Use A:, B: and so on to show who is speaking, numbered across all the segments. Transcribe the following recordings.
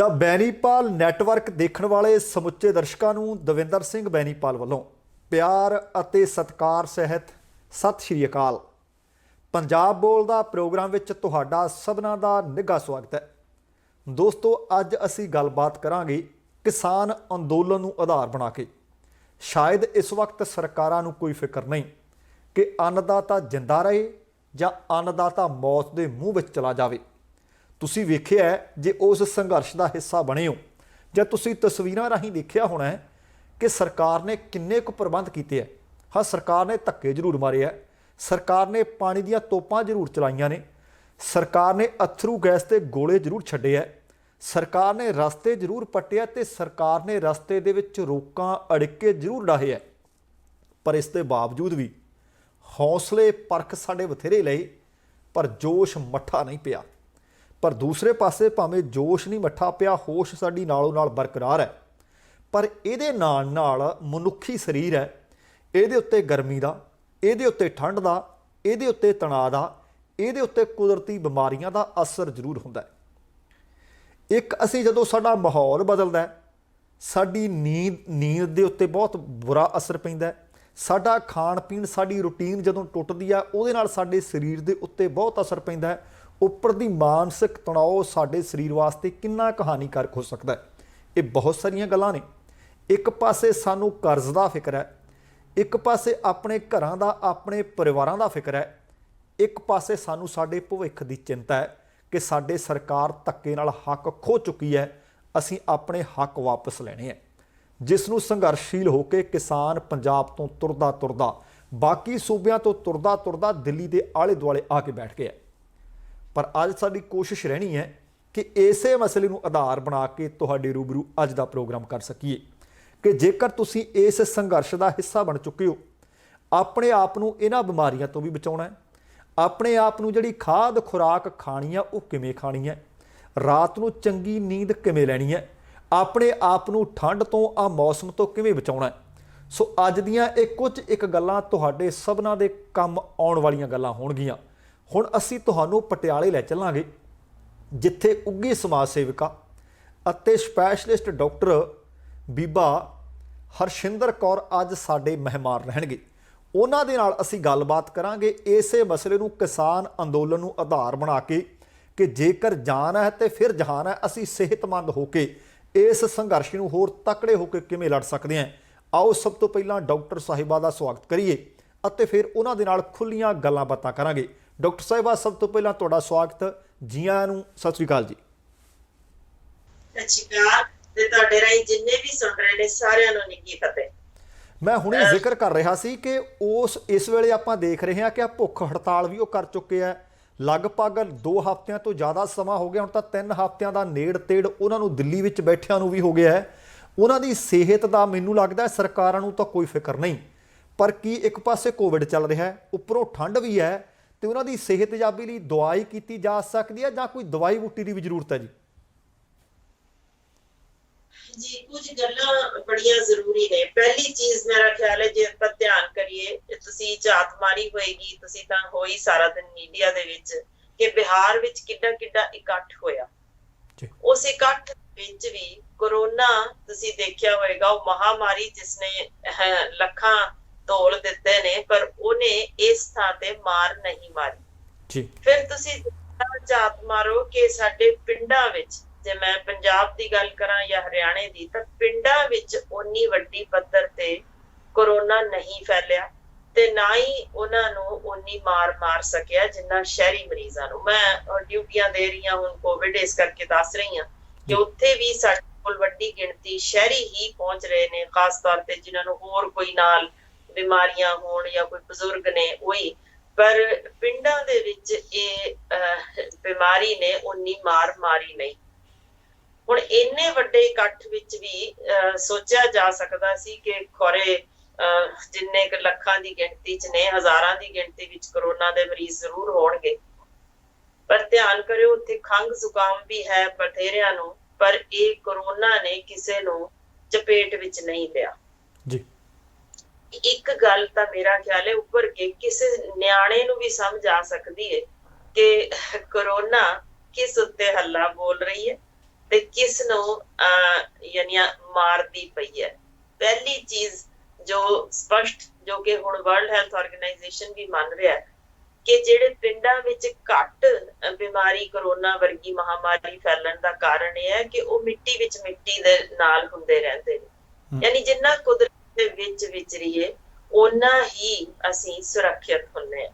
A: The Benipal network ਦੇਖਣ ਵਾਲੇ ਸਮੁੱਚੇ ਦਰਸ਼ਕਾਂ ਨੂੰ ਦਵਿੰਦਰ ਸਿੰਘ ਬੈਨੀਪਾਲ ਵੱਲੋਂ ਪਿਆਰ ਅਤੇ ਸਤਿਕਾਰ ਸਹਿਤ ਸਤਿ ਸ਼੍ਰੀ ਅਕਾਲ। ਪੰਜਾਬ ਬੋਲਦਾ ਪ੍ਰੋਗਰਾਮ ਵਿੱਚ ਤੁਹਾਡਾ ਸਭਨਾਂ ਦਾ ਨਿੱਘਾ ਸਵਾਗਤ ਹੈ। ਦੋਸਤੋ, ਅੱਜ ਅਸੀਂ ਗੱਲਬਾਤ ਕਰਾਂਗੇ ਕਿਸਾਨ ਅੰਦੋਲਨ ਨੂੰ ਆਧਾਰ ਬਣਾ ਕੇ। ਸ਼ਾਇਦ ਇਸ ਵਕਤ ਸਰਕਾਰਾਂ ਨੂੰ ਕੋਈ ਫਿਕਰ ਨਹੀਂ ਕਿ ਅੰਨਦਾਤਾ ਜਿੰਦਾ ਰਹੇ ਜਾਂ ਅੰਨਦਾਤਾ ਮੌਤ ਦੇ ਮੂੰਹ ਵਿੱਚ ਚਲਾ ਜਾਵੇ। ਤੁਸੀਂ ਵੇਖਿਆ ਜੇ ਉਸ ਸੰਘਰਸ਼ ਦਾ ਹਿੱਸਾ ਬਣੇ ਹੋ ਜਾਂ ਤੁਸੀਂ ਤਸਵੀਰਾਂ ਰਾਹੀਂ ਦੇਖਿਆ ਹੋਣਾ ਹੈ ਕਿ ਸਰਕਾਰ ਨੇ ਕਿੰਨੇ ਕੁ ਪ੍ਰਬੰਧ ਕੀਤੇ ਹੈ। ਹਾਂ, ਸਰਕਾਰ ਨੇ ਧੱਕੇ ਜ਼ਰੂਰ ਮਾਰੇ ਹੈ, ਸਰਕਾਰ ਨੇ ਪਾਣੀ ਦੀਆਂ ਤੋਪਾਂ ਜ਼ਰੂਰ ਚਲਾਈਆਂ ਨੇ, ਸਰਕਾਰ ਨੇ ਅਥਰੂ ਗੈਸ ਤੇ ਗੋਲੇ ਜ਼ਰੂਰ ਛੱਡੇ ਹੈ, ਸਰਕਾਰ ਨੇ ਰਸਤੇ ਜ਼ਰੂਰ ਪੱਟਿਆ ਤੇ ਸਰਕਾਰ ਨੇ ਰਸਤੇ ਦੇ ਵਿੱਚ ਰੋਕਾਂ ਅੜਿੱਕੇ ਜ਼ਰੂਰ ਡਾਹੇ ਹੈ। ਪਰ ਇਸ ਦੇ ਬਾਵਜੂਦ ਵੀ ਹੌਸਲੇ ਪਰਖ ਸਾਡੇ ਬਥੇਰੇ ਲਏ ਪਰ ਜੋਸ਼ ਮੱਠਾ ਨਹੀਂ ਪਿਆ। ਪਰ ਦੂਸਰੇ ਪਾਸੇ ਭਾਵੇਂ ਜੋਸ਼ ਨਹੀਂ ਮੱਠਾ ਪਿਆ, ਹੋਸ਼ ਸਾਡੀ ਨਾਲੋਂ ਨਾਲ ਬਰਕਰਾਰ ਹੈ। ਪਰ ਇਹਦੇ ਨਾਲ ਨਾਲ ਮਨੁੱਖੀ ਸਰੀਰ ਹੈ, ਇਹਦੇ ਉੱਤੇ ਗਰਮੀ ਦਾ, ਇਹਦੇ ਉੱਤੇ ਠੰਡ ਦਾ, ਇਹਦੇ ਉੱਤੇ ਤਣਾਅ ਦਾ, ਇਹਦੇ ਉੱਤੇ ਕੁਦਰਤੀ ਬਿਮਾਰੀਆਂ ਦਾ ਅਸਰ ਜ਼ਰੂਰ ਹੁੰਦਾ ਹੈ। ਇੱਕ ਅਸੀਂ ਜਦੋਂ ਸਾਡਾ ਮਾਹੌਲ ਬਦਲਦਾ, ਸਾਡੀ ਨੀਂਦ ਦੇ ਉੱਤੇ ਬਹੁਤ ਬੁਰਾ ਅਸਰ ਪੈਂਦਾ। ਸਾਡਾ ਖਾਣ ਪੀਣ, ਸਾਡੀ ਰੂਟੀਨ ਜਦੋਂ ਟੁੱਟਦੀ ਆ, ਉਹਦੇ ਨਾਲ ਸਾਡੇ ਸਰੀਰ ਦੇ ਉੱਤੇ ਬਹੁਤ ਅਸਰ ਪੈਂਦਾ ਹੈ। ਉੱਪਰ ਦੀ ਮਾਨਸਿਕ ਤਣਾਅ ਸਾਡੇ ਸਰੀਰ ਵਾਸਤੇ ਕਿੰਨਾ ਕਹਾਣੀਕਾਰਕ ਹੋ ਸਕਦਾ ਹੈ। ਇਹ ਬਹੁਤ ਸਾਰੀਆਂ ਗੱਲਾਂ ਨੇ। ਇੱਕ ਪਾਸੇ ਸਾਨੂੰ ਕਰਜ਼ ਦਾ ਫਿਕਰ ਹੈ, ਇੱਕ ਪਾਸੇ ਆਪਣੇ ਘਰਾਂ ਦਾ, ਆਪਣੇ ਪਰਿਵਾਰਾਂ ਦਾ ਫਿਕਰ ਹੈ, ਇੱਕ ਪਾਸੇ ਸਾਨੂੰ ਸਾਡੇ ਭਵਿੱਖ ਦੀ ਚਿੰਤਾ ਹੈ ਕਿ ਸਾਡੇ ਸਰਕਾਰ ਧੱਕੇ ਨਾਲ ਹੱਕ ਖੋਹ ਚੁੱਕੀ ਹੈ, ਅਸੀਂ ਆਪਣੇ ਹੱਕ ਵਾਪਸ ਲੈਣੇ ਹੈ। ਜਿਸ ਨੂੰ ਸੰਘਰਸ਼ੀਲ ਹੋ ਕੇ ਕਿਸਾਨ ਪੰਜਾਬ ਤੋਂ ਤੁਰਦਾ ਤੁਰਦਾ, ਬਾਕੀ ਸੂਬਿਆਂ ਤੋਂ ਤੁਰਦਾ ਤੁਰਦਾ ਦਿੱਲੀ ਦੇ ਆਲੇ ਦੁਆਲੇ ਆ ਕੇ ਬੈਠ ਗਿਆ। ਪਰ ਅੱਜ ਸਾਡੀ ਕੋਸ਼ਿਸ਼ ਰਹਿਣੀ ਹੈ ਕਿ ਇਸੇ ਮਸਲੇ ਨੂੰ ਆਧਾਰ ਬਣਾ ਕੇ ਤੁਹਾਡੇ ਰੂਬਰੂ ਅੱਜ ਦਾ ਪ੍ਰੋਗਰਾਮ ਕਰ ਸਕੀਏ ਕਿ ਜੇਕਰ ਤੁਸੀਂ ਇਸ ਸੰਘਰਸ਼ ਦਾ ਹਿੱਸਾ ਬਣ ਚੁੱਕੇ ਹੋ, ਆਪਣੇ ਆਪ ਨੂੰ ਇਹਨਾਂ ਬਿਮਾਰੀਆਂ ਤੋਂ ਵੀ ਬਚਾਉਣਾ ਹੈ, ਆਪਣੇ ਆਪ ਨੂੰ ਜਿਹੜੀ ਖਾਦ ਖੁਰਾਕ ਖਾਣੀ ਆ ਉਹ ਕਿਵੇਂ ਖਾਣੀ ਹੈ, ਰਾਤ ਨੂੰ ਚੰਗੀ ਨੀਂਦ ਕਿਵੇਂ ਲੈਣੀ ਹੈ, ਆਪਣੇ ਆਪ ਨੂੰ ਠੰਡ ਤੋਂ, ਆ ਮੌਸਮ ਤੋਂ ਕਿਵੇਂ ਬਚਾਉਣਾ ਹੈ। ਸੋ ਅੱਜ ਦੀਆਂ ਇਹ ਕੁਝ ਇੱਕ ਗੱਲਾਂ ਤੁਹਾਡੇ ਸਭਨਾਂ ਦੇ ਕੰਮ ਆਉਣ ਵਾਲੀਆਂ ਗੱਲਾਂ ਹੋਣਗੀਆਂ। ਹੁਣ ਅਸੀਂ ਤੁਹਾਨੂੰ ਪਟਿਆਲੇ ਲੈ ਚੱਲਾਂਗੇ, ਜਿੱਥੇ ਉੱਘੀ ਸਮਾਜ ਸੇਵਿਕਾ ਅਤੇ ਸਪੈਸ਼ਲਿਸਟ ਡਾਕਟਰ ਬੀਬਾ ਹਰਸ਼ਿੰਦਰ ਕੌਰ ਅੱਜ ਸਾਡੇ ਮਹਿਮਾਨ ਰਹਿਣਗੇ। ਉਹਨਾਂ ਦੇ ਨਾਲ ਅਸੀਂ ਗੱਲਬਾਤ ਕਰਾਂਗੇ ਇਸੇ ਮਸਲੇ ਨੂੰ, ਕਿਸਾਨ ਅੰਦੋਲਨ ਨੂੰ ਆਧਾਰ ਬਣਾ ਕੇ ਕਿ ਜੇਕਰ ਜਾਨ ਹੈ ਤੇ ਫਿਰ ਜਹਾਨ ਹੈ। ਅਸੀਂ ਸਿਹਤਮੰਦ ਹੋ ਕੇ ਇਸ ਸੰਘਰਸ਼ ਨੂੰ ਹੋਰ ਤਕੜੇ ਹੋ ਕੇ ਕਿਵੇਂ ਲੜ ਸਕਦੇ ਹਾਂ। ਆਓ ਸਭ ਤੋਂ ਪਹਿਲਾਂ ਡਾਕਟਰ ਸਾਹਿਬਾ ਦਾ ਸਵਾਗਤ ਕਰੀਏ ਅਤੇ ਫਿਰ ਉਹਨਾਂ ਦੇ ਨਾਲ ਖੁੱਲੀਆਂ ਗੱਲਾਂ ਬਾਤਾਂ ਕਰਾਂਗੇ। ਡਾਕਟਰ ਸਾਹਿਬਾ, ਸਭ ਤੋਂ ਪਹਿਲਾਂ ਤੁਹਾਡਾ ਸਵਾਗਤ। ਜੀ ਆਇਆਂ ਨੂੰ, ਸਤਿ ਸ਼੍ਰੀ ਅਕਾਲ ਜੀ।
B: ਸਤਿ ਸ਼੍ਰੀ ਅਕਾਲ ਤੇ ਤੁਹਾਡੇ ਰਾਹੀਂ ਜਿੰਨੇ ਵੀ ਸੁਣ ਰਹੇ ਨੇ ਸਾਰਿਆਂ ਨੂੰ ਨਿੱਘੀ ਫਤਿਹ।
A: ਮੈਂ ਹੁਣੇ ਜ਼ਿਕਰ ਕਰ ਰਿਹਾ ਸੀ ਕਿ ਇਸ ਵੇਲੇ ਆਪਾਂ ਦੇਖ ਰਹੇ ਹਾਂ ਕਿ ਭੁੱਖ ਹੜਤਾਲ ਵੀ ਉਹ ਕਰ ਚੁੱਕੇ ਆ। ਲਗਭਗ 2 ਹਫ਼ਤਿਆਂ ਤੋਂ ਜ਼ਿਆਦਾ ਸਮਾਂ ਹੋ ਗਿਆ, ਹੁਣ ਤਾਂ 3 ਹਫ਼ਤਿਆਂ ਦਾ ਨੇੜ ਤੇੜ ਉਹਨਾਂ ਨੂੰ ਦਿੱਲੀ ਵਿੱਚ ਬੈਠਿਆਂ ਨੂੰ ਵੀ ਹੋ ਗਿਆ ਹੈ। ਉਹਨਾਂ ਦੀ ਸਿਹਤ ਦਾ ਮੈਨੂੰ ਲੱਗਦਾ ਸਰਕਾਰਾਂ ਨੂੰ ਤਾਂ ਕੋਈ ਫਿਕਰ ਨਹੀਂ, ਪਰ ਕੀ ਇੱਕ ਪਾਸੇ ਕੋਵਿਡ ਚੱਲ ਰਿਹਾ ਹੈ, ਉੱਪਰੋਂ ਠੰਡ ਵੀ ਹੈ, ਤੇ ਉਹਨਾਂ ਦੀ ਸਿਹਤਯਾਬੀ ਲਈ ਦਵਾਈ ਕੀਤੀ ਜਾ ਸਕਦੀ ਹੈ ਜਾਂ ਕੋਈ ਦਵਾਈ ਬੂਟੀ ਦੀ ਵੀ ਜ਼ਰੂਰਤ ਹੈ ਜੀ?
B: ਜੀ, ਕੁਝ ਗੱਲਾਂ ਬੜੀਆਂ ਜ਼ਰੂਰੀ ਨੇ। ਪਹਿਲੀ ਚੀਜ਼ ਮੇਰਾ ਖਿਆਲ ਹੈ, ਜੇ ਆਪਾਂ ਧਿਆਨ ਕਰੀਏ, ਤੁਸੀਂ ਝਾਤ ਮਾਰੀ ਹੋਏਗੀ, ਤੁਸੀਂ ਤਾਂ ਹੋਈ ਸਾਰਾ ਦਿਨ ਮੀਡੀਆ ਦੇ ਵਿੱਚ, ਕਿ ਬਿਹਾਰ ਵਿੱਚ ਕਿੱਡਾ ਇਕੱਠ ਹੋਇਆ। ਉਸ ਇਕੱਠ ਵਿੱਚ ਵੀ ਕੋਰੋਨਾ ਤੁਸੀਂ ਦੇਖਿਆ ਹੋਏਗਾ, ਉਹ ਮਹਾਮਾਰੀ ਜਿਸਨੇ ਲੱਖਾਂ ਤੋਲ ਦਿੱਤੇ ਨੇ, ਪਰ ਉਹਨੇ ਇਸ ਥਾਂ ਤੇ ਮਾਰ ਨਹੀਂ ਮਾਰੀ। ਫਿਰ ਤੁਸੀਂ ਝਾਤ ਮਾਰੋ ਕਿ ਸਾਡੇ ਪਿੰਡਾਂ ਵਿੱਚ, ਜੇ ਮੈਂ ਪੰਜਾਬ ਦੀ ਗੱਲ ਕਰਾਂ ਜਾਂ ਹਰਿਆਣੇ ਦੀ, ਤਾਂ ਪਿੰਡਾਂ ਵਿੱਚ ਓਨੀ ਵੱਡੀ ਪੱਧਰ ਤੇ ਕੋਰੋਨਾ ਨਹੀਂ ਫੈਲਿਆ ਤੇ ਨਾ ਹੀ ਉਹਨਾਂ ਨੂੰ ਓਨੀ ਮਾਰ ਸਕਿਆ ਜਿੰਨਾ ਸ਼ਹਿਰੀ ਮਰੀਜ਼ਾਂ ਨੂੰ। ਮੈਂ ਡਿਊਟੀਆਂ ਦੇ ਰਹੀ ਹਾਂ ਹੁਣ ਕੋਵਿਡ, ਇਸ ਕਰਕੇ ਦੱਸ ਰਹੀ ਹਾਂ ਕਿ ਉੱਥੇ ਵੀ ਸਾਡੇ ਕੋਲ ਵੱਡੀ ਗਿਣਤੀ ਸ਼ਹਿਰੀ ਹੀ ਪਹੁੰਚ ਰਹੇ ਨੇ, ਖਾਸ ਤੌਰ ਤੇ ਜਿਨ੍ਹਾਂ ਨੂੰ ਹੋਰ ਕੋਈ ਨਾਲ ਬਿਮਾਰੀਆਂ ਹੋਣ ਜਾਂ ਕੋਈ ਬਜ਼ੁਰਗ ਨੇ ਉਹੀ। ਪਰ ਪਿੰਡਾਂ ਦੇ ਵਿੱਚ ਇਹ ਬਿਮਾਰੀ ਨੇ ਓਨੀ ਮਾਰੀ ਨਹੀਂ। ਹੁਣ ਇੰਨੇ ਵੱਡੇ ਇਕੱਠ ਵਿੱਚ ਵੀ ਸੋਚਿਆ ਜਾ ਸਕਦਾ ਸੀ ਕਿ ਖੌਰੇ ਜਿੰਨੇ ਕੁ ਲੱਖਾਂ ਦੀ ਗਿਣਤੀ ਚ ਨੇ, ਹਜ਼ਾਰਾਂ ਦੀ ਗਿਣਤੀ ਵਿੱਚ ਕੋਰੋਨਾ ਦੇ ਮਰੀਜ਼ ਜ਼ਰੂਰ ਹੋਣਗੇ। ਪਰ ਧਿਆਨ ਕਰਿਓ, ਉੱਥੇ ਖੰਘ ਜ਼ੁਕਾਮ ਵੀ ਹੈ ਬਥੇਰਿਆਂ ਨੂੰ, ਪਰ ਇਹ ਕੋਰੋਨਾ ਨੇ ਕਿਸੇ ਨੂੰ ਚਪੇਟ ਵਿੱਚ ਨਹੀਂ ਲਿਆ ਜੀ। ਇੱਕ ਗੱਲ ਤਾਂ ਮੇਰਾ ਖਿਆਲ ਹੈ ਉੱਪਰ ਕੇ ਕਿਸੇ ਨਿਆਣੇ ਨੂੰ ਵੀ ਸਮਝ ਆ ਸਕਦੀ ਹੈ ਕਿ ਕੋਰੋਨਾ ਕਿਸ ਉੱਤੇ ਹੱਲਾ ਬੋਲ ਰਹੀ ਹੈ ਤੇ ਕਿਸ ਨੂੰ ਯਾਨੀ ਮਾਰਦੀ ਪਈ ਹੈ। ਪਹਿਲੀ ਚੀਜ਼ ਜੋ ਸਪਸ਼ਟ, ਜੋ ਕਿ ਹੁਣ ਵਰਲਡ ਹੈਲਥ ਆਰਗੇਨਾਈਜੇਸ਼ਨ ਵੀ ਮੰਨ ਰਿਹਾ ਕਿ ਜਿਹੜੇ ਪਿੰਡਾਂ ਵਿੱਚ ਘੱਟ ਬਿਮਾਰੀ ਕਰੋਨਾ ਵਰਗੀ ਮਹਾਮਾਰੀ ਫੈਲਣ ਦਾ ਕਾਰਨ ਇਹ ਹੈ ਕਿ ਉਹ ਮਿੱਟੀ ਵਿੱਚ ਮਿੱਟੀ ਦੇ ਨਾਲ ਹੁੰਦੇ ਰਹਿੰਦੇ ਨੇ। ਯਾਨੀ ਜਿੰਨਾ ਕੁਦਰਤ ਦੇ ਵਿੱਚ ਵਿਚਰੀਏ ਓਨਾ ਹੀ ਅਸੀਂ ਸੁਰੱਖਿਅਤ ਹੁੰਦੇ ਹਾਂ।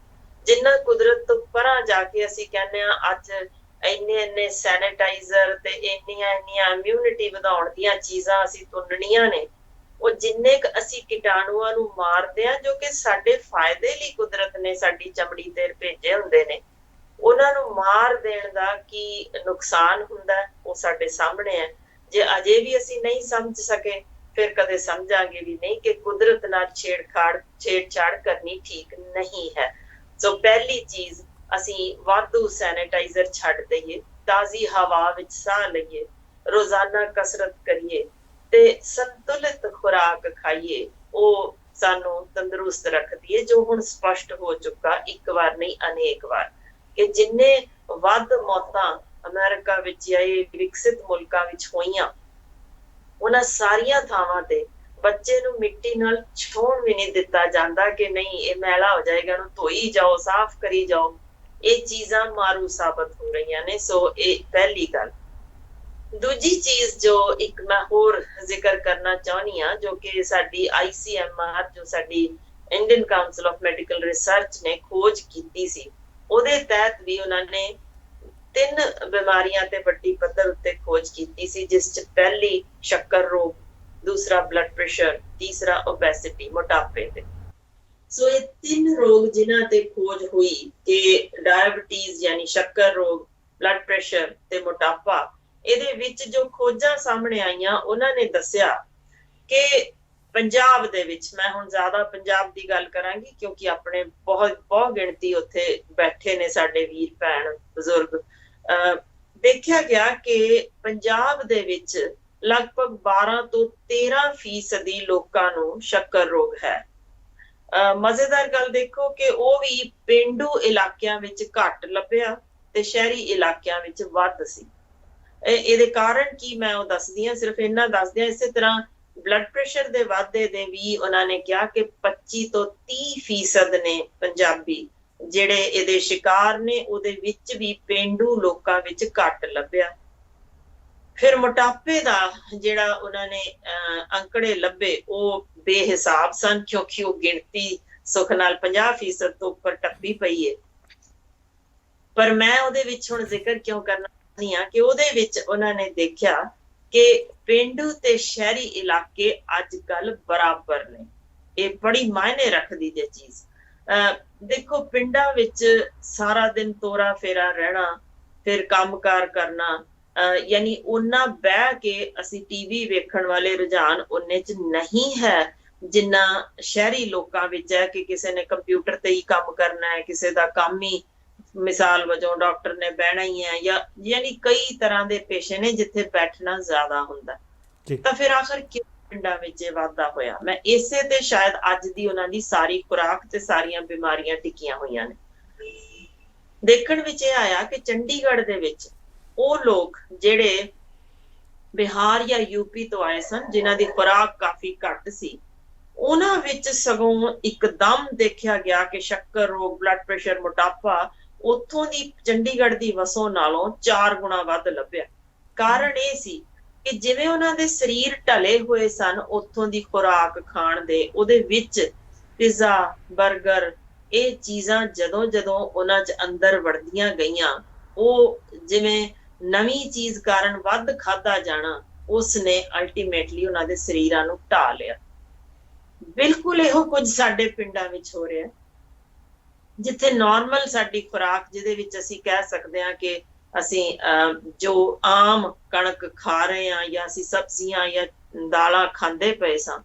B: ਜਿੰਨਾ ਕੁਦਰਤ ਤੋਂ ਪਰਾਂ ਜਾ ਕੇ ਅਸੀਂ ਕਹਿੰਦੇ ਹਾਂ ਅੱਜ ਇੰਨੇ ਸੈਨੀਟਾਈਜ਼ਰ ਤੇ ਇੰਨੀਆਂ ਇਮਿਊਨਿਟੀ ਵਧਾਉਣ ਦੀਆਂ ਚੀਜ਼ਾਂ ਅਸੀਂ ਤੁੰਨਣੀਆਂ ਨੇ, ਉਹ ਜਿੰਨੇ ਕੁ ਅਸੀਂ ਕੀਟਾਣੂਆਂ ਨੂੰ ਮਾਰਦੇ ਆ ਜੋ ਕਿ ਸਾਡੇ ਫਾਇਦੇ ਲਈ ਕੁਦਰਤ ਨੇ ਸਾਡੀ ਚਮੜੀ ਤੇ ਭੇਜੇ ਹੁੰਦੇ ਨੇ, ਉਹਨਾਂ ਨੂੰ ਮਾਰ ਦੇਣ ਦਾ ਕੀ ਨੁਕਸਾਨ ਹੁੰਦਾ ਉਹ ਸਾਡੇ ਸਾਹਮਣੇ ਹੈ। ਜੇ ਅਜੇ ਵੀ ਅਸੀਂ ਨਹੀਂ ਸਮਝ ਸਕੇ ਫਿਰ ਕਦੇ ਸਮਝਾਂਗੇ ਵੀ ਨਹੀਂ ਕਿ ਕੁਦਰਤ ਨਾਲ ਛੇੜਛਾੜ ਕਰਨੀ ਠੀਕ ਨਹੀਂ ਹੈ। ਸੋ ਪਹਿਲੀ ਚੀਜ਼ ਅਸੀਂ ਵਾਧੂ ਸੈਨੀਟਾਈਜ਼ਰ ਛੱਡ ਦਈਏ, ਤਾਜ਼ੀ ਹਵਾ ਵਿੱਚ ਸਾਹ ਲਈਏ, ਰੋਜ਼ਾਨਾ ਕਸਰਤ ਕਰੀਏ ਤੇ ਸੰਤੁਲਿਤ ਖੁਰਾਕ ਖਾਈਏ। ਉਹ ਸਾਨੂੰ ਤੰਦਰੁਸਤ ਰੱਖਦੀ ਹੈ, ਜੋ ਹੁਣ ਸਪਸ਼ਟ ਹੋ ਚੁੱਕਾ ਇੱਕ ਵਾਰ ਨਹੀਂ ਅਨੇਕ ਵਾਰ ਕਿ ਜਿੰਨੇ ਵੱਧ ਮੌਤਾਂ ਅਮਰੀਕਾ ਵਿੱਚ ਜਾਂ ਵਿਕਸਿਤ ਮੁਲਕਾਂ ਵਿੱਚ ਹੋਈਆਂ, ਉਹਨਾਂ ਸਾਰੀਆਂ ਥਾਵਾਂ ਤੇ ਬੱਚੇ ਨੂੰ ਮਿੱਟੀ ਨਾਲ ਛੂਹਣ ਵੀ ਨਹੀਂ ਦਿੱਤਾ ਜਾਂਦਾ ਕਿ ਨਹੀਂ ਇਹ ਮੈਲਾ ਹੋ ਜਾਏਗਾ, ਇਹਨੂੰ ਧੋਈ ਜਾਓ, ਸਾਫ਼ ਕਰੀ ਜਾਓ। ਇਹ ਚੀਜ਼ਾਂ ਮਾਰੂ ਸਾਬਤ ਹੋ ਰਹੀਆਂ ਨੇ। ਸੋ ਇਹ ਪਹਿਲੀ ਗੱਲ। ਦੂਜੀ ਚੀਜ਼ ਜੋ ਇੱਕ ਮੈਂ ਹੋਰ ਜ਼ਿਕਰ ਕਰਨਾ ਚਾਹੁੰਦੀ ਹਾਂ, ਜੋ ਕਿ ਸਾਡੀ ICMR, ਜੋ ਸਾਡੀ Indian council of medical research ਨੇ ਖੋਜ ਕੀਤੀ ਸੀ, ਉਹਦੇ ਤਹਿਤ ਵੀ ਉਹਨਾਂ ਨੇ 3 ਬਿਮਾਰੀਆਂ ਤੇ ਵੱਡੀ ਪੱਧਰ ਉੱਤੇ ਖੋਜ ਕੀਤੀ ਸੀ, ਜਿਸ ਚ ਪਹਿਲੀ ਸ਼ੱਕਰ ਰੋਗ, ਦੂਸਰਾ ਬਲੱਡ ਪ੍ਰੈਸ਼ਰ, ਤੀਸਰਾ ਓਬੈਸਿਟੀ, ਮੋਟਾਪੇ ਤੇ। ਸੋ ਇਹ 3 ਰੋਗ ਜਿਨ੍ਹਾਂ ਤੇ ਖੋਜ ਹੋਈ ਕਿ ਡਾਇਬਟੀਜ਼ ਯਾਨੀ ਸ਼ੱਕਰ ਰੋਗ, ਬਲੱਡ ਪ੍ਰੈਸ਼ਰ ਤੇ ਮੋਟਾਪਾ, ਇਹਦੇ ਵਿੱਚ ਜੋ ਖੋਜਾਂ ਸਾਹਮਣੇ ਆਈਆਂ ਉਹਨਾਂ ਨੇ ਦੱਸਿਆ ਕਿ ਪੰਜਾਬ ਦੇ ਵਿੱਚ, ਮੈਂ ਹੁਣ ਜ਼ਿਆਦਾ ਪੰਜਾਬ ਦੀ ਗੱਲ ਕਰਾਂਗੀ ਕਿਉਂਕਿ ਆਪਣੇ ਬਹੁਤ ਗਿਣਤੀ ਉੱਥੇ ਬੈਠੇ ਨੇ ਸਾਡੇ ਵੀਰ ਭੈਣ ਬਜ਼ੁਰਗ, ਦੇਖਿਆ ਗਿਆ ਕਿ ਪੰਜਾਬ ਦੇ ਵਿੱਚ ਲਗਭਗ 12 ਤੋਂ 13% ਲੋਕਾਂ ਨੂੰ ਸ਼ੱਕਰ ਰੋਗ ਹੈ। ਮਜ਼ੇਦਾਰ ਗੱਲ ਦੇਖੋ ਕਿ ਉਹ ਵੀ ਪੇਂਡੂ ਇਲਾਕਿਆਂ ਵਿੱਚ ਘੱਟ ਲੱਭਿਆ ਤੇ ਸ਼ਹਿਰੀ ਇਲਾਕਿਆਂ ਵਿੱਚ ਵੱਧ ਸੀ। ਇਹਦੇ ਕਾਰਨ ਕੀ ਮੈਂ ਉਹ ਦੱਸਦੀ ਹਾਂ, ਸਿਰਫ ਇੰਨਾ ਦੱਸਦੀ ਹਾਂ। ਇਸੇ ਤਰ੍ਹਾਂ ਬਲੱਡ ਪ੍ਰੈਸ਼ਰ ਦੇ ਵਾਧੇ ਦੇ ਵੀ ਉਹਨਾਂ ਨੇ ਕਿਹਾ ਕਿ 25 ਤੋਂ 30% ਨੇ ਪੰਜਾਬੀ ਜਿਹੜੇ ਇਹਦੇ ਸ਼ਿਕਾਰ ਨੇ, ਉਹਦੇ ਵਿੱਚ ਵੀ ਪੇਂਡੂ ਲੋਕਾਂ ਵਿੱਚ ਘੱਟ ਲੱਭਿਆ। ਫਿਰ ਮੋਟਾਪੇ ਦਾ ਜਿਹੜਾ ਉਹਨਾਂ ਨੇ ਅੰਕੜੇ ਲੱਭੇ ਉਹ ਬੇਹਿਸਾਬ ਸਨ, ਕਿਉਂਕਿ ਉਹ ਗਿਣਤੀ ਸੁੱਖ ਨਾਲ 50% ਤੋਂ ਉੱਪਰ ਟੱਪੀ ਪਈ ਹੈ। ਪਰ ਮੈਂ ਉਹਦੇ ਵਿੱਚ ਹੁਣ ਜ਼ਿਕਰ ਕਿਉਂ ਕਰਨਾ ਚਾਹੁੰਦੀ ਹਾਂ ਕਿ ਉਹਦੇ ਵਿੱਚ ਉਹਨਾਂ ਨੇ ਦੇਖਿਆ ਕਿ ਪੇਂਡੂ ਤੇ ਸ਼ਹਿਰੀ ਇਲਾਕੇ ਅੱਜ ਕੱਲ ਬਰਾਬਰ ਨੇ। ਇਹ ਬੜੀ ਮਾਇਨੇ ਰੱਖਦੀ ਜੇ ਚੀਜ਼। ਦੇਖੋ ਪਿੰਡਾਂ ਵਿੱਚ ਸਾਰਾ ਦਿਨ ਤੋਰਾ ਫੇਰਾ ਰਹਿਣਾ, ਫਿਰ ਕੰਮਕਾਰ ਕਰਨਾ, ਯਾਨੀ ਉਹਨਾਂ ਬਹਿ ਕੇ ਅਸੀਂ TV ਵੇਖਣ ਵਾਲੇ ਰੁਝਾਨ ਉਹਨੇ ਚ ਨਹੀਂ ਹੈ ਜਿੰਨਾ ਸ਼ਹਿਰੀ ਲੋਕਾਂ ਵਿੱਚ ਹੈ ਕਿ ਕਿਸੇ ਨੇ ਕੰਪਿਊਟਰ ਤੇ ਹੀ ਕੰਮ ਕਰਨਾ ਹੈ, ਕਿਸੇ ਦਾ ਕੰਮ ਹੀ ਮਿਸਾਲ ਵਜੋਂ ਡਾਕਟਰ ਨੇ ਬਹਿਣਾ ਹੀ ਹੈ, ਜਾਂ ਯਾਨੀ ਕਈ ਤਰ੍ਹਾਂ ਦੇ ਪੇਸ਼ੇ ਨੇ ਜਿੱਥੇ ਬੈਠਣਾ ਜ਼ਿਆਦਾ ਹੁੰਦਾ। ਤਾਂ ਫਿਰ ਆਖਰ ਕਿਉਂ ਪਿੰਡਾਂ ਵਿੱਚ ਇਹ ਵਾਧਾ ਹੋਇਆ? ਮੈਂ ਇਸੇ ਤੇ ਸ਼ਾਇਦ ਅੱਜ ਦੀ ਉਹਨਾਂ ਦੀ ਸਾਰੀ ਖੁਰਾਕ ਤੇ ਸਾਰੀਆਂ ਬਿਮਾਰੀਆਂ ਟਿਕੀਆਂ ਹੋਈਆਂ ਨੇ। ਦੇਖਣ ਵਿੱਚ ਇਹ ਆਇਆ ਕਿ ਚੰਡੀਗੜ੍ਹ ਦੇ ਵਿੱਚ ਉਹ ਲੋਕ ਜਿਹੜੇ ਬਿਹਾਰ ਜਾਂ UP ਤੋਂ ਆਏ ਸਨ, ਜਿਨ੍ਹਾਂ ਦੀ ਖੁਰਾਕ ਕਾਫੀ ਘੱਟ ਸੀ, ਉਹਨਾਂ ਵਿੱਚ ਸਗੋਂ ਇੱਕਦਮ ਦੇਖਿਆ ਗਿਆ ਕਿ ਸ਼ੱਕਰ ਰੋਗ, ਬਲੱਡ ਪ੍ਰੈਸ਼ਰ, ਮੋਟਾਪਾ ਉੱਥੋਂ ਦੀ ਚੰਡੀਗੜ੍ਹ ਦੀ ਵਸੋਂ ਨਾਲੋਂ 4 ਗੁਣਾ ਵੱਧ ਲੱਭਿਆ। ਕਾਰਨ ਇਹ ਸੀ ਕਿ ਜਿਵੇਂ ਉਹਨਾਂ ਦੇ ਸਰੀਰ ਢਲੇ ਹੋਏ ਸਨ ਉੱਥੋਂ ਦੀ ਖੁਰਾਕ ਖਾਣ ਦੇ, ਉਹਦੇ ਵਿੱਚ ਪਿਜ਼ਾ, ਬਰਗਰ, ਇਹ ਚੀਜ਼ਾਂ ਜਦੋਂ ਉਹਨਾਂ 'ਚ ਅੰਦਰ ਵੜਦੀਆਂ ਗਈਆਂ, ਉਹ ਜਿਵੇਂ ਨਵੀਂ ਚੀਜ਼ ਕਾਰਨ ਵੱਧ ਖਾਧਾ ਜਾਣਾ, ਉਸਨੇ ਅਲਟੀਮੇਟਲੀ ਉਹਨਾਂ ਦੇ ਸਰੀਰਾਂ ਨੂੰ ਢਾ ਲਿਆ। ਬਿਲਕੁਲ ਇਹੋ ਕੁਝ ਸਾਡੇ ਪਿੰਡਾਂ ਵਿੱਚ ਹੋ ਰਿਹਾ, ਜਿੱਥੇ ਨਾਰਮਲ ਸਾਡੀ ਖੁਰਾਕ, ਜਿਹਦੇ ਵਿੱਚ ਅਸੀਂ ਕਹਿ ਸਕਦੇ ਹਾਂ ਕਿ ਅਸੀਂ ਜੋ ਆਮ ਕਣਕ ਖਾ ਰਹੇ ਹਾਂ ਜਾਂ ਅਸੀਂ ਸਬਜ਼ੀਆਂ ਜਾਂ ਦਾਲਾਂ ਖਾਂਦੇ ਪਏ ਸਾਂ,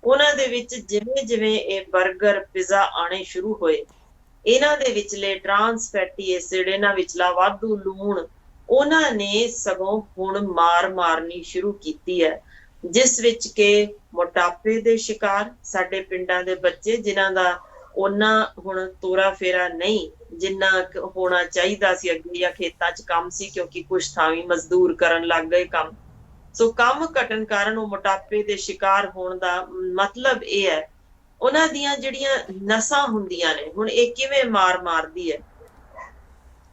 B: ਉਹਨਾਂ ਦੇ ਵਿੱਚ ਜਿਵੇਂ ਇਹ ਬਰਗਰ, ਪਿਜ਼ਾ ਆਣੇ ਸ਼ੁਰੂ ਹੋਏ, ਇਹਨਾਂ ਦੇ ਵਿਚਲੇ ਟਰਾਂਸ ਫੈਟੀ ਐਸਿਡ, ਇਹਨਾਂ ਵਿਚਲਾ ਵਾਧੂ ਲੂਣ, ਉਹਨਾਂ ਨੇ ਸਗੋਂ ਹੁਣ ਮਾਰਨੀ ਸ਼ੁਰੂ ਕੀਤੀ ਹੈ, ਜਿਸ ਵਿੱਚ ਕਿ ਮੋਟਾਪੇ ਦੇ ਸ਼ਿਕਾਰ ਸਾਡੇ ਪਿੰਡਾਂ ਦੇ ਬੱਚੇ, ਜਿਨ੍ਹਾਂ ਦਾ ਉਹਨਾਂ ਹੁਣ ਤੋਰਾ ਫੇਰਾ ਨਹੀਂ, ਜਿੰਨਾ ਹੋਣਾ ਚਾਹੀਦਾ ਸੀ ਅੱਗੇ, ਜਾਂ ਖੇਤਾਂ 'ਚ ਕੰਮ ਸੀ, ਕਿਉਂਕਿ ਕੁਛ ਥਾਵੀਂ ਮਜ਼ਦੂਰ ਕਰਨ ਲੱਗ ਗਏ ਕੰਮ। ਸੋ ਕੰਮ ਘਟਣ ਕਾਰਨ ਉਹ ਮੋਟਾਪੇ ਦੇ ਸ਼ਿਕਾਰ ਹੋਣ ਦਾ ਮਤਲਬ ਇਹ ਹੈ, ਉਹਨਾਂ ਦੀਆਂ ਜਿਹੜੀਆਂ ਨਸਾਂ ਹੁੰਦੀਆਂ ਨੇ, ਹੁਣ ਇਹ ਕਿਵੇਂ ਮਾਰਦੀ ਹੈ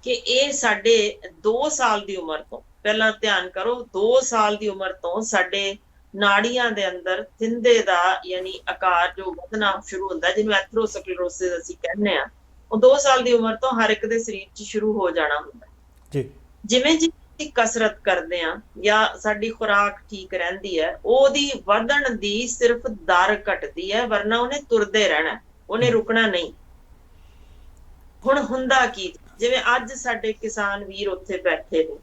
B: ਕਿ ਇਹ ਸਾਡੇ 2 ਸਾਲ ਦੀ ਉਮਰ ਤੋਂ, ਪਹਿਲਾਂ ਧਿਆਨ ਕਰੋ, 2 ਸਾਲ ਦੀ ਉਮਰ ਤੋਂ ਸਾਡੇ ਨਾੜੀਆਂ ਦੇ ਅੰਦਰ ਥਿੰਦੇ ਦਾ ਯਾਨੀ ਆਕਾਰ ਜੋ ਵਧਣਾ ਸ਼ੁਰੂ ਹੁੰਦਾ, ਜਿਹਨੂੰ ਐਥਰੋਸਕਲੇਰੋਸਿਸ ਅਸੀਂ ਕਹਿੰਦੇ ਆ, ਉਹ 2 ਸਾਲ ਦੀ ਉਮਰ ਤੋਂ ਹਰ ਇੱਕ ਦੇ ਸਰੀਰ 'ਚ ਸ਼ੁਰੂ ਹੋ ਜਾਣਾ ਹੁੰਦਾ
A: ਜੀ।
B: ਜਿਵੇਂ ਜਿਵੇਂ ਕਸਰਤ ਕਰਦੇ ਆ ਜਾਂ ਸਾਡੀ ਖੁਰਾਕ ਠੀਕ ਰਹਿੰਦੀ ਹੈ, ਉਹਦੀ ਵਧਣ ਦੀ ਸਿਰਫ ਦਰ ਘਟਦੀ ਹੈ, ਵਰਨਾ ਉਹਨੇ ਤੁਰਦੇ ਰਹਿਣਾ, ਉਹਨੇ ਰੁਕਣਾ ਨਹੀਂ। ਹੁਣ ਹੁੰਦਾ ਕੀ, ਜਿਵੇਂ ਅੱਜ ਸਾਡੇ ਕਿਸਾਨ ਵੀਰ ਉੱਥੇ ਬੈਠੇ ਨੇ,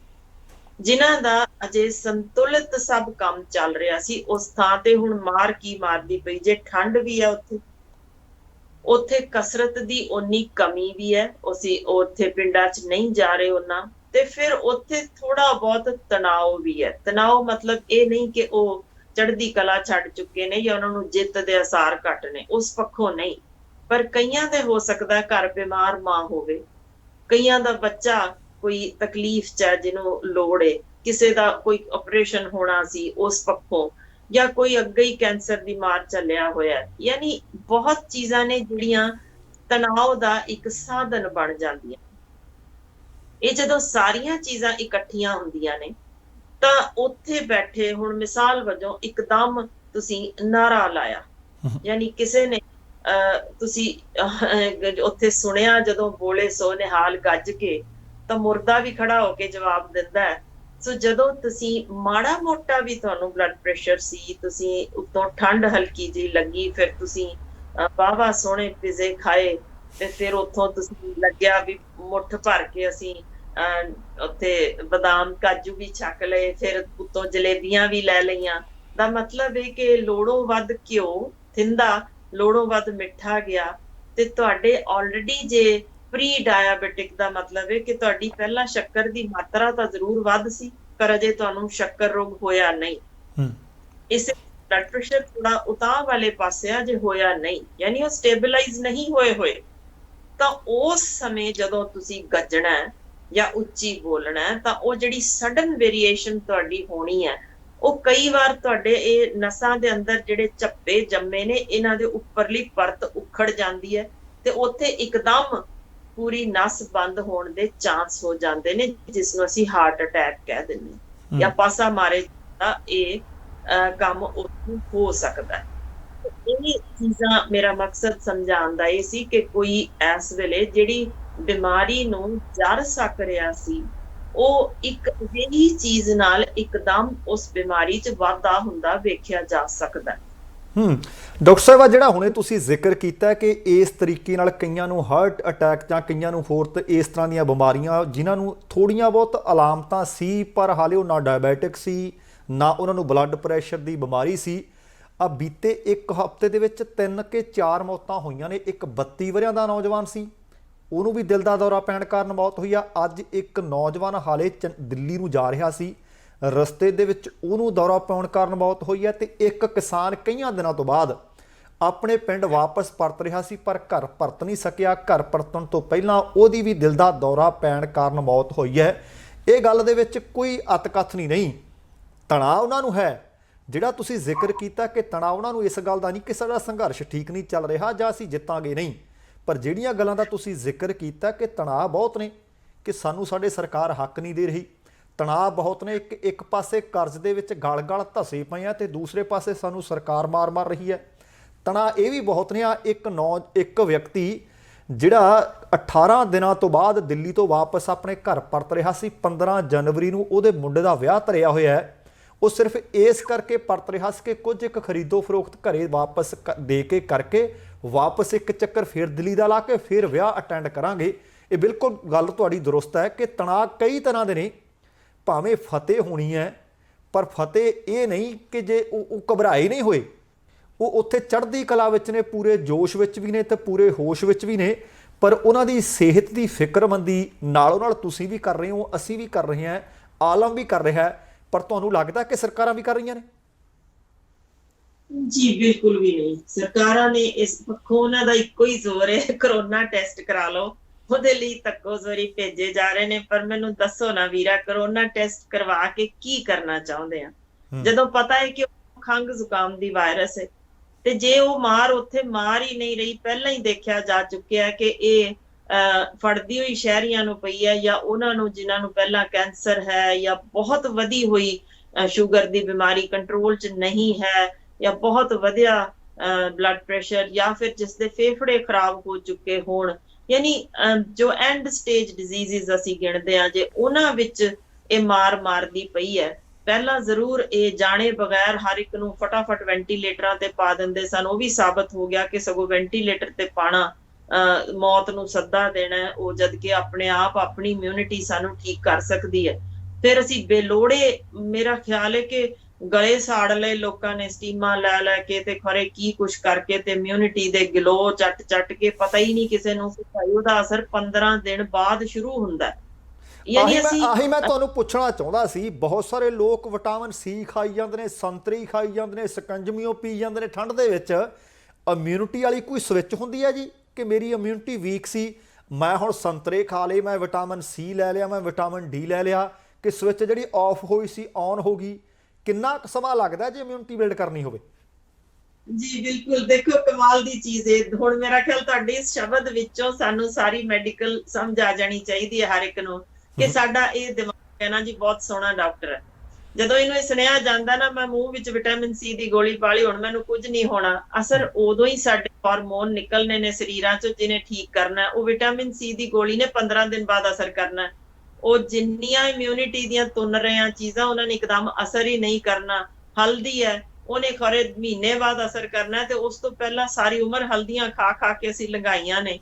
B: ਜਿਨ੍ਹਾਂ ਦਾ ਅਜੇ ਸੰਤੁਲਿਤ ਸਭ ਕੰਮ ਚੱਲ ਰਿਹਾ ਸੀ, ਉਸ ਥਾਂ ਤੇ ਹੁਣ ਮਾਰ ਕੀ ਮਾਰਦੀ ਪਈ, ਜੇ ਠੰਡ ਵੀ ਹੈ ਉੱਥੇ ਕਸਰਤ ਦੀ ਓਨੀ ਕਮੀ ਵੀ ਹੈ, ਅਸੀਂ ਉੱਥੇ ਪਿੰਡਾਂ 'ਚ ਨਹੀਂ ਜਾ ਰਹੇ ਉਹਨਾਂ, ਤੇ ਫਿਰ ਉੱਥੇ ਥੋੜਾ ਬਹੁਤ ਤਣਾਅ ਵੀ ਹੈ। ਤਣਾਅ ਮਤਲਬ ਇਹ ਨਹੀਂ ਕਿ ਉਹ ਚੜ੍ਹਦੀ ਕਲਾ ਛੱਡ ਚੁੱਕੇ ਨੇ ਜਾਂ ਉਹਨਾਂ ਨੂੰ ਜਿੱਤ ਦੇ ਆਸਾਰ ਘੱਟ ਨੇ, ਉਸ ਪੱਖੋਂ ਨਹੀਂ, ਪਰ ਕਈਆਂ ਦੇ ਹੋ ਸਕਦਾ ਘਰ ਬਿਮਾਰ ਮਾਂ ਹੋਵੇ, ਕਈਆਂ ਦਾ ਬੱਚਾ ਕੋਈ ਤਕਲੀਫ 'ਚ ਹੈ ਜਿਹਨੂੰ ਲੋੜ ਏ, ਕਿਸੇ ਦਾ ਕੋਈ ਆਪਰੇਸ਼ਨ ਹੋਣਾ ਸੀ ਉਸ ਪੱਖੋਂ, ਜਾਂ ਕੋਈ ਅੱਗੇ ਹੀ ਕੈਂਸਰ ਦੀ ਮਾਰ ਚੱਲਿਆ ਹੋਇਆ, ਯਾਨੀ ਬਹੁਤ ਚੀਜ਼ਾਂ ਨੇ ਜਿਹੜੀਆਂ ਤਣਾਅ ਦਾ ਇੱਕ ਸਾਧਨ ਬਣ ਜਾਂਦੀਆਂ। ਇਹ ਜਦੋਂ ਸਾਰੀਆਂ ਚੀਜ਼ਾਂ ਇਕੱਠੀਆਂ ਹੁੰਦੀਆਂ ਨੇ ਤਾਂ ਉੱਥੇ ਬੈਠੇ, ਹੁਣ ਮਿਸਾਲ ਵਜੋਂ ਇੱਕਦਮ ਤੁਸੀਂ ਨਾਰਾ ਲਾਇਆ, ਯਾਨੀ ਕਿਸੇ ਨੇ ਤੁਸੀਂ ਉੱਥੇ ਸੁਣਿਆ ਜਦੋਂ ਬੋਲੇ ਸੋ ਨਿਹਾਲ ਗੱਜ ਕੇ, ਤਾਂ ਮੁਰਦਾ ਵੀ ਖੜਾ ਹੋ ਕੇ ਜਵਾਬ ਦਿੰਦਾ ਹੈ। ਸੋ ਜਦੋਂ ਤੁਸੀਂ ਮਾੜਾ ਮੋਟਾ ਵੀ ਤੁਹਾਨੂੰ ਬਲੱਡ ਪ੍ਰੈਸ਼ਰ ਸੀ, ਤੁਸੀਂ ਉੱਤੋਂ ਠੰਡ ਹਲਕੀ ਜਿਹੀ ਲੱਗੀ, ਫਿਰ ਤੁਸੀਂ ਵਾਹਵਾ ਸੋਹਣੇ ਪਿਜ਼ੇ ਖਾਏ, ਤੇ ਫਿਰ ਉੱਥੋਂ ਤੁਸੀਂ ਲੱਗਿਆ ਵੀ ਮੁੱਠ ਭਰ ਕੇ ਅਸੀਂ ਉੱਥੇ ਬਦਾਮ ਕਾਜੂ ਵੀ ਛਕ ਲਏ, ਫਿਰ ਉੱਤੋਂ ਜਲੇਬੀਆਂ ਵੀ ਲੈ ਲਈਆਂ, ਦਾ ਮਤਲਬ ਇਹ ਕਿ ਲੋੜੋਂ ਵੱਧ ਘਿਓ ਥਿੰਦਾ, ਲੋੜੋਂ ਵੱਧ ਮਿੱਠਾ ਗਿਆ, ਤੇ ਤੁਹਾਡੇ ਆਲਰੇਡੀ ਜੇ ਪ੍ਰੀ ਡਾਇਬਟਿਕ ਦਾ ਮਤਲਬ ਹੈ ਕਿ ਤੁਹਾਡੀ ਪਹਿਲਾਂ ਸ਼ੱਕਰ ਦੀ ਮਾਤਰਾ ਤਾਂ ਜ਼ਰੂਰ ਵੱਧ ਸੀ, ਪਰ ਅਜੇ ਤੁਹਾਨੂੰ ਸ਼ੱਕਰ ਰੋਗ ਹੋਇਆ ਨਹੀਂ। ਇਸੇ ਬਲੱਡ ਪ੍ਰੈਸ਼ਰ ਥੋੜਾ ਉਤਾਂਹ ਵਾਲੇ ਪਾਸੇ ਆ, ਜੇ ਹੋਇਆ ਨਹੀਂ, ਯਾਨੀ ਉਹ ਸਟੇਬਲਾਈਜ਼ ਨਹੀਂ ਹੋਏ, ਤਾਂ ਉਸ ਸਮੇਂ ਜਦੋਂ ਤੁਸੀਂ ਗੱਜਣਾ ਹੈ ਜਾਂ ਉੱਚੀ ਬੋਲਣਾ ਹੈ, ਤਾਂ ਉਹ ਜਿਹੜੀ ਸਡਨ ਵੇਰੀਏਸ਼ਨ ਤੁਹਾਡੀ ਹੋਣੀ ਹੈ, ਉਹ ਕਈ ਵਾਰ ਤੁਹਾਡੇ ਇਹ ਨਸਾਂ ਦੇ ਅੰਦਰ ਜਿਹੜੇ ਝੱਪੇ ਜੰਮੇ ਨੇ, ਇਹਨਾਂ ਦੇ ਉੱਪਰਲੀ ਪਰਤ ਉਖੜ ਜਾਂਦੀ ਹੈ, ਤੇ ਉੱਥੇ ਇੱਕਦਮ ਪੂਰੀ ਨਸ ਬੰਦ ਹੋਣ ਦੇ ਚਾਂਸ ਹੋ ਜਾਂਦੇ ਨੇ, ਜਿਸ ਨੂੰ ਅਸੀਂ ਹਾਰਟ ਅਟੈਕ ਕਹਿ ਦਿੰਦੇ ਹਾਂ, ਜਾਂ ਪਾਸਾ ਮਾਰੇ ਦਾ ਇਹ ਕੰਮ ਉੱਥੋਂ ਹੋ ਸਕਦਾ ਹੈ। ਇਹ ਚੀਜ਼ਾਂ ਮੇਰਾ ਮਕਸਦ ਸਮਝਾਉਣ ਦਾ ਇਹ ਸੀ ਕਿ ਕੋਈ ਇਸ ਵੇਲੇ ਜਿਹੜੀ ਬਿਮਾਰੀ ਨੂੰ ਜੜ ਸਕ ਰਿਹਾ ਸੀ, ਉਹ ਇੱਕ ਅਜਿਹੀ ਚੀਜ਼ ਨਾਲ ਇੱਕਦਮ ਉਸ ਬਿਮਾਰੀ 'ਚ ਵਾਧਾ ਹੁੰਦਾ ਵੇਖਿਆ ਜਾ ਸਕਦਾ।
A: ਡਾਕਟਰ ਸਾਹਿਬ, ਜਿਹੜਾ ਹੁਣੇ ਤੁਸੀਂ ਜ਼ਿਕਰ ਕੀਤਾ ਕਿ ਇਸ ਤਰੀਕੇ ਨਾਲ ਕਈਆਂ ਨੂੰ ਹਾਰਟ ਅਟੈਕ ਜਾਂ ਕਈਆਂ ਨੂੰ ਹੋਰ ਇਸ ਤਰ੍ਹਾਂ ਦੀਆਂ ਬਿਮਾਰੀਆਂ, ਜਿਨ੍ਹਾਂ ਨੂੰ ਥੋੜ੍ਹੀਆਂ ਬਹੁਤ ਅਲਾਮਤਾਂ ਸੀ ਪਰ ਹਾਲੇ ਉਹ ਨਾ ਡਾਇਬੈਟਿਕ ਸੀ, ਨਾ ਉਹਨਾਂ ਨੂੰ ਬਲੱਡ ਪ੍ਰੈਸ਼ਰ ਦੀ ਬਿਮਾਰੀ ਸੀ, ਆ ਬੀਤੇ ਇੱਕ ਹਫ਼ਤੇ ਦੇ ਵਿੱਚ 3 ਕਿ 4 ਮੌਤਾਂ ਹੋਈਆਂ ਨੇ। ਇੱਕ 32 ਵਰ੍ਹਿਆਂ ਦਾ ਨੌਜਵਾਨ ਸੀ, ਉਹਨੂੰ ਵੀ ਦਿਲ ਦਾ ਦੌਰਾ ਪੈਣ ਕਾਰਨ ਮੌਤ ਹੋਈ ਆ। ਅੱਜ ਇੱਕ ਨੌਜਵਾਨ ਹਾਲੇ ਦਿੱਲੀ ਨੂੰ ਜਾ ਰਿਹਾ ਸੀ, ਰਸਤੇ ਦੇ ਵਿੱਚ ਉਹਨੂੰ ਦੌਰਾ ਪੈਣ ਕਾਰਨ ਮੌਤ ਹੋਈ ਹੈ। ਤੇ ਇੱਕ ਕਿਸਾਨ ਕਈਆਂ ਦਿਨਾਂ ਤੋਂ ਬਾਅਦ ਆਪਣੇ ਪਿੰਡ ਵਾਪਸ ਪਰਤ ਰਿਹਾ ਸੀ, ਪਰ ਘਰ ਪਰਤ ਨਹੀਂ ਸਕਿਆ। ਘਰ ਪਰਤਣ ਤੋਂ ਪਹਿਲਾਂ ਉਹਦੀ ਵੀ ਦਿਲ ਦਾ ਦੌਰਾ ਪੈਣ ਕਾਰਨ ਮੌਤ ਹੋਈ ਹੈ। ਇਹ ਗੱਲ ਦੇ ਵਿੱਚ ਕੋਈ ਅਤਕਥਨੀ ਨਹੀਂ, ਤਣਾਅ ਉਹਨਾਂ ਨੂੰ ਹੈ। ਜਿਹੜਾ ਤੁਸੀਂ ਜ਼ਿਕਰ ਕੀਤਾ ਕਿ ਤਣਾਅ ਉਹਨਾਂ ਨੂੰ ਇਸ ਗੱਲ ਦਾ ਨਹੀਂ ਕਿ ਸਾਡਾ ਸੰਘਰਸ਼ ਠੀਕ ਨਹੀਂ ਚੱਲ ਰਿਹਾ ਜਾਂ ਅਸੀਂ ਜਿੱਤਾਂਗੇ ਨਹੀਂ, ਪਰ ਜਿਹੜੀਆਂ ਗੱਲਾਂ ਦਾ ਤੁਸੀਂ ਜ਼ਿਕਰ ਕੀਤਾ ਕਿ ਤਣਾਅ ਬਹੁਤ ਨੇ, ਕਿ ਸਾਨੂੰ ਸਾਡੇ ਸਰਕਾਰ ਹੱਕ ਨਹੀਂ ਦੇ ਰਹੀ, ਤਣਾਅ ਬਹੁਤ ਨੇ। ਇੱਕ ਪਾਸੇ ਕਰਜ਼ ਦੇ ਵਿੱਚ ਗਲ ਧਸੇ ਪਏ ਆ, ਤੇ ਦੂਸਰੇ ਪਾਸੇ ਸਾਨੂੰ ਸਰਕਾਰ ਮਾਰ ਰਹੀ ਹੈ। ਤਣਾਅ ਇਹ ਵੀ ਬਹੁਤ ਨੇ। ਇੱਕ ਵਿਅਕਤੀ ਜਿਹੜਾ 18 ਦਿਨਾਂ ਤੋਂ ਬਾਅਦ ਦਿੱਲੀ ਤੋਂ ਵਾਪਸ ਆਪਣੇ ਘਰ ਪਰਤ ਰਿਹਾ ਸੀ, 15 ਜਨਵਰੀ ਨੂੰ ਉਹਦੇ ਮੁੰਡੇ ਦਾ ਵਿਆਹ ਧਰਿਆ ਹੋਇਆ ਹੈ। ਉਹ ਸਿਰਫ ਇਸ ਕਰਕੇ ਪਰਤ ਰਿਹਾ ਸੀ ਕਿ ਕੁਝ ਇੱਕ ਖਰੀਦੋ ਫਰੋਖਤ ਘਰੇ ਵਾਪਸ ਦੇ ਕੇ ਕਰਕੇ ਵਾਪਸ ਇੱਕ ਚੱਕਰ ਫਿਰ ਦਿੱਲੀ ਦਾ ਲਾ ਕੇ ਫਿਰ ਵਿਆਹ ਅਟੈਂਡ ਕਰਾਂਗੇ। ਇਹ ਬਿਲਕੁਲ ਗੱਲ ਤੁਹਾਡੀ ਦੁਰਸਤ ਹੈ ਕਿ ਤਣਾਅ ਕਈ ਤਰ੍ਹਾਂ ਦੇ ਨੇ। ਭਾਵੇਂ ਫਤਿਹ ਹੋਣੀ ਹੈ, ਪਰ ਫਤਿਹ ਇਹ ਨਹੀਂ ਕਿ ਜੇ ਉਹ ਘਬਰਾਏ ਨਹੀਂ ਹੋਏ, ਉਹ ਉੱਥੇ ਚੜ੍ਹਦੀ ਕਲਾ ਵਿੱਚ ਨੇ, ਪੂਰੇ ਜੋਸ਼ ਵਿੱਚ ਵੀ ਨੇ ਤੇ ਪੂਰੇ ਹੋਸ਼ ਵਿੱਚ ਵੀ ਨੇ, ਪਰ ਉਹਨਾਂ ਦੀ ਸਿਹਤ ਦੀ ਫਿਕਰਮੰਦੀ ਨਾਲੋਂ ਨਾਲ ਤੁਸੀਂ ਵੀ ਕਰ ਰਹੇ ਹੋ, ਅਸੀਂ ਵੀ ਕਰ ਰਹੇ ਹਾਂ, ਆਲਮ ਵੀ ਕਰ ਰਿਹਾ ਹੈ। ਪਰ ਤੁਹਾਨੂੰ ਲੱਗਦਾ ਕਿ ਸਰਕਾਰਾਂ ਵੀ ਕਰ ਰਹੀਆਂ ਨੇ?
B: ਜੀ ਬਿਲਕੁਲ ਵੀ ਨਹੀਂ। ਸਰਕਾਰਾਂ ਨੇ ਇਸ ਪੱਖੋਂ ਉਹਨਾਂ ਦਾ ਇੱਕੋ ਹੀ ਜ਼ੋਰ ਹੈ, ਕਰੋਨਾ ਟੈਸਟ ਕਰਾ ਲਓ, ਉਹਦੇ ਲਈ ਧੱਕੋਜ਼ੋਰੀ ਭੇਜੇ ਜਾ ਰਹੇ ਨੇ। ਪਰ ਮੈਨੂੰ ਦੱਸੋ ਨਾ ਵੀਰਾ, ਕਰੋਨਾ ਟੈਸਟ ਕਰਵਾ ਕੇ ਕੀ ਕਰਨਾ ਚਾਹੁੰਦੇ ਆ ਜਦੋਂ ਪਤਾ ਹੈ ਕਿ ਉਹ ਖੰਘ ਜ਼ੁਕਾਮ ਦੀ ਵਾਇਰਸ ਹੈ। ਤੇ ਜੇ ਉਹ ਮਾਰ ਉੱਥੇ ਮਾਰ ਹੀ ਨਹੀਂ ਰਹੀ, ਪਹਿਲਾਂ ਹੀ ਦੇਖਿਆ ਜਾ ਚੁੱਕਿਆ ਕਿ ਇਹ ਫੜਦੀ ਹੋਈ ਸ਼ਹਿਰੀਆਂ ਨੂੰ ਪਈ ਹੈ, ਜਾਂ ਉਹਨਾਂ ਨੂੰ ਜਿਨ੍ਹਾਂ ਨੂੰ ਪਹਿਲਾਂ ਕੈਂਸਰ ਹੈ, ਜਾਂ ਬਹੁਤ ਵਧੀ ਹੋਈ ਸ਼ੂਗਰ ਦੀ ਬਿਮਾਰੀ ਕੰਟਰੋਲ 'ਚ ਨਹੀਂ ਹੈ, ਜਾਂ ਬਹੁਤ ਵਧਿਆ ਬਲੱਡ ਪ੍ਰੈਸ਼ਰ, ਜਾਂ ਫਿਰ ਜਿਸ ਦੇ ਫੇਫੜੇ ਖਰਾਬ ਹੋ ਚੁੱਕੇ ਹੋਣ, ਯਾਨੀ ਜੋ ਐਂਡ ਸਟੇਜ ਡਿਜ਼ੀਜ਼ਸ ਅਸੀਂ ਗਿਣਦੇ ਹਾਂ, ਜੇ ਉਹਨਾਂ ਵਿੱਚ ਇਹ ਮਾਰ ਮਾਰਦੀ ਪਈ ਹੈ। ਪਹਿਲਾਂ ਜ਼ਰੂਰ ਇਹ ਜਾਣੇ ਬਗੈਰ ਹਰ ਇੱਕ ਨੂੰ ਫਟਾਫਟ ਵੈਂਟੀਲੇਟਰਾਂ ਤੇ ਪਾ ਦਿੰਦੇ ਸਨ। ਉਹ ਵੀ ਸਾਬਤ ਹੋ ਗਿਆ ਕਿ ਸਗੋਂ ਵੈਂਟੀਲੇਟਰ ਤੇ ਪਾਣਾ ਮੌਤ ਨੂੰ ਸੱਦਾ ਦੇਣਾ, ਉਹ ਜਦ ਕਿ ਆਪਣੇ ਆਪ ਆਪਣੀ ਇਮਿਊਨਿਟੀ ਸਾਨੂੰ ਠੀਕ ਕਰ ਸਕਦੀ ਹੈ। ਫਿਰ ਅਸੀਂ ਬੇਲੋੜੇ, ਮੇਰਾ ਖਿਆਲ ਹੈ ਕਿ ਗਲੇ ਸਾੜ ਲਏ ਲੋਕਾਂ ਨੇ ਸਟੀਮਾਂ ਲੈ ਲੈ ਕੇ, ਤੇ ਖਰੇ ਕੀ ਕੁਛ ਕਰਕੇ, ਤੇ ਇਮਿਊਨਿਟੀ ਦੇ ਗਲੋ ਚੱਟ ਚੱਟ ਕੇ, ਪਤਾ ਹੀ ਨਹੀਂ ਕਿਸੇ ਨੂੰ ਕਿ ਭਾਈ ਉਹਦਾ ਅਸਰ 15 ਦਿਨ ਬਾਅਦ ਸ਼ੁਰੂ ਹੁੰਦਾ।
A: ਆਹੀ ਮੈਂ ਤੁਹਾਨੂੰ ਪੁੱਛਣਾ ਚਾਹੁੰਦਾ ਸੀ। ਬਹੁਤ ਸਾਰੇ ਲੋਕ ਵਿਟਾਮਿਨ ਸੀ ਖਾਈ ਜਾਂਦੇ ਨੇ, ਸੰਤਰੀ ਖਾਈ ਜਾਂਦੇ ਨੇ, ਸਕੰਜਮੀਓ ਪੀ ਜਾਂਦੇ ਨੇ ਠੰਡ ਦੇ ਵਿੱਚ। ਇਮਿਊਨਿਟੀ ਵਾਲੀ ਕੋਈ ਸਵਿਚ ਹੁੰਦੀ ਹੈ ਜੀ ਕਿ ਮੇਰੀ ਇਮਿਊਨਿਟੀ ਵੀਕ ਸੀ, ਮੈਂ ਹੁਣ ਸੰਤਰੇ ਖਾ ਲਏ, ਮੈਂ ਵਿਟਾਮਿਨ ਸੀ ਲੈ ਲਿਆ, ਮੈਂ ਵਿਟਾਮਿਨ ਡੀ ਲੈ ਲਿਆ, ਕਿ ਸਵਿਚ ਜਿਹੜੀ ਆਫ ਹੋਈ ਸੀ ਔਨ ਹੋ ਗਈ? ਕਿੰਨਾ ਕੁ ਸਮਾਂ ਲੱਗਦਾ ਜੇ ਇਮਿਊਨਿਟੀ ਬਿਲਡ ਕਰਨੀ ਹੋਵੇ?
B: ਜੀ ਬਿਲਕੁਲ, ਦੇਖੋ ਕਮਾਲ ਦੀ ਚੀਜ਼ ਹੈ। ਹੁਣ ਮੇਰਾ ਖਿਆਲ ਤੁਹਾਡੇ ਇਸ ਸ਼ਬਦ ਵਿੱਚੋਂ ਸਾਨੂੰ ਸਾਰੀ ਮੈਡੀਕਲ ਸਮਝ ਆ ਜਾਣੀ ਚਾਹੀਦੀ ਹੈ ਹਰ ਇੱਕ ਨੂੰ, ਕਿ ਸਾਡਾ ਇਹ ਦਿਮਾਗ ਹੈ ਨਾ ਜੀ, ਬਹੁਤ ਸੋਹਣਾ ਡਾਕਟਰ ਹੈ। ਜਦੋਂ ਇਹਨੂੰ ਇਹ ਸੁਣਿਆ ਜਾਂਦਾ ਨਾ, ਮੈਂ ਮੂੰਹ ਵਿੱਚ ਵਿਟਾਮਿਨ ਸੀ ਦੀ ਗੋਲੀ ਪਾ ਲਈ, ਹੁਣ ਮੈਨੂੰ ਕੁਝ ਨਹੀਂ ਹੋਣਾ, ਅਸਰ ਉਦੋਂ ਹੀ ਸਾਡੇ ਹਾਰਮੋਨ ਨਿਕਲਨੇ ਨੇ ਸਰੀਰਾਂ ਚੋਂ ਜਿਹਨੇ ਠੀਕ ਕਰਨਾ। ਉਹ ਵਿਟਾਮਿਨ ਸੀ ਦੀ ਗੋਲੀ ਨੇ 15 ਦਿਨ ਬਾਅਦ ਅਸਰ ਕਰਨਾ। ਉਹ ਜਿੰਨੀਆਂ ਇਮਿਊਨਿਟੀ ਦੀਆਂ ਤੁੰਨ ਰਹੀਆਂ ਚੀਜ਼ਾਂ, ਉਹਨਾਂ ਨੇ ਇੱਕਦਮ ਅਸਰ ਹੀ ਨਹੀਂ ਕਰਨਾ। ਹਲਦੀ ਹੈ, ਉਹਨੇ ਖਰੇ ਮਹੀਨੇ ਬਾਅਦ ਅਸਰ ਕਰਨਾ, ਤੇ ਉਸ ਤੋਂ ਪਹਿਲਾਂ ਸਾਰੀ ਉਮਰ ਹਲਦੀਆਂ ਖਾ ਖਾ ਕੇ ਅਸੀਂ ਲੰਘਾਈਆਂ ਨੇ।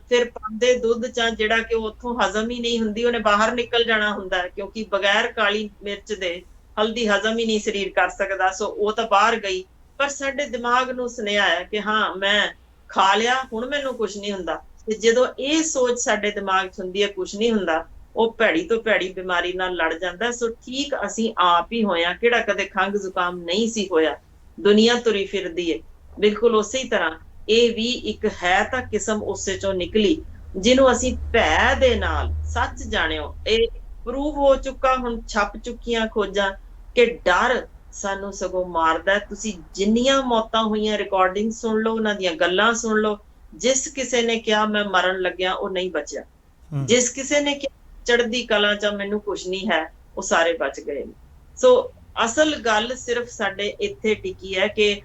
B: ਫਿਰ ਪਾਉਂਦੇ ਦੁੱਧ ਚ ਜਿਹੜਾ ਕਿ ਉੱਥੋਂ ਹਜ਼ਮ ਹੀ ਨਹੀਂ ਹੁੰਦੀ, ਉਹਨੇ ਬਾਹਰ ਨਿਕਲ ਜਾਣਾ ਹੁੰਦਾ, ਕਿਉਂਕਿ ਬਗੈਰ ਕਾਲੀ ਮਿਰਚ ਦੇ ਹਲਦੀ ਹਜ਼ਮ ਹੀ ਨਹੀਂ ਸਰੀਰ ਕਰ ਸਕਦਾ। ਸੋ ਉਹ ਤਾਂ ਬਾਹਰ ਗਈ। ਪਰ ਸਾਡੇ ਦਿਮਾਗ ਨੂੰ ਸੁਨੇਹਾ ਹੈ ਕਿ ਹਾਂ ਮੈਂ ਖਾ ਲਿਆ, ਹੁਣ ਮੈਨੂੰ ਕੁਛ ਨਹੀਂ ਹੁੰਦਾ। ਤੇ ਜਦੋਂ ਇਹ ਸੋਚ ਸਾਡੇ ਦਿਮਾਗ 'ਚ ਹੁੰਦੀ ਹੈ ਕੁਛ ਨਹੀਂ ਹੁੰਦਾ, ਉਹ ਭੈੜੀ ਤੋਂ ਭੈੜੀ ਬਿਮਾਰੀ ਨਾਲ ਲੜ ਜਾਂਦਾ। ਸੋ ਠੀਕ ਅਸੀਂ ਆਪ ਹੀ ਹੋਇਆ, ਕਿਹੜਾ ਕਦੇ ਖੰਘ ਜ਼ੁਕਾਮ ਨਹੀਂ ਸੀ ਹੋਇਆ, ਦੁਨੀਆ ਤੁਰੀ ਫਿਰਦੀ ਹੈ। ਬਿਲਕੁਲ ਉਸੇ ਹੀ ਤਰ੍ਹਾਂ ਇਹ ਵੀ ਇੱਕ ਹੈ ਤਾਂ ਕਿਸਮ ਉਸੇ ਚੋਂ ਨਿਕਲੀ, ਜਿਹਨੂੰ ਅਸੀਂ ਭੈ ਦੇ ਨਾਲ, ਸੱਚ ਜਾਣਿਓ ਇਹ ਪ੍ਰੂਵ ਹੋ ਚੁੱਕਾ, ਹੁਣ ਛਪ ਚੁੱਕੀਆਂ ਖੋਜਾਂ, ਕਿ ਡਰ ਸਾਨੂੰ ਸਗੋਂ ਮਾਰਦਾ। ਤੁਸੀਂ ਜਿੰਨੀਆਂ ਮੌਤਾਂ ਹੋਈਆਂ ਰਿਕਾਰਡਿੰਗ ਸੁਣ ਲਓ, ਉਹਨਾਂ ਦੀਆਂ ਗੱਲਾਂ ਸੁਣ ਲਓ। ਜਿਸ ਕਿਸੇ ਨੇ ਕਿਹਾ ਮੈਂ ਮਰਨ ਲੱਗਿਆ, ਉਹ ਨਹੀਂ ਬਚਿਆ। ਜਿਸ ਕਿਸੇ ਨੇ ਕਿਹਾ ਚੜ੍ਹਦੀ ਕਲਾ ਚ ਮੈਨੂੰ ਕੁਛ ਨਹੀਂ ਹੈ, ਉਹ ਸਾਰੇ ਬਚ ਗਏ ਨੇ। ਸੋ ਅਸਲ ਗੱਲ ਸਿਰਫ ਸਾਡੇ ਇੱਥੇ ਟਿਕੀ ਹੈ ਕਿ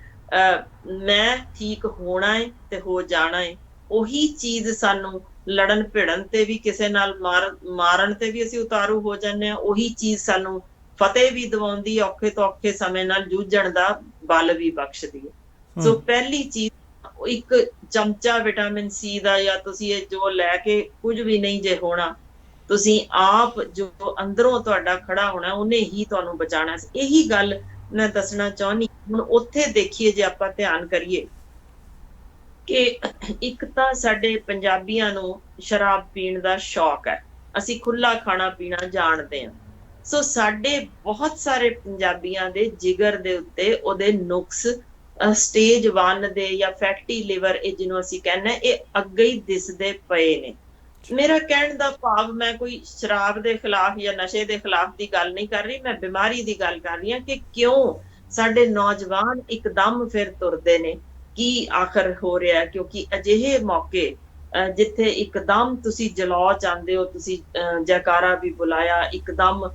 B: ਮੈਂ ਠੀਕ ਹੋਣਾ ਹੈ ਤੇ ਹੋ ਜਾਣਾ ਹੈ। ਉਹੀ ਚੀਜ਼ ਸਾਨੂੰ ਲੜਨ ਭਿੜਨ ਤੇ ਵੀ, ਕਿਸੇ ਨਾਲ ਮਾਰਨ ਤੇ ਵੀ ਅਸੀਂ ਉਤਾਰੂ ਹੋ ਜਾਂਦੇ ਹਾਂ। ਉਹੀ ਚੀਜ਼ ਸਾਨੂੰ ਫਤਿਹ ਵੀ ਦਿਵਾਉਂਦੀ, ਔਖੇ ਤੋਂ ਔਖੇ ਸਮੇਂ ਨਾਲ ਜੂਝਣ ਦਾ ਬਲ ਵੀ ਬਖਸ਼ਦੀ ਹੈ। ਸੋ ਪਹਿਲੀ ਚੀਜ਼, ਇੱਕ ਚਮਚਾ ਵਿਟਾਮਿਨ ਸੀ ਦਾ, ਜਾਂ ਤੁਸੀਂ ਇਹ ਜੋ ਲੈ ਕੇ ਕੁਝ ਵੀ ਨਹੀਂ ਜੇ ਹੋਣਾ, ਤੁਸੀਂ ਆਪ ਜੋ ਅੰਦਰੋਂ ਤੁਹਾਡਾ ਖੜਾ ਹੋਣਾ, ਉਹਨੇ ਹੀ ਤੁਹਾਨੂੰ ਬਚਾਉਣਾ। ਇਹੀ ਗੱਲ ਮੈਂ ਦੱਸਣਾ ਚਾਹੁੰਦੀ। ਹੁਣ ਉੱਥੇ ਦੇਖੀਏ, ਜੇ ਆਪਾਂ ਧਿਆਨ ਕਰੀਏ ਕਿ ਇੱਕ ਤਾਂ ਸਾਡੇ ਪੰਜਾਬੀਆਂ ਨੂੰ ਸ਼ਰਾਬ ਪੀਣ ਦਾ ਸ਼ੌਕ ਹੈ, ਅਸੀਂ ਖੁੱਲਾ ਖਾਣਾ ਪੀਣਾ ਜਾਣਦੇ ਹਾਂ। ਸੋ ਸਾਡੇ ਬਹੁਤ ਸਾਰੇ ਪੰਜਾਬੀਆਂ ਦੇ ਜਿਗਰ ਦੇ ਉੱਤੇ ਉਹਦੇ ਨੁਕਸ ਸਟੇਜ 1 ਦੇ, ਜਾਂ ਫੈਟੀ ਲਿਵਰ, ਇਹ ਜਿਹਨੂੰ ਅਸੀਂ ਕਹਿੰਦੇ, ਇਹ ਅੱਗੇ ਹੀ ਦਿਸਦੇ ਪਏ ਨੇ। ਮੇਰਾ ਕਹਿਣ ਦਾ ਭਾਵ, ਮੈਂ ਕੋਈ ਸ਼ਰਾਬ ਦੇ ਖਿਲਾਫ ਜਾਂ ਨਸ਼ੇ ਦੇ ਖਿਲਾਫ ਦੀ ਗੱਲ ਨਹੀਂ ਕਰ ਰਹੀ, ਮੈਂ ਬਿਮਾਰੀ ਦੀ ਗੱਲ ਕਰ ਰਹੀ ਹਾਂ ਕਿ ਕਿਉਂ ਸਾਡੇ ਨੌਜਵਾਨ ਇੱਕਦਮ ਫਿਰ ਤੁਰਦੇ ਨੇ, ਕੀ ਆਖਰ ਹੋ ਰਿਹਾ। ਕਿਉਂਕਿ ਅਜਿਹੇ ਮੌਕੇ ਜਿੱਥੇ ਇੱਕਦਮ ਤੁਸੀਂ ਜਲਾਉ ਚਾਹੁੰਦੇ ਹੋ, ਤੁਸੀਂ ਜੈਕਾਰਾ ਵੀ ਬੁਲਾਇਆ, ਇੱਕਦਮ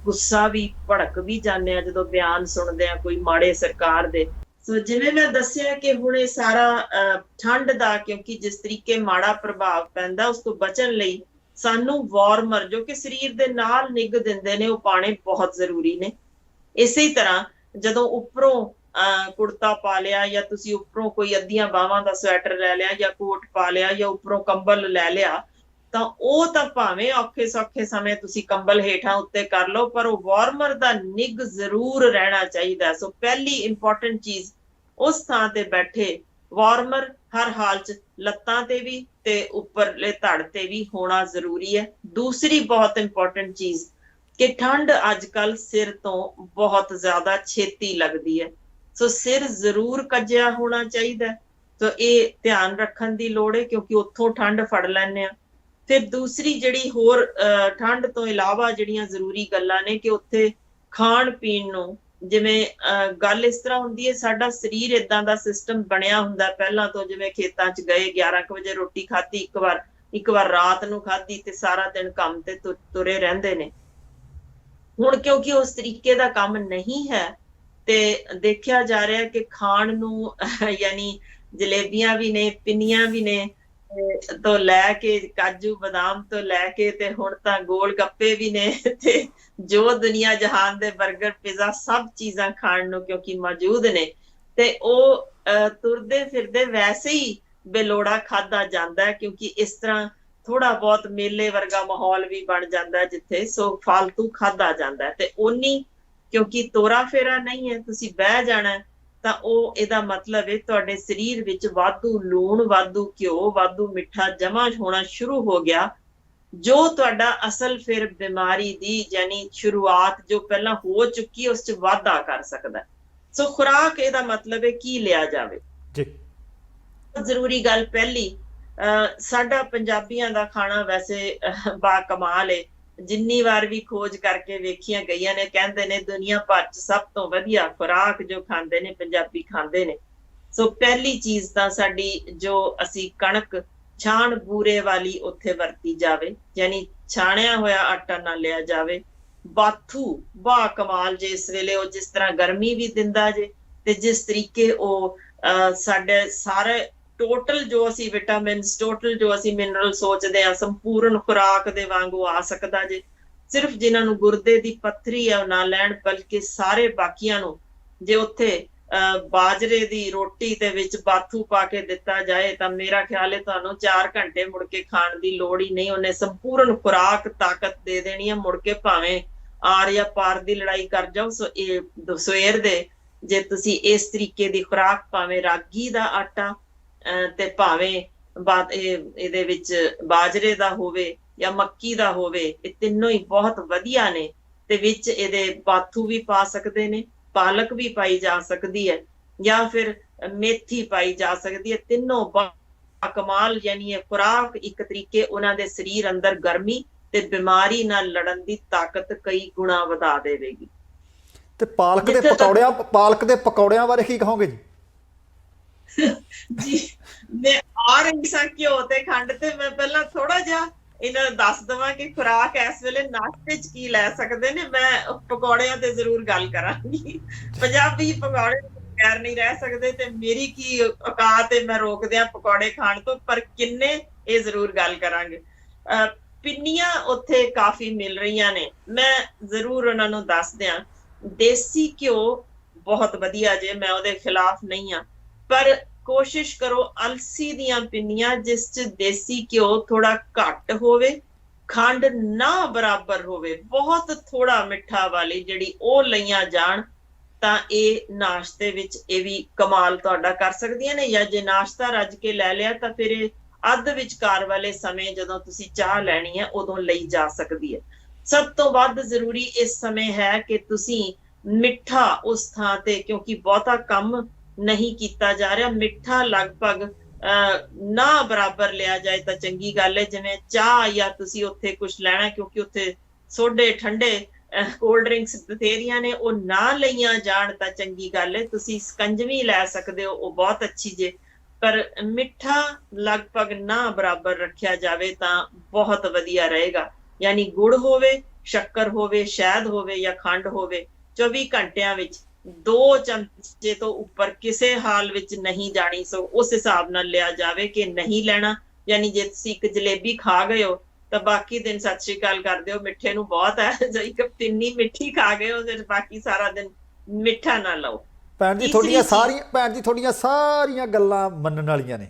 B: ਗੁੱਸਾ ਵੀ, ਭੜਕ ਵੀ ਜਾਂਦੇ ਆ ਜਦੋਂ ਬਿਆਨ ਸੁਣਦੇ ਆ ਕੋਈ ਮਾੜੇ ਸਰਕਾਰ ਦੇ। ਸੋ ਜਿਵੇਂ ਮੈਂ ਦੱਸਿਆ ਕਿ ਹੁਣ ਇਹ ਸਾਰਾ ਠੰਡ ਦਾ, ਕਿਉਂਕਿ ਜਿਸ ਤਰੀਕੇ ਮਾੜਾ ਪ੍ਰਭਾਵ ਪੈਂਦਾ, ਉਸ ਤੋਂ ਬਚਣ ਲਈ ਸਾਨੂੰ ਵਾਰਮਰ ਜੋ ਕਿ ਸਰੀਰ ਦੇ ਨਾਲ ਨਿੱਘ ਦਿੰਦੇ ਨੇ, ਉਹ ਪਾਣੇ ਬਹੁਤ ਜ਼ਰੂਰੀ ਨੇ। ਇਸੇ ਤਰ੍ਹਾਂ ਜਦੋਂ ਉੱਪਰੋਂ ਕੁੜਤਾ ਪਾ ਲਿਆ, ਜਾਂ ਤੁਸੀਂ ਉੱਪਰੋਂ ਕੋਈ ਅੱਧੀਆਂ ਬਾਹਾਂ ਦਾ ਸਵੈਟਰ ਲੈ ਲਿਆ, ਜਾਂ ਕੋਟ ਪਾ ਲਿਆ, ਜਾਂ ਉੱਪਰੋਂ ਕੰਬਲ ਲੈ ਲਿਆ, ਤਾਂ ਉਹ ਤਾਂ ਭਾਵੇਂ ਔਖੇ ਸੌਖੇ ਸਮੇਂ ਤੁਸੀਂ ਕੰਬਲ ਹੇਠਾਂ ਉੱਤੇ ਕਰ ਲਓ, ਪਰ ਉਹ ਵਾਰਮਰ ਦਾ ਨਿੱਘ ਜ਼ਰੂਰ ਰਹਿਣਾ ਚਾਹੀਦਾ। ਸੋ ਪਹਿਲੀ ਇੰਪੋਰਟੈਂਟ ਚੀਜ਼, ਉਸ ਥਾਂ ਤੇ ਬੈਠੇ ਵਾਰਮਰ ਹਰ ਹਾਲ ਚ ਲੱਤਾਂ ਤੇ ਵੀ ਤੇ ਉੱਪਰਲੇ ਧੜ ਤੇ ਵੀ ਹੋਣਾ ਜ਼ਰੂਰੀ ਹੈ। ਦੂਸਰੀ ਬਹੁਤ ਇੰਪੋਰਟੈਂਟ ਚੀਜ਼, ਕਿ ਠੰਡ ਅੱਜ ਕੱਲ ਸਿਰ ਤੋਂ ਬਹੁਤ ਜ਼ਿਆਦਾ ਛੇਤੀ ਲੱਗਦੀ ਹੈ। ਸੋ ਸਿਰ ਜ਼ਰੂਰ ਕੱਜਿਆ ਹੋਣਾ ਚਾਹੀਦਾ। ਸੋ ਇਹ ਧਿਆਨ ਰੱਖਣ ਦੀ ਲੋੜ ਹੈ, ਕਿਉਂਕਿ ਉੱਥੋਂ ਠੰਡ ਫੜ ਲੈਂਦੇ ਆ। ਫਿਰ ਦੂਸਰੀ ਜਿਹੜੀ ਹੋਰ ਠੰਡ ਤੋਂ ਇਲਾਵਾ ਜਿਹੜੀਆਂ ਜ਼ਰੂਰੀ ਗੱਲਾਂ ਨੇ ਕਿ ਉੱਥੇ ਖਾਣ ਪੀਣ ਨੂੰ, ਜਿਵੇਂ ਗੱਲ ਇਸ ਤਰ੍ਹਾਂ ਹੁੰਦੀ ਹੈ, ਸਾਡਾ ਸਰੀਰ ਇਦਾਂ ਦਾ ਸਿਸਟਮ ਬਣਿਆ ਹੁੰਦਾ ਪਹਿਲਾਂ ਤੋਂ, ਜਿਵੇਂ ਖੇਤਾਂ 'ਚ ਗਏ 11 ਵਜੇ ਰੋਟੀ ਖਾਧੀ, ਇੱਕ ਵਾਰ ਰਾਤ ਨੂੰ ਖਾਧੀ ਤੇ ਸਾਰਾ ਦਿਨ ਕੰਮ ਤੇ ਤੁਰੇ ਰਹਿੰਦੇ ਨੇ। ਹੁਣ ਕਿਉਂਕਿ ਉਸ ਤਰੀਕੇ ਦਾ ਕੰਮ ਨਹੀਂ ਹੈ ਤੇ ਦੇਖਿਆ ਜਾ ਰਿਹਾ ਕਿ ਖਾਣ ਨੂੰ ਯਾਨੀ ਜਲੇਬੀਆਂ ਵੀ ਨੇ, ਪਿੰਨੀਆਂ ਵੀ ਨੇ, ਤੋਂ ਲੈ ਕੇ ਕਾਜੂ ਬਦਾਮ ਤੋਂ ਲੈ ਕੇ ਤੇ ਹੁਣ ਤਾਂ ਗੋਲ ਗੱਪੇ ਵੀ ਨੇ ਤੇ ਜੋ ਦੁਨੀਆ ਜਹਾਨ ਦੇ 버ਗਰ ਪੀਜ਼ਾ ਸਭ ਚੀਜ਼ਾਂ ਖਾਣ ਨੂੰ ਕਿਉਂਕਿ ਮੌਜੂਦ ਨੇ ਤੇ ਉਹ ਤੁਰਦੇ ਫਿਰਦੇ ਵੈਸੇ ਹੀ ਬੇਲੋੜਾ ਖਾਦਾ ਜਾਂਦਾ ਹੈ, ਕਿਉਂਕਿ ਇਸ ਤਰ੍ਹਾਂ ਥੋੜਾ ਬਹੁਤ ਮੇਲੇ ਵਰਗਾ ਮਾਹੌਲ ਵੀ ਬਣ ਜਾਂਦਾ ਜਿੱਥੇ ਸੋ ਫਾਲਤੂ ਖਾਦਾ ਜਾਂਦਾ ਤੇ ਓਨੀ ਕਿਉਂਕਿ ਤੋਰਾ ਫੇਰਾ ਨਹੀਂ ਹੈ, ਤੁਸੀਂ ਬਹਿ ਜਾਣਾ ਤਾਂ ਉਹ ਇਹਦਾ ਮਤਲਬ ਹੈ ਤੁਹਾਡੇ ਸਰੀਰ ਵਿੱਚ ਵਾਧੂ ਲੂਣ, ਵਾਧੂ ਘਿਓ, ਵਾਧੂ ਮਿੱਠਾ ਜਮਾ ਹੋਣਾ ਸ਼ੁਰੂ ਹੋ ਗਿਆ, ਜੋ ਤੁਹਾਡਾ ਅਸਲ ਫਿਰ ਬਿਮਾਰੀ ਦੀ ਯਾਨੀ ਸ਼ੁਰੂਆਤ ਜੋ ਪਹਿਲਾਂ ਹੋ ਚੁੱਕੀ ਉਸ 'ਚ ਵਾਧਾ ਕਰ ਸਕਦਾ। ਸੋ ਖੁਰਾਕ ਇਹਦਾ ਮਤਲਬ ਹੈ ਕੀ ਲਿਆ ਜਾਵੇ
A: ਜੀ।
B: ਜ਼ਰੂਰੀ ਗੱਲ ਪਹਿਲੀ, ਸਾਡਾ ਪੰਜਾਬੀਆਂ ਦਾ ਖਾਣਾ ਵੈਸੇ ਬਾ ਕਮਾਲ ਹੈ। ਜਿੰਨੀ ਵਾਰ ਵੀ ਖੋਜ ਕਰਕੇ ਵੇਖੀਆਂ ਗਈਆਂ ਨੇ, ਕਹਿੰਦੇ ਨੇ ਦੁਨੀਆ ਭਰ 'ਚ ਸਭ ਤੋਂ ਵਧੀਆ ਖੁਰਾਕ ਜੋ ਖਾਂਦੇ ਨੇ ਪੰਜਾਬੀ ਖਾਂਦੇ ਨੇ। ਸੋ ਪਹਿਲੀ ਚੀਜ਼ ਤਾਂ ਸਾਡੀ ਜੋ ਅਸੀਂ ਕਣਕ ਛਾਣ ਬੂਰੇ ਵਾਲੀ ਉੱਥੇ ਵਰਤੀ ਜਾਵੇ, ਯਾਨੀ ਛਾਣਿਆ ਹੋਇਆ ਆਟਾ ਨਾ ਲਿਆ ਜਾਵੇ। ਬਾਥੂ ਬਾ ਕਮਾਲ ਜੇ ਇਸ ਵੇਲੇ ਉਹ ਜਿਸ ਤਰ੍ਹਾਂ ਗਰਮੀ ਵੀ ਦਿੰਦਾ ਜੇ ਤੇ ਜਿਸ ਤਰੀਕੇ ਉਹ ਸਾਡੇ ਸਾਰੇ ਟੋਟਲ ਜੋ ਅਸੀਂ ਵਿਟਾਮਿਨਸ, ਟੋਟਲ ਜੋ ਅਸੀਂ ਮਿਨਰਲ ਸੋਚਦੇ ਹਾਂ ਸੰਪੂਰਨ ਖੁਰਾਕ ਦੇ ਵਾਂਗੂ ਆ ਸਕਦਾ ਜੇ। ਸਿਰਫ ਜਿਨ੍ਹਾਂ ਨੂੰ ਗੁਰਦੇ ਦੀ ਪੱਥਰੀ ਹੈ ਉਹ ਨਾ ਲੈਣ, ਬਲਕਿ ਸਾਰੇ ਬਾਕੀਆਂ ਨੂੰ ਜੇ ਉੱਥੇ ਬਾਜਰੇ ਦੀ ਰੋਟੀ ਦੇ ਵਿੱਚ ਬਾਥੂ ਪਾ ਕੇ ਦਿੱਤਾ ਜਾਏ ਤਾਂ ਮੇਰਾ ਖਿਆਲ ਹੈ ਤੁਹਾਨੂੰ 4 ਘੰਟੇ ਮੁੜ ਕੇ ਖਾਣ ਦੀ ਲੋੜ ਹੀ ਨਹੀਂ, ਉਹਨੇ ਸੰਪੂਰਨ ਖੁਰਾਕ ਤਾਕਤ ਦੇ ਦੇਣੀ ਹੈ। ਮੁੜ ਕੇ ਭਾਵੇਂ ਆਰ ਜਾਂ ਪਾਰ ਦੀ ਲੜਾਈ ਕਰ ਜਾਓ। ਸੋ ਇਹ ਸਵੇਰ ਦੇ ਜੇ ਤੁਸੀਂ ਇਸ ਤਰੀਕੇ ਦੀ ਖੁਰਾਕ, ਭਾਵੇਂ ਰਾਗੀ ਦਾ ਆਟਾ ਤੇ ਭਾਵੇਂ ਇਹਦੇ ਵਿੱਚ ਬਾਜਰੇ ਦਾ ਹੋਵੇ ਜਾਂ ਮੱਕੀ ਦਾ ਹੋਵੇ, ਇਹ ਤਿੰਨੋਂ ਹੀ ਬਹੁਤ ਵਧੀਆ ਨੇ ਤੇ ਵਿੱਚ ਇਹਦੇ ਬਾਥੂ ਵੀ ਪਾ ਸਕਦੇ ਨੇ, ਪਾਲਕ ਵੀ ਪਾਈ ਜਾ ਸਕਦੀ ਹੈ ਜਾਂ ਫਿਰ ਮੇਥੀ ਪਾਈ ਜਾ ਸਕਦੀ ਹੈ। ਤਿੰਨੋਂ ਕਮਾਲ ਯਾਨੀ ਇਹ ਖੁਰਾਕ ਇੱਕ ਤਰੀਕੇ ਉਹਨਾਂ ਦੇ ਸਰੀਰ ਅੰਦਰ ਗਰਮੀ ਤੇ ਬਿਮਾਰੀ ਨਾਲ ਲੜਨ ਦੀ ਤਾਕਤ ਕਈ ਗੁਣਾ ਵਧਾ ਦੇਵੇਗੀ।
A: ਤੇ ਪਾਲਕ ਦੇ ਪਕੌੜਿਆਂ ਬਾਰੇ ਕੀ ਕਹੋਗੇ ਜੀ?
B: ਜੀ ਮੈਂ ਆ ਰਹੀ ਸਾਂ ਘਿਓ ਤੇ ਖੰਡ ਤੇ ਮੈਂ ਪਹਿਲਾਂ ਥੋੜਾ ਜਿਹਾ ਇਹਨਾਂ ਨੂੰ ਦੱਸ ਦੇਵਾਂ ਕਿ ਖੁਰਾਕ ਇਸ ਵੇਲੇ ਨਾਸ਼ਤੇ 'ਚ ਕੀ ਲੈ ਸਕਦੇ ਨੇ। ਮੈਂ ਪਕੌੜਿਆਂ ਤੇ ਜ਼ਰੂਰ ਗੱਲ ਕਰਾਂਗੀ। ਪੰਜਾਬੀ ਪਕੌੜੇ ਬਗੈਰ ਨਹੀਂ ਰਹਿ ਸਕਦੇ ਤੇ ਮੇਰੀ ਕੀ ਔਕਾਤ ਹੈ ਮੈਂ ਰੋਕਦਿਆਂ ਪਕੌੜੇ ਖਾਣ ਤੋਂ, ਪਰ ਕਿੰਨੇ ਇਹ ਜ਼ਰੂਰ ਗੱਲ ਕਰਾਂਗੇ। ਪਿੰਨੀਆਂ ਉੱਥੇ ਕਾਫੀ ਮਿਲ ਰਹੀਆਂ ਨੇ, ਮੈਂ ਜ਼ਰੂਰ ਉਹਨਾਂ ਨੂੰ ਦੱਸ ਦਿਆਂ। ਦੇਸੀ ਘਿਓ ਬਹੁਤ ਵਧੀਆ ਜੇ, ਮੈਂ ਉਹਦੇ ਖਿਲਾਫ ਨਹੀਂ ਆ, ਪਰ ਕੋਸ਼ਿਸ਼ ਕਰੋ ਅਲਸੀ ਦੀਆਂ ਪਿੰਨੀਆਂ ਜਿਸ 'ਚ ਦੇਸੀ ਘਿਓ ਥੋੜਾ ਘੱਟ ਹੋਵੇ, ਖੰਡ ਨਾ ਬਰਾਬਰ ਹੋਵੇ, ਬਹੁਤ ਥੋੜਾ ਮਿੱਠਾ ਵਾਲੀ ਜਿਹੜੀ ਉਹ ਲਈਆਂ ਜਾਣ ਤਾਂ ਇਹ ਨਾਸ਼ਤੇ ਵਿੱਚ ਇਹ ਵੀ ਕਮਾਲ ਤੁਹਾਡਾ ਕਰ ਸਕਦੀਆਂ ਨੇ। ਜਾਂ ਜੇ ਨਾਸ਼ਤਾ ਰੱਜ ਕੇ ਲੈ ਲਿਆ ਤਾਂ ਫਿਰ ਇਹ ਅੱਧ ਵਿਚਕਾਰ ਵਾਲੇ ਸਮੇਂ ਜਦੋਂ ਤੁਸੀਂ ਚਾਹ ਲੈਣੀ ਹੈ ਉਦੋਂ ਲਈ ਜਾ ਸਕਦੀ ਹੈ। ਸਭ ਤੋਂ ਵੱਧ ਜ਼ਰੂਰੀ ਇਸ ਸਮੇਂ ਹੈ ਕਿ ਤੁਸੀਂ ਮਿੱਠਾ ਉਸ ਥਾਂ ਤੇ, ਕਿਉਂਕਿ ਬਹੁਤਾ ਕੰਮ ਨਹੀਂ ਕੀਤਾ ਜਾ ਰਿਹਾ, ਮਿੱਠਾ ਲਗਭਗ ਨਾ ਬਰਾਬਰ ਲਿਆ ਜਾਏ ਤਾਂ ਚੰਗੀ ਗੱਲ ਹੈ। ਜਿਵੇਂ ਚਾਹ ਜਾਂ ਤੁਸੀਂ ਉੱਥੇ ਕੁਛ ਲੈਣਾ, ਕਿਉਂਕਿ ਉੱਥੇ ਸੋਡੇ ਠੰਡੇ ਕੋਲਡ ਡਰਿੰਕਸ ਬਥੇਰੀਆਂ ਨੇ, ਉਹ ਨਾ ਲਈਆਂ ਜਾਣ ਤਾਂ ਚੰਗੀ ਗੱਲ ਹੈ। ਤੁਸੀਂ ਸਕੰਜਵੀ ਲੈ ਸਕਦੇ ਹੋ, ਉਹ ਬਹੁਤ ਅੱਛੀ ਜੇ, ਪਰ ਮਿੱਠਾ ਲਗਭਗ ਨਾ ਬਰਾਬਰ ਰੱਖਿਆ ਜਾਵੇ ਤਾਂ ਬਹੁਤ ਵਧੀਆ ਰਹੇਗਾ। ਯਾਨੀ ਗੁੜ ਹੋਵੇ, ਸ਼ੱਕਰ ਹੋਵੇ, ਸ਼ਹਿਦ ਹੋਵੇ ਜਾਂ ਖੰਡ ਹੋਵੇ, 24 ਘੰਟਿਆਂ ਵਿੱਚ 2 ਚਮਚੇ ਤੋਂ ਉੱਪਰ ਕਿਸੇ ਹਾਲ ਵਿੱਚ ਨਹੀਂ ਜਾਣੀ। ਸੋ ਉਸ ਹਿਸਾਬ ਨਾਲ ਲਿਆ ਜਾਵੇ ਕਿ ਨਹੀਂ ਲੈਣਾ। ਯਾਨੀ ਜੇ ਤੁਸੀਂ ਇੱਕ ਜਲੇਬੀ ਖਾ ਗਏ ਹੋ ਤਾਂ ਬਾਕੀ ਦਿਨ ਸਤਿ ਸ਼੍ਰੀ ਅਕਾਲ ਕਰਦੇ ਹੋ, ਮਿੱਠੇ ਨੂੰ ਬਹੁਤ ਹੈ। ਜੇ ਇੱਕ ਪਿੰਨੀ ਮਿੱਠੀ ਖਾ ਗਏ ਹੋ ਫਿਰ ਬਾਕੀ ਸਾਰਾ ਦਿਨ ਮਿੱਠਾ ਨਾ ਲਓ। ਭੈਣ ਜੀ
A: ਤੁਹਾਡੀਆਂ ਸਾਰੀਆਂ ਗੱਲਾਂ ਮੰਨਣ ਵਾਲੀਆਂ ਨੇ,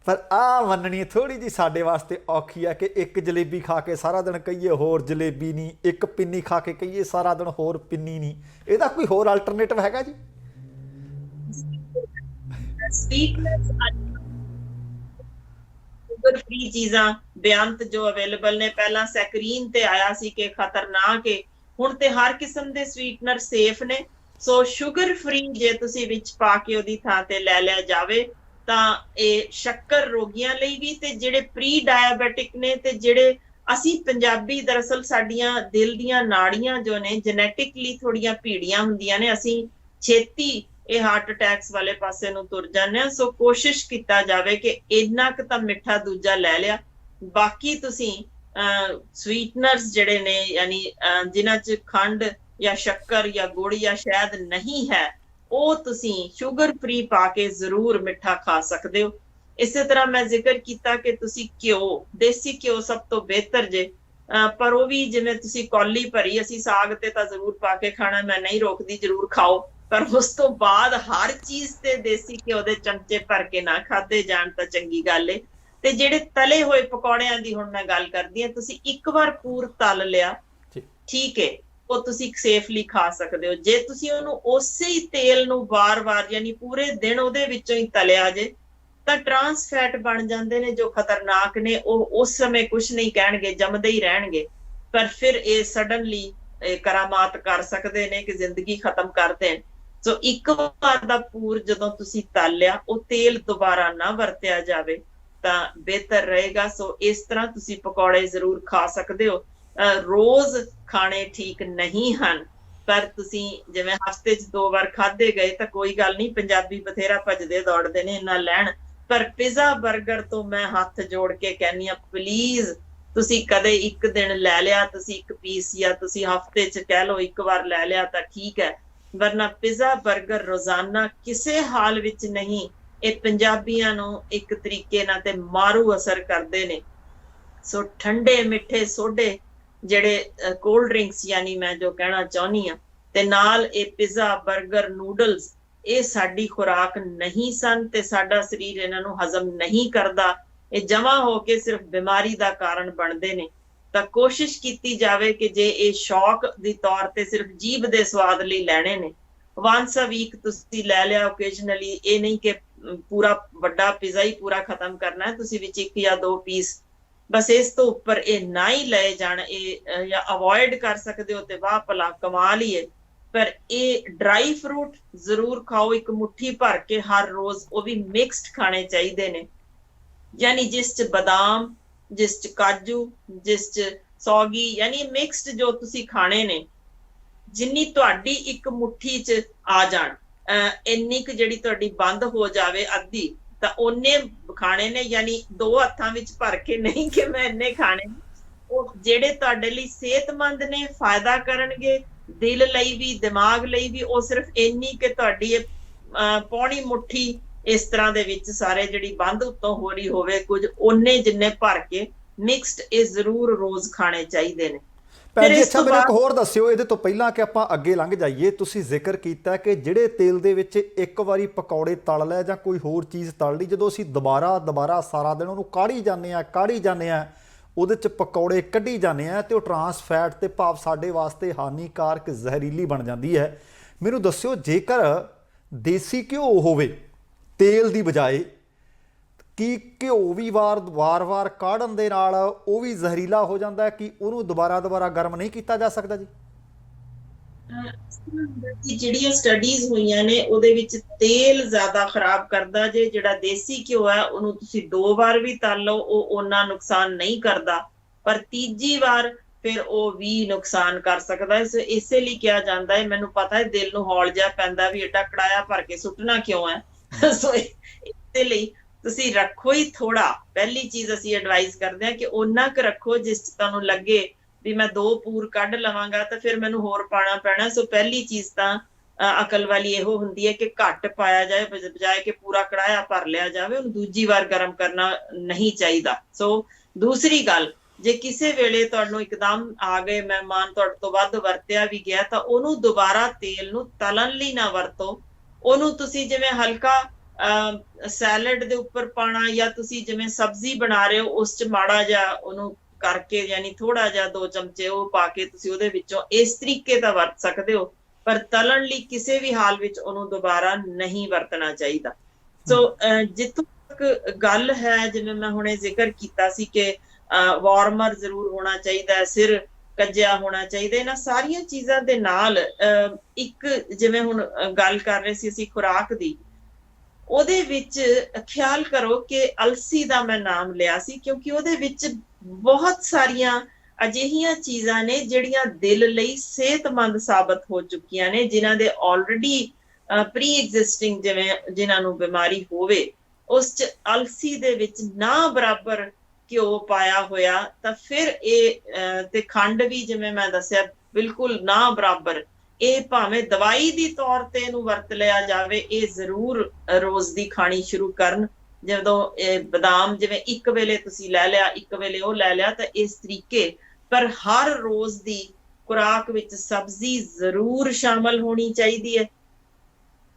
A: ਪਰ ਆਹ ਮੰਨਣੀ ਥੋੜੀ ਜਿਹੀ ਸਾਡੇ ਵਾਸਤੇ ਔਖੀ ਹੈ ਕਿ ਇੱਕ ਜਲੇਬੀ ਖਾ ਕੇ ਸਾਰਾ ਦਿਨ ਕਹੀਏ ਹੋਰ ਜਲੇਬੀ ਨਹੀਂ, ਇੱਕ ਪਿੰਨੀ ਖਾ ਕੇ ਕਹੀਏ ਸਾਰਾ ਦਿਨ ਹੋਰ ਪਿੰਨੀ ਨਹੀਂ। ਇਹਦਾ ਕੋਈ ਹੋਰ ਅਲਟਰਨੇਟਿਵ ਹੈਗਾ ਜੀ?
B: ਸ਼ੂਗਰ ਫ੍ਰੀ ਚੀਜ਼ਾਂ ਬੇਅੰਤ ਜੋ ਅਵੇਲੇਬਲ ਨੇ, ਪਹਿਲਾਂ ਸੈਕਰੀਨ ਤੇ ਆਇਆ ਸੀ ਕਿ ਖਤਰਨਾਕ ਹੈ, ਹੁਣ ਤੇ ਹਰ ਕਿਸਮ ਦੇ ਸਵੀਟਨਰ ਸੇਫ ਨੇ। ਸੋ ਸ਼ੂਗਰ ਫ੍ਰੀ ਜੇ ਤੁਸੀਂ ਵਿੱਚ ਪਾ ਕੇ ਉਹਦੀ ਥਾਂ ਤੇ ਲੈ ਲਿਆ ਜਾਵੇ ਤਾਂ ਇਹ ਸ਼ੱਕਰ ਰੋਗੀਆਂ ਲਈ ਵੀ, ਤੇ ਜਿਹੜੇ ਪ੍ਰੀ ਡਾਇਬੈਟਿਕ ਨੇ, ਤੇ ਜਿਹੜੇ ਅਸੀਂ ਪੰਜਾਬੀ ਦਰਅਸਲ ਸਾਡੀਆਂ ਦਿਲ ਦੀਆਂ ਨਾੜੀਆਂ ਜੋ ਨੇ ਜੈਨੇਟਿਕਲੀ ਥੋੜੀਆਂ ਭੀੜੀਆਂ ਹੁੰਦੀਆਂ ਨੇ, ਅਸੀਂ ਛੇਤੀ ਇਹ ਹਾਰਟ ਅਟੈਕਸ ਵਾਲੇ ਪਾਸੇ ਨੂੰ ਤੁਰ ਜਾਂਦੇ ਹਾਂ। ਸੋ ਕੋਸ਼ਿਸ਼ ਕੀਤਾ ਜਾਵੇ ਕਿ ਇੰਨਾ ਕੁ ਤਾਂ ਮਿੱਠਾ ਦੂਜਾ ਲੈ ਲਿਆ, ਬਾਕੀ ਤੁਸੀਂ ਸਵੀਟਨਰਸ ਜਿਹੜੇ ਨੇ, ਯਾਨੀ ਜਿਨ੍ਹਾਂ 'ਚ ਖੰਡ ਜਾਂ ਸ਼ੱਕਰ ਜਾਂ ਗੁੜ ਜਾਂ ਸ਼ਹਿਦ ਨਹੀਂ ਹੈ, ਉਹ ਤੁਸੀਂ ਸ਼ੂਗਰ ਫ੍ਰੀ ਪਾ ਕੇ ਜ਼ਰੂਰ ਮਿੱਠਾ ਖਾ ਸਕਦੇ ਹੋ। ਇਸੇ ਤਰ੍ਹਾਂ ਮੈਂ ਜ਼ਿਕਰ ਕੀਤਾ ਕਿ ਤੁਸੀਂ ਘਿਓ, ਦੇਸੀ ਘਿਓ ਸਭ ਤੋਂ ਬਿਹਤਰ ਜੇ, ਪਰ ਉਹ ਵੀ ਜਿਵੇਂ ਤੁਸੀਂ ਕੌਲੀ ਭਰੀ, ਅਸੀਂ ਸਾਗ ਤੇ ਤਾਂ ਜ਼ਰੂਰ ਪਾ ਕੇ ਖਾਣਾ, ਮੈਂ ਨਹੀਂ ਰੋਕਦੀ, ਜ਼ਰੂਰ ਖਾਓ, ਪਰ ਉਸ ਤੋਂ ਬਾਅਦ ਹਰ ਚੀਜ਼ ਤੇ ਦੇਸੀ ਘਿਓ ਦੇ ਚਮਚੇ ਭਰ ਕੇ ਨਾ ਖਾਦੇ ਜਾਣ ਤਾਂ ਚੰਗੀ ਗੱਲ ਏ। ਤੇ ਜਿਹੜੇ ਤਲੇ ਹੋਏ ਪਕੌੜਿਆਂ ਦੀ ਹੁਣ ਮੈਂ ਗੱਲ ਕਰਦੀ ਹਾਂ, ਤੁਸੀਂ ਇੱਕ ਵਾਰ ਪੂਰ ਤਲ ਲਿਆ, ਠੀਕ ਹੈ, ਉਹ ਤੁਸੀਂ ਸੇਫਲੀ ਖਾ ਸਕਦੇ ਹੋ। ਜੇ ਤੁਸੀਂ ਉਹਨੂੰ ਉਸੇ ਹੀ ਤੇਲ ਨੂੰ ਵਾਰ-ਵਾਰ ਯਾਨੀ ਪੂਰੇ ਦਿਨ ਉਹਦੇ ਵਿੱਚੋਂ ਹੀ ਤਲਿਆ ਜੇ, ਤਾਂ ਟਰਾਂਸ ਫੈਟ ਬਣ ਜਾਂਦੇ ਨੇ ਜੋ ਖਤਰਨਾਕ ਨੇ। ਉਹ ਉਸ ਸਮੇਂ ਕੁਝ ਨਹੀਂ ਕਹਿਣਗੇ, ਜੰਮਦੇ ਹੀ ਰਹਿਣਗੇ, ਪਰ ਫਿਰ ਇਹ ਸਡਨਲੀ ਕਰਾਮਾਤ ਕਰ ਸਕਦੇ ਨੇ ਕਿ ਜ਼ਿੰਦਗੀ ਖਤਮ ਕਰ ਦੇਣ। ਸੋ ਇੱਕ ਵਾਰ ਦਾ ਪੂਰ ਜਦੋਂ ਤੁਸੀਂ ਤਲ ਲਿਆ, ਉਹ ਤੇਲ ਦੁਬਾਰਾ ਨਾ ਵਰਤਿਆ ਜਾਵੇ ਤਾਂ ਬਿਹਤਰ ਰਹੇਗਾ। ਸੋ ਇਸ ਤਰ੍ਹਾਂ ਤੁਸੀਂ ਪਕੌੜੇ ਜ਼ਰੂਰ ਖਾ ਸਕਦੇ ਹੋ। ਰੋਜ਼ ਖਾਣੇ ਠੀਕ ਨਹੀਂ ਹਨ, ਪਰ ਤੁਸੀਂ ਜਿਵੇਂ ਹਫ਼ਤੇ 'ਚ 2 ਵਾਰ ਖਾਦੇ ਗਏ ਤਾਂ ਕੋਈ ਗੱਲ ਨਹੀਂ, ਪੰਜਾਬੀ ਬਥੇਰਾ ਭੱਜਦੇ ਦੌੜਦੇ ਨੇ ਇਹਨਾਂ ਲੈਣ। ਪਰ ਪਿਜ਼ਾ ਬਰਗਰ ਤੋਂ ਮੈਂ ਹੱਥ ਜੋੜ ਕੇ ਕਹਿੰਦੀ ਹਾਂ, ਪਲੀਜ਼ ਤੁਸੀਂ ਕਦੇ ਇੱਕ ਦਿਨ ਲੈ ਲਿਆ, ਤੁਸੀਂ ਇੱਕ ਪੀਸ, ਜਾਂ ਤੁਸੀਂ ਹਫ਼ਤੇ 'ਚ ਕਹਿ ਲਓ ਇੱਕ ਵਾਰ ਲੈ ਲਿਆ ਤਾਂ ਠੀਕ ਹੈ, ਵਰਨਾ ਪਿਜ਼ਾ ਬਰਗਰ ਰੋਜ਼ਾਨਾ ਕਿਸੇ ਹਾਲ ਵਿੱਚ ਨਹੀਂ। ਇਹ ਪੰਜਾਬੀਆਂ ਨੂੰ ਇੱਕ ਤਰੀਕੇ ਨਾਲ ਤੇ ਮਾਰੂ ਅਸਰ ਕਰਦੇ ਨੇ। ਸੋ ਠੰਡੇ ਮਿੱਠੇ ਸੋਡੇ, ਜਿਹੜੇ ਕੋਲਡ ਡਰਿੰਕਸ, ਯਾਨੀ ਮੈਂ ਜੋ ਕਹਿਣਾ ਚਾਹੁੰਦੀ ਹਾਂ, ਤੇ ਨਾਲ ਇਹ ਪਿਜ਼ਾ ਬਰਗਰ ਨੂਡਲਸ, ਇਹ ਸਾਡੀ ਖੁਰਾਕ ਨਹੀਂ ਸਨ ਤੇ ਸਾਡਾ ਸਰੀਰ ਇਹਨਾਂ ਨੂੰ ਹਜ਼ਮ ਨਹੀਂ ਕਰਦਾ। ਇਹ ਜਮਾ ਹੋ ਕੇ ਸਿਰਫ ਬਿਮਾਰੀ ਦਾ ਕਾਰਨ ਬਣਦੇ ਨੇ। ਤਾਂ ਕੋਸ਼ਿਸ਼ ਕੀਤੀ ਜਾਵੇ ਕਿ ਜੇ ਇਹ ਸ਼ੌਕ ਦੀ ਤੌਰ ਤੇ ਸਿਰਫ ਜੀਭ ਦੇ ਸਵਾਦ ਲਈ ਲੈਣੇ ਨੇ, ਵਾਂਸ ਅ ਵੀਕ ਤੁਸੀਂ ਲੈ ਲਿਆ ਓਕੇਜਨਲੀ, ਇਹ ਨਹੀਂ ਕਿ ਪੂਰਾ ਵੱਡਾ ਪਿਜ਼ਾ ਹੀ ਪੂਰਾ ਖਤਮ ਕਰਨਾ ਹੈ, ਤੁਸੀਂ ਵਿੱਚ 1 ਜਾਂ 2 ਪੀਸ, ਬਸ ਇਸ ਤੋਂ ਉੱਪਰ ਇਹ ਨਾ ਹੀ ਲਏ ਜਾਣ। ਇਹ ਜਾਂ ਅਵੋਇਡ ਕਰ ਸਕਦੇ ਹੋ ਤੇ ਵਾਹ ਭਲਾ, ਕਮਾਲ ਹੀ ਹੈ। ਪਰ ਇਹ ਡਰਾਈ ਫਰੂਟ ਜ਼ਰੂਰ ਖਾਓ, ਇੱਕ ਮੁੱਠੀ ਭਰ ਕੇ ਹਰ ਰੋਜ਼, ਉਹ ਵੀ ਮਿਕਸਡ ਖਾਣੇ ਚਾਹੀਦੇ ਨੇ, ਯਾਨੀ ਜਿਸ 'ਚ ਬਦਾਮ, ਜਿਸ 'ਚ ਕਾਜੂ, ਜਿਸ 'ਚ ਸੌਗੀ, ਯਾਨੀ ਮਿਕਸਡ ਜੋ ਤੁਸੀਂ ਖਾਣੇ ਨੇ, ਜਿੰਨੀ ਤੁਹਾਡੀ ਇੱਕ ਮੁੱਠੀ 'ਚ ਆ ਜਾਣ, ਇੰਨੀ ਕੁ ਜਿਹੜੀ ਤੁਹਾਡੀ ਬੰਦ ਹੋ ਜਾਵੇ ਅੱਧੀ, ਤਾਂ ਉਹਨੇ ਖਾਣੇ ਨੇ, ਯਾਨੀ 2 ਹੱਥਾਂ ਵਿੱਚ ਭਰ ਕੇ ਨਹੀਂ ਕਿ ਮੈਂ ਇੰਨੇ ਖਾਣੇ, ਉਹ ਜਿਹੜੇ ਤੁਹਾਡੇ ਲਈ ਸਿਹਤਮੰਦ ਨੇ, ਫਾਇਦਾ ਕਰਨਗੇ ਦਿਲ ਲਈ ਵੀ, ਦਿਮਾਗ ਲਈ ਵੀ, ਉਹ ਸਿਰਫ ਇੰਨੀ ਕਿ ਤੁਹਾਡੀ ਪੌਣੀ ਮੁੱਠੀ ਇਸ ਤਰ੍ਹਾਂ ਦੇ ਵਿੱਚ ਸਾਰੇ ਜਿਹੜੀ ਬੰਦ ਉੱਤੋਂ ਹੋ ਰਹੀ ਹੋਵੇ ਕੁਝ, ਉਹਨੇ ਜਿੰਨੇ ਭਰ ਕੇ ਮਿਕਸਡ ਇਹ ਜ਼ਰੂਰ ਰੋਜ਼ ਖਾਣੇ ਚਾਹੀਦੇ ਨੇ।
A: ਭੈਣ ਜੀ ਅੱਛਾ, ਮੈਨੂੰ ਇੱਕ ਹੋਰ ਦੱਸਿਓ ਇਹਦੇ ਤੋਂ ਪਹਿਲਾਂ ਕਿ ਆਪਾਂ ਅੱਗੇ ਲੰਘ ਜਾਈਏ। ਤੁਸੀਂ ਜ਼ਿਕਰ ਕੀਤਾ ਕਿ ਜਿਹੜੇ ਤੇਲ ਦੇ ਵਿੱਚ ਇੱਕ ਵਾਰੀ ਪਕੌੜੇ ਤਲ ਲੈ ਜਾਂ ਕੋਈ ਹੋਰ ਚੀਜ਼ ਤਲ ਲਈ, ਜਦੋਂ ਅਸੀਂ ਦੁਬਾਰਾ ਸਾਰਾ ਦਿਨ ਉਹਨੂੰ ਕਾੜੀ ਜਾਂਦੇ ਆ, ਉਹਦੇ 'ਚ ਪਕੌੜੇ ਕੱਢੀ ਜਾਂਦੇ ਆ, ਤੇ ਉਹ ਟਰਾਂਸ ਫੈਟ ਤੇ ਭਾਵ ਸਾਡੇ ਵਾਸਤੇ ਹਾਨੀਕਾਰਕ, ਜ਼ਹਿਰੀਲੀ ਬਣ ਜਾਂਦੀ ਹੈ। ਮੈਨੂੰ ਦੱਸਿਓ, ਜੇਕਰ ਦੇਸੀ ਘਿਓ ਹੋਵੇ ਤੇਲ ਦੀ ਬਜਾਏ, ਕੀ ਘਿਓ ਵੀ ਵਾਰ-ਵਾਰ ਕਾੜਨ ਦੇ ਨਾਲ ਉਹ ਵੀ ਜ਼ਹਿਰੀਲਾ ਹੋ ਜਾਂਦਾ ਹੈ? ਕਿ ਉਹਨੂੰ ਦੁਬਾਰਾ ਗਰਮ ਨਹੀਂ ਕੀਤਾ ਜਾ ਸਕਦਾ ਜੀ?
B: ਜਿਹੜੀਆਂ ਸਟੱਡੀਜ਼ ਹੋਈਆਂ ਨੇ ਉਹਦੇ ਵਿੱਚ ਤੇਲ ਜ਼ਿਆਦਾ ਖਰਾਬ ਕਰਦਾ ਜੇ। ਜਿਹੜਾ ਦੇਸੀ ਘਿਓ ਹੈ ਉਹਨੂੰ ਤੁਸੀਂ 2 ਵਾਰ ਵੀ ਤਲ ਲਓ, ਉਹ ਓਨਾ ਨੁਕਸਾਨ ਨਹੀਂ ਕਰਦਾ, ਪਰ ਤੀਜੀ ਵਾਰ ਫਿਰ ਉਹ ਵੀ ਨੁਕਸਾਨ ਕਰ ਸਕਦਾ ਹੈ। ਇਸੇ ਲਈ ਕਿਹਾ ਜਾਂਦਾ ਹੈ, ਮੈਨੂੰ ਪਤਾ ਹੈ ਦਿਲ ਨੂੰ ਹੌਲ ਜਿਹਾ ਪੈਂਦਾ ਵੀ ਏਡਾ ਕੜਾਇਆ ਭਰ ਕੇ ਸੁੱਟਣਾ ਕਿਉਂ ਹੈ। ਸੋ ਇਸੇ ਲਈ ਤੁਸੀਂ ਰੱਖੋ ਹੀ ਥੋੜਾ। ਪਹਿਲੀ ਚੀਜ਼ ਅਸੀਂ ਐਡਵਾਈਸ ਕਰਦੇ ਹਾਂ ਕਿ ਓਨਾ ਕੁ ਰੱਖੋ ਜਿਸ 'ਚ ਤੁਹਾਨੂੰ ਲੱਗੇ ਵੀ ਮੈਂ 2 ਪੂਰ ਕੱਢ ਲਵਾਂਗਾ ਤਾਂ ਫਿਰ ਮੈਨੂੰ ਹੋਰ ਪਾਣਾ ਪੈਣਾ। ਸੋ ਪਹਿਲੀ ਚੀਜ਼ ਤਾਂ ਅਕਲ ਵਾਲੀ ਇਹੋ ਹੁੰਦੀ ਹੈ ਕਿ ਘੱਟ ਪਾਇਆ ਜਾਏ, ਬਜਾਏ ਕਿ ਪੂਰਾ ਕੜਾਇਆ ਭਰ ਲਿਆ ਜਾਵੇ। ਉਹਨੂੰ ਦੂਜੀ ਵਾਰ ਗਰਮ ਕਰਨਾ ਨਹੀਂ ਚਾਹੀਦਾ। ਸੋ ਦੂਸਰੀ ਗੱਲ, ਜੇ ਕਿਸੇ ਵੇਲੇ ਤੁਹਾਨੂੰ ਇੱਕਦਮ ਆ ਗਏ ਮਹਿਮਾਨ, ਤੁਹਾਡੇ ਤੋਂ ਵੱਧ ਵਰਤਿਆ ਵੀ ਗਿਆ, ਤਾਂ ਉਹਨੂੰ ਦੁਬਾਰਾ ਤੇਲ ਨੂੰ ਤਲਣ ਲਈ ਨਾ ਵਰਤੋ। ਉਹਨੂੰ ਤੁਸੀਂ ਜਿਵੇਂ ਹਲਕਾ ਸੈਲਡ ਦੇ ਉੱਪਰ ਪਾਣਾ, ਜਾਂ ਤੁਸੀਂ ਜਿਵੇਂ ਸਬਜ਼ੀ ਬਣਾ ਰਹੇ ਹੋ ਉਸ 'ਚ ਮਾੜਾ ਜਿਹਾ ਉਹਨੂੰ ਕਰਕੇ, ਯਾਨੀ ਥੋੜਾ ਜਿਹਾ 2 ਚਮਚੇ ਉਹ ਪਾ ਕੇ ਤੁਸੀਂ ਉਹਦੇ ਵਿੱਚੋਂ ਇਸ ਤਰੀਕੇ ਦਾ ਵਰਤ ਸਕਦੇ ਹੋ, ਪਰ ਤਲਣ ਲਈ ਕਿਸੇ ਵੀ ਹਾਲ ਵਿੱਚ ਉਹਨੂੰ ਦੁਬਾਰਾ ਨਹੀਂ ਵਰਤਣਾ ਚਾਹੀਦਾ। ਸੋ ਜਿੱਥੋਂ ਤੱਕ ਗੱਲ ਹੈ, ਜਿਵੇਂ ਮੈਂ ਹੁਣੇ ਜ਼ਿਕਰ ਕੀਤਾ ਸੀ ਕਿ ਵਾਰਮਰ ਜ਼ਰੂਰ ਹੋਣਾ ਚਾਹੀਦਾ ਹੈ, ਸਿਰ ਕੱਜਿਆ ਹੋਣਾ ਚਾਹੀਦਾ। ਇਹਨਾਂ ਸਾਰੀਆਂ ਚੀਜ਼ਾਂ ਦੇ ਨਾਲ ਇੱਕ, ਜਿਵੇਂ ਹੁਣ ਗੱਲ ਕਰ ਰਹੇ ਸੀ ਅਸੀਂ ਖੁਰਾਕ ਦੀ, ਉਹਦੇ ਵਿੱਚ ਖਿਆਲ ਕਰੋ ਕਿ ਅਲਸੀ ਦਾ ਮੈਂ ਨਾਮ ਲਿਆ ਸੀ ਕਿਉਂਕਿ ਉਹਦੇ ਵਿੱਚ ਬਹੁਤ ਸਾਰੀਆਂ ਅਜਿਹੀਆਂ ਚੀਜ਼ਾਂ ਨੇ ਜਿਹੜੀਆਂ ਦਿਲ ਲਈ ਸਿਹਤਮੰਦ ਸਾਬਤ ਹੋ ਚੁੱਕੀਆਂ ਨੇ, ਜਿਨ੍ਹਾਂ ਦੇ ਆਲਰੇਡੀ ਪ੍ਰੀ ਐਗਜ਼ਿਸਟਿੰਗ ਜਿਵੇਂ ਜਿਨ੍ਹਾਂ ਨੂੰ ਬਿਮਾਰੀ ਹੋਵੇ, ਉਸ ਚ ਅਲਸੀ ਦੇ ਵਿੱਚ ਨਾ ਬਰਾਬਰ ਘਿਓ ਪਾਇਆ ਹੋਇਆ ਤਾਂ ਫਿਰ ਇਹ ਤੇ ਖੰਡ ਵੀ ਜਿਵੇਂ ਮੈਂ ਦੱਸਿਆ ਬਿਲਕੁਲ ਨਾ ਬਰਾਬਰ, ਇਹ ਭਾਵੇਂ ਦਵਾਈ ਦੀ ਤੌਰ ਤੇ ਇਹਨੂੰ ਵਰਤ ਲਿਆ ਜਾਵੇ, ਇਹ ਜ਼ਰੂਰ ਰੋਜ਼ ਦੀ ਖਾਣੀ ਸ਼ੁਰੂ ਕਰਨ। ਜਦੋਂ ਇਹ ਬਦਾਮ ਜਿਵੇਂ ਇੱਕ ਵੇਲੇ ਤੁਸੀਂ ਲੈ ਲਿਆ, ਇੱਕ ਵੇਲੇ ਉਹ ਲੈ ਲਿਆ, ਤਾਂ ਇਸ ਤਰੀਕੇ ਪਰ ਹਰ ਰੋਜ਼ ਦੀ ਖੁਰਾਕ ਵਿੱਚ ਸਬਜ਼ੀ ਜ਼ਰੂਰ ਸ਼ਾਮਲ ਹੋਣੀ ਚਾਹੀਦੀ ਹੈ,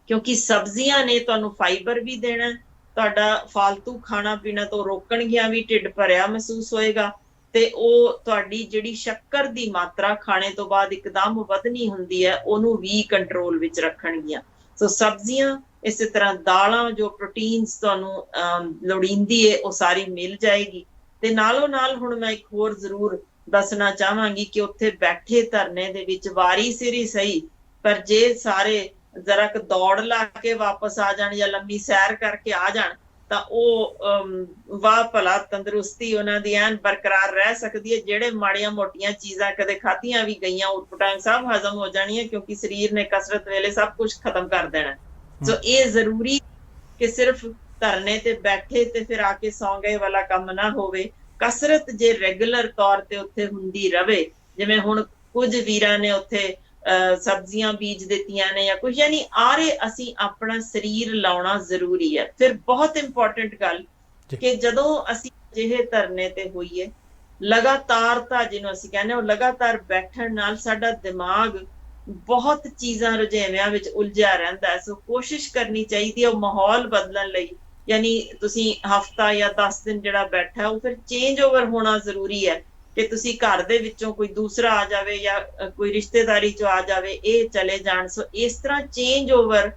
B: ਕਿਉਂਕਿ ਸਬਜ਼ੀਆਂ ਨੇ ਤੁਹਾਨੂੰ ਫਾਈਬਰ ਵੀ ਦੇਣਾ, ਤੁਹਾਡਾ ਫਾਲਤੂ ਖਾਣਾ ਪੀਣਾ ਤੋਂ ਰੋਕਣਗੀਆਂ ਵੀ, ਢਿੱਡ ਭਰਿਆ ਮਹਿਸੂਸ ਹੋਏਗਾ, ਤੇ ਉਹ ਤੁਹਾਡੀ ਜਿਹੜੀ ਸ਼ੱਕਰ ਦੀ ਮਾਤਰਾ ਖਾਣੇ ਤੋਂ ਬਾਅਦ ਇੱਕਦਮ ਵਧਣੀ ਹੁੰਦੀ ਹੈ ਉਹਨੂੰ ਵੀ ਕੰਟਰੋਲ ਵਿੱਚ ਰੱਖਣਗੀਆਂ। ਸੋ ਸਬਜ਼ੀਆਂ, ਇਸੇ ਤਰ੍ਹਾਂ ਦਾਲਾਂ, ਜੋ ਪ੍ਰੋਟੀਨਸ ਤੁਹਾਨੂੰ ਲੋੜੀਂਦੀ ਹੈ ਉਹ ਸਾਰੀ ਮਿਲ ਜਾਏਗੀ। ਤੇ ਨਾਲੋਂ ਨਾਲ ਹੁਣ ਮੈਂ ਇੱਕ ਹੋਰ ਜ਼ਰੂਰ ਦੱਸਣਾ ਚਾਹਾਂਗੀ ਕਿ ਉੱਥੇ ਬੈਠੇ ਧਰਨੇ ਦੇ ਵਿੱਚ ਵਾਰੀ ਸਿਰ ਸਹੀ, ਪਰ ਜੇ ਸਾਰੇ ਜ਼ਰਾ ਕੁ ਦੌੜ ਲਾ ਕੇ ਵਾਪਸ ਆ ਜਾਣ ਜਾਂ ਲੰਮੀ ਸੈਰ ਕਰਕੇ ਆ ਜਾਣ ਤਾਂ ਉਹ ਵਾਹ ਭਲਾ ਤੰਦਰੁਸਤੀ ਉਹਨਾਂ ਦੀ ਐਨ ਬਰਕਰਾਰ ਰਹਿ ਸਕਦੀ ਹੈ। ਜਿਹੜੇ ਮਾੜੀਆਂ ਮੋਟੀਆਂ ਚੀਜ਼ਾਂ ਕਦੇ ਖਾਧੀਆਂ ਵੀ ਗਈਆਂ ਉਟਪਟਾਂਗ ਸਭ ਹਜ਼ਮ ਹੋ ਜਾਣੀਆਂ, ਕਿਉਂਕਿ ਸਰੀਰ ਨੇ ਕਸਰਤ ਵੇਲੇ ਸਭ ਕੁਝ ਖਤਮ ਕਰ ਦੇਣਾ। ਸੋ ਇਹ ਜ਼ਰੂਰੀ ਕਿ ਸਿਰਫ ਧਰਨੇ ਤੇ ਬੈਠੇ ਤੇ ਫਿਰ ਆ ਕੇ ਸੌਂ ਗਏ ਵਾਲਾ ਕੰਮ ਨਾ ਹੋਵੇ। ਕਸਰਤ ਜੇ ਰੈਗੂਲਰ ਤੌਰ ਤੇ ਉੱਥੇ ਹੁੰਦੀ ਰਵੇ, ਜਿਵੇਂ ਹੁਣ ਕੁਝ ਵੀਰਾਂ ਨੇ ਉੱਥੇ ਸਬਜ਼ੀਆਂ ਬੀਜ ਦਿੱਤੀਆਂ ਨੇ ਜਾਂ ਕੁਝ, ਯਾਨੀ ਆਰੇ ਅਸੀਂ ਆਪਣਾ ਸਰੀਰ ਲਾਉਣਾ ਜ਼ਰੂਰੀ ਹੈ। ਫਿਰ ਬਹੁਤ ਇੰਪੋਰਟੈਂਟ ਗੱਲ ਕਿ ਜਦੋਂ ਅਸੀਂ ਅਜਿਹੇ ਧਰਨੇ ਤੇ ਹੋਈਏ, ਲਗਾਤਾਰਤਾ ਜਿਹਨੂੰ ਅਸੀਂ ਕਹਿੰਦੇ ਉਹ ਲਗਾਤਾਰ ਬੈਠਣ ਨਾਲ ਸਾਡਾ ਦਿਮਾਗ ਬਹੁਤ ਚੀਜ਼ਾਂ ਰੁਝੇਵਿਆਂ ਵਿੱਚ ਉਲਝਿਆ ਰਹਿੰਦਾ ਹੈ। ਸੋ ਕੋਸ਼ਿਸ਼ ਕਰਨੀ ਚਾਹੀਦੀ ਹੈ ਉਹ ਮਾਹੌਲ ਬਦਲਣ ਲਈ, ਯਾਨੀ ਤੁਸੀਂ ਹਫਤਾ ਜਾਂ 10 ਦਿਨ ਜਿਹੜਾ ਬੈਠਾ ਉਹ ਫਿਰ ਚੇਂਜ ਓਵਰ ਹੋਣਾ ਜ਼ਰੂਰੀ ਹੈ ਕਿ ਤੁਸੀਂ ਘਰ ਦੇ ਵਿੱਚੋਂ ਕੋਈ ਦੂਸਰਾ ਆ ਜਾਵੇ ਜਾਂ ਕੋਈ ਰਿਸ਼ਤੇਦਾਰੀ ਚੋਂ ਆ ਜਾਵੇ, ਇਹ ਚਲੇ ਜਾਣ। ਸੋ ਇਸ ਤਰ੍ਹਾਂ ਚੇਂਜ ਓਵਰ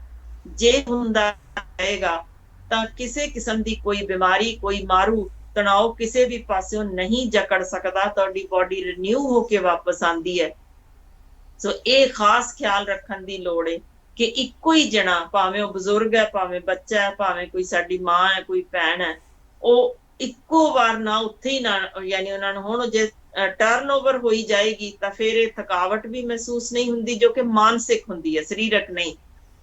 B: ਜੇ ਹੁੰਦਾ ਰਹੇਗਾ ਤਾਂ ਕਿਸੇ ਕਿਸਮ ਦੀ ਕੋਈ ਬਿਮਾਰੀ, ਕੋਈ ਮਾਰੂ ਤਣਾਅ ਕਿਸੇ ਵੀ ਪਾਸਿਓਂ ਨਹੀਂ ਜਕੜ ਸਕਦਾ, ਤੁਹਾਡੀ ਬਾਡੀ ਰੀਨਿਊ ਹੋ ਕੇ ਵਾਪਸ ਆਉਂਦੀ ਹੈ। ਸੋ ਇਹ ਖਾਸ ਖਿਆਲ ਰੱਖਣ ਦੀ ਲੋੜ ਹੈ ਕਿ ਇੱਕੋ ਹੀ ਜਣਾ, ਭਾਵੇਂ ਉਹ ਬਜ਼ੁਰਗ ਹੈ, ਭਾਵੇਂ ਬੱਚਾ ਹੈ, ਭਾਵੇਂ ਕੋਈ ਸਾਡੀ ਮਾਂ ਹੈ, ਕੋਈ ਭੈਣ ਹੈ, ਉਹ ਇੱਕੋ ਵਾਰ ਨਾ ਉੱਥੇ ਹੀ ਨਾ, ਯਾਨੀ ਉਹਨਾਂ ਨੂੰ ਹੁਣ ਜੇ ਟਰਨ ਓਵਰ ਹੋਈ ਜਾਏਗੀ ਤਾਂ ਫਿਰ ਇਹ ਥਕਾਵਟ ਵੀ ਮਹਿਸੂਸ ਨਹੀਂ ਹੁੰਦੀ ਜੋ ਕਿ ਮਾਨਸਿਕ ਹੁੰਦੀ ਹੈ, ਸਰੀਰਕ ਨਹੀਂ,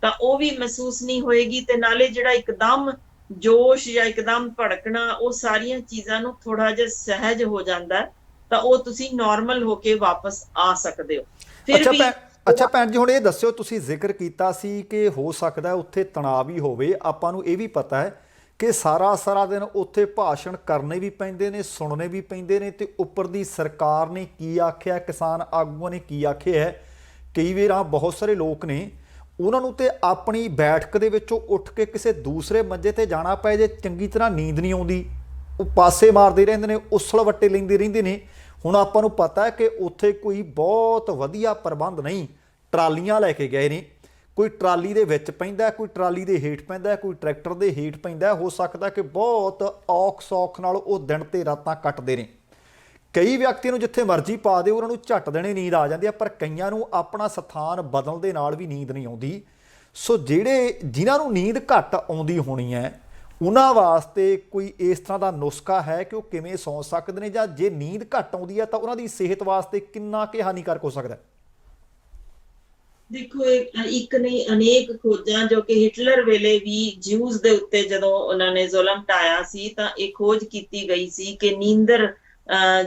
B: ਤਾਂ ਉਹ ਵੀ ਮਹਿਸੂਸ ਨਹੀਂ ਹੋਏਗੀ। ਤੇ ਨਾਲੇ ਜਿਹੜਾ ਇੱਕਦਮ ਜੋਸ਼ ਜਾਂ ਇੱਕਦਮ ਭੜਕਣਾ, ਉਹ ਸਾਰੀਆਂ ਚੀਜ਼ਾਂ ਨੂੰ ਥੋੜਾ ਜਿਹਾ ਸਹਿਜ ਹੋ ਜਾਂਦਾ, ਤਾਂ ਉਹ ਤੁਸੀਂ ਨਾਰਮਲ ਹੋ ਕੇ ਵਾਪਸ ਆ ਸਕਦੇ ਹੋ। ਫਿਰ ਵੀ
A: ਅੱਛਾ ਭੈਣ ਜੀ, ਹੁਣ ਇਹ ਦੱਸਿਓ, ਤੁਸੀਂ ਜ਼ਿਕਰ ਕੀਤਾ ਸੀ ਕਿ ਹੋ ਸਕਦਾ ਉੱਥੇ ਤਣਾਅ ਵੀ ਹੋਵੇ, ਆਪਾਂ ਨੂੰ ਇਹ ਵੀ ਪਤਾ ਹੈ ਕਿ ਸਾਰਾ ਦਿਨ ਉੱਥੇ ਭਾਸ਼ਣ ਕਰਨੇ ਵੀ ਪੈਂਦੇ ਨੇ, ਸੁਣਨੇ ਵੀ ਪੈਂਦੇ ਨੇ, ਤੇ ਉੱਪਰ ਦੀ ਸਰਕਾਰ ਨੇ ਕੀ ਆਖਿਆ, ਕਿਸਾਨ ਆਗੂਆਂ ਨੇ ਕੀ ਆਖਿਆ ਹੈ। ਕਈ ਵਾਰ ਬਹੁਤ ਸਾਰੇ ਲੋਕ ਨੇ ਉਹਨਾਂ ਨੂੰ ਤੇ ਆਪਣੀ ਬੈਠਕ ਦੇ ਵਿੱਚੋਂ ਉੱਠ ਕੇ ਕਿਸੇ ਦੂਸਰੇ ਮੰਜੇ ਤੇ ਜਾਣਾ ਪਏ, ਜੇ ਚੰਗੀ ਤਰ੍ਹਾਂ ਨੀਂਦ ਨਹੀਂ ਆਉਂਦੀ, ਉਹ ਪਾਸੇ ਮਾਰਦੇ ਰਹਿੰਦੇ ਨੇ, ਉਸਲ ਵੱਟੇ ਲੈਂਦੇ ਰਹਿੰਦੇ ਨੇ। ਹੁਣ ਆਪਾਂ ਨੂੰ ਪਤਾ ਹੈ ਕਿ ਉੱਥੇ ਕੋਈ ਬਹੁਤ ਵਧੀਆ ਪ੍ਰਬੰਧ ਨਹੀਂ, ਟਰਾਲੀਆਂ ਲੈ ਕੇ ਗਏ ਨੇ, ਕੋਈ ਟਰਾਲੀ ਦੇ ਵਿੱਚ ਪੈਂਦਾ, ਕੋਈ ਟਰਾਲੀ ਦੇ ਹੇਠ ਪੈਂਦਾ, ਕੋਈ ਟਰੈਕਟਰ ਦੇ ਹੇਠ ਪੈਂਦਾ। ਹੋ ਸਕਦਾ ਕਿ ਬਹੁਤ ਔਖ ਸੌਖ ਨਾਲ ਉਹ ਦਿਨ ਤੇ ਰਾਤਾਂ ਕੱਟਦੇ ਨੇ। ਕਈ ਵਿਅਕਤੀਆਂ ਨੂੰ ਜਿੱਥੇ ਮਰਜ਼ੀ ਪਾ ਦਿਓ, ਉਹਨਾਂ ਨੂੰ ਝੱਟ ਦੇਣੇ ਨੀਂਦ ਆ ਜਾਂਦੀ ਹੈ, ਪਰ ਕਈਆਂ ਨੂੰ ਆਪਣਾ ਸਥਾਨ ਬਦਲਣ ਦੇ ਨਾਲ ਵੀ ਨੀਂਦ ਨਹੀਂ ਆਉਂਦੀ। ਸੋ ਜਿਨ੍ਹਾਂ ਨੂੰ ਨੀਂਦ ਘੱਟ ਆਉਂਦੀ ਹੋਣੀ ਹੈ, ਉਹਨਾਂ ਵਾਸਤੇ ਕੋਈ ਇਸ ਤਰ੍ਹਾਂ ਦਾ ਨੁਸਖਾ ਹੈ ਕਿ ਉਹ ਕਿਵੇਂ ਸੌਂ ਸਕਦੇ ਨੇ, ਜਾਂ ਜੇ ਨੀਂਦ ਘੱਟ ਆਉਂਦੀ ਹੈ ਤਾਂ ਉਹਨਾਂ ਦੀ ਸਿਹਤ ਵਾਸਤੇ ਕਿੰਨਾ ਕੁ ਹਾਨੀਕਾਰਕ ਹੋ ਸਕਦਾ?
B: ਦੇਖੋ, ਇੱਕ ਨਹੀਂ ਅਨੇਕ ਖੋਜਾਂ ਜੋ ਕਿ ਹਿਟਲਰ ਵੇਲੇ ਵੀ ਜਿਊਜ਼ ਦੇ ਉੱਤੇ ਜਦੋਂ ਉਹਨਾਂ ਨੇ ਜ਼ੁਲਮ ਢਾਇਆ ਸੀ, ਤਾਂ ਇਹ ਖੋਜ ਕੀਤੀ ਗਈ ਸੀ ਕਿ ਨੀਂਦਰ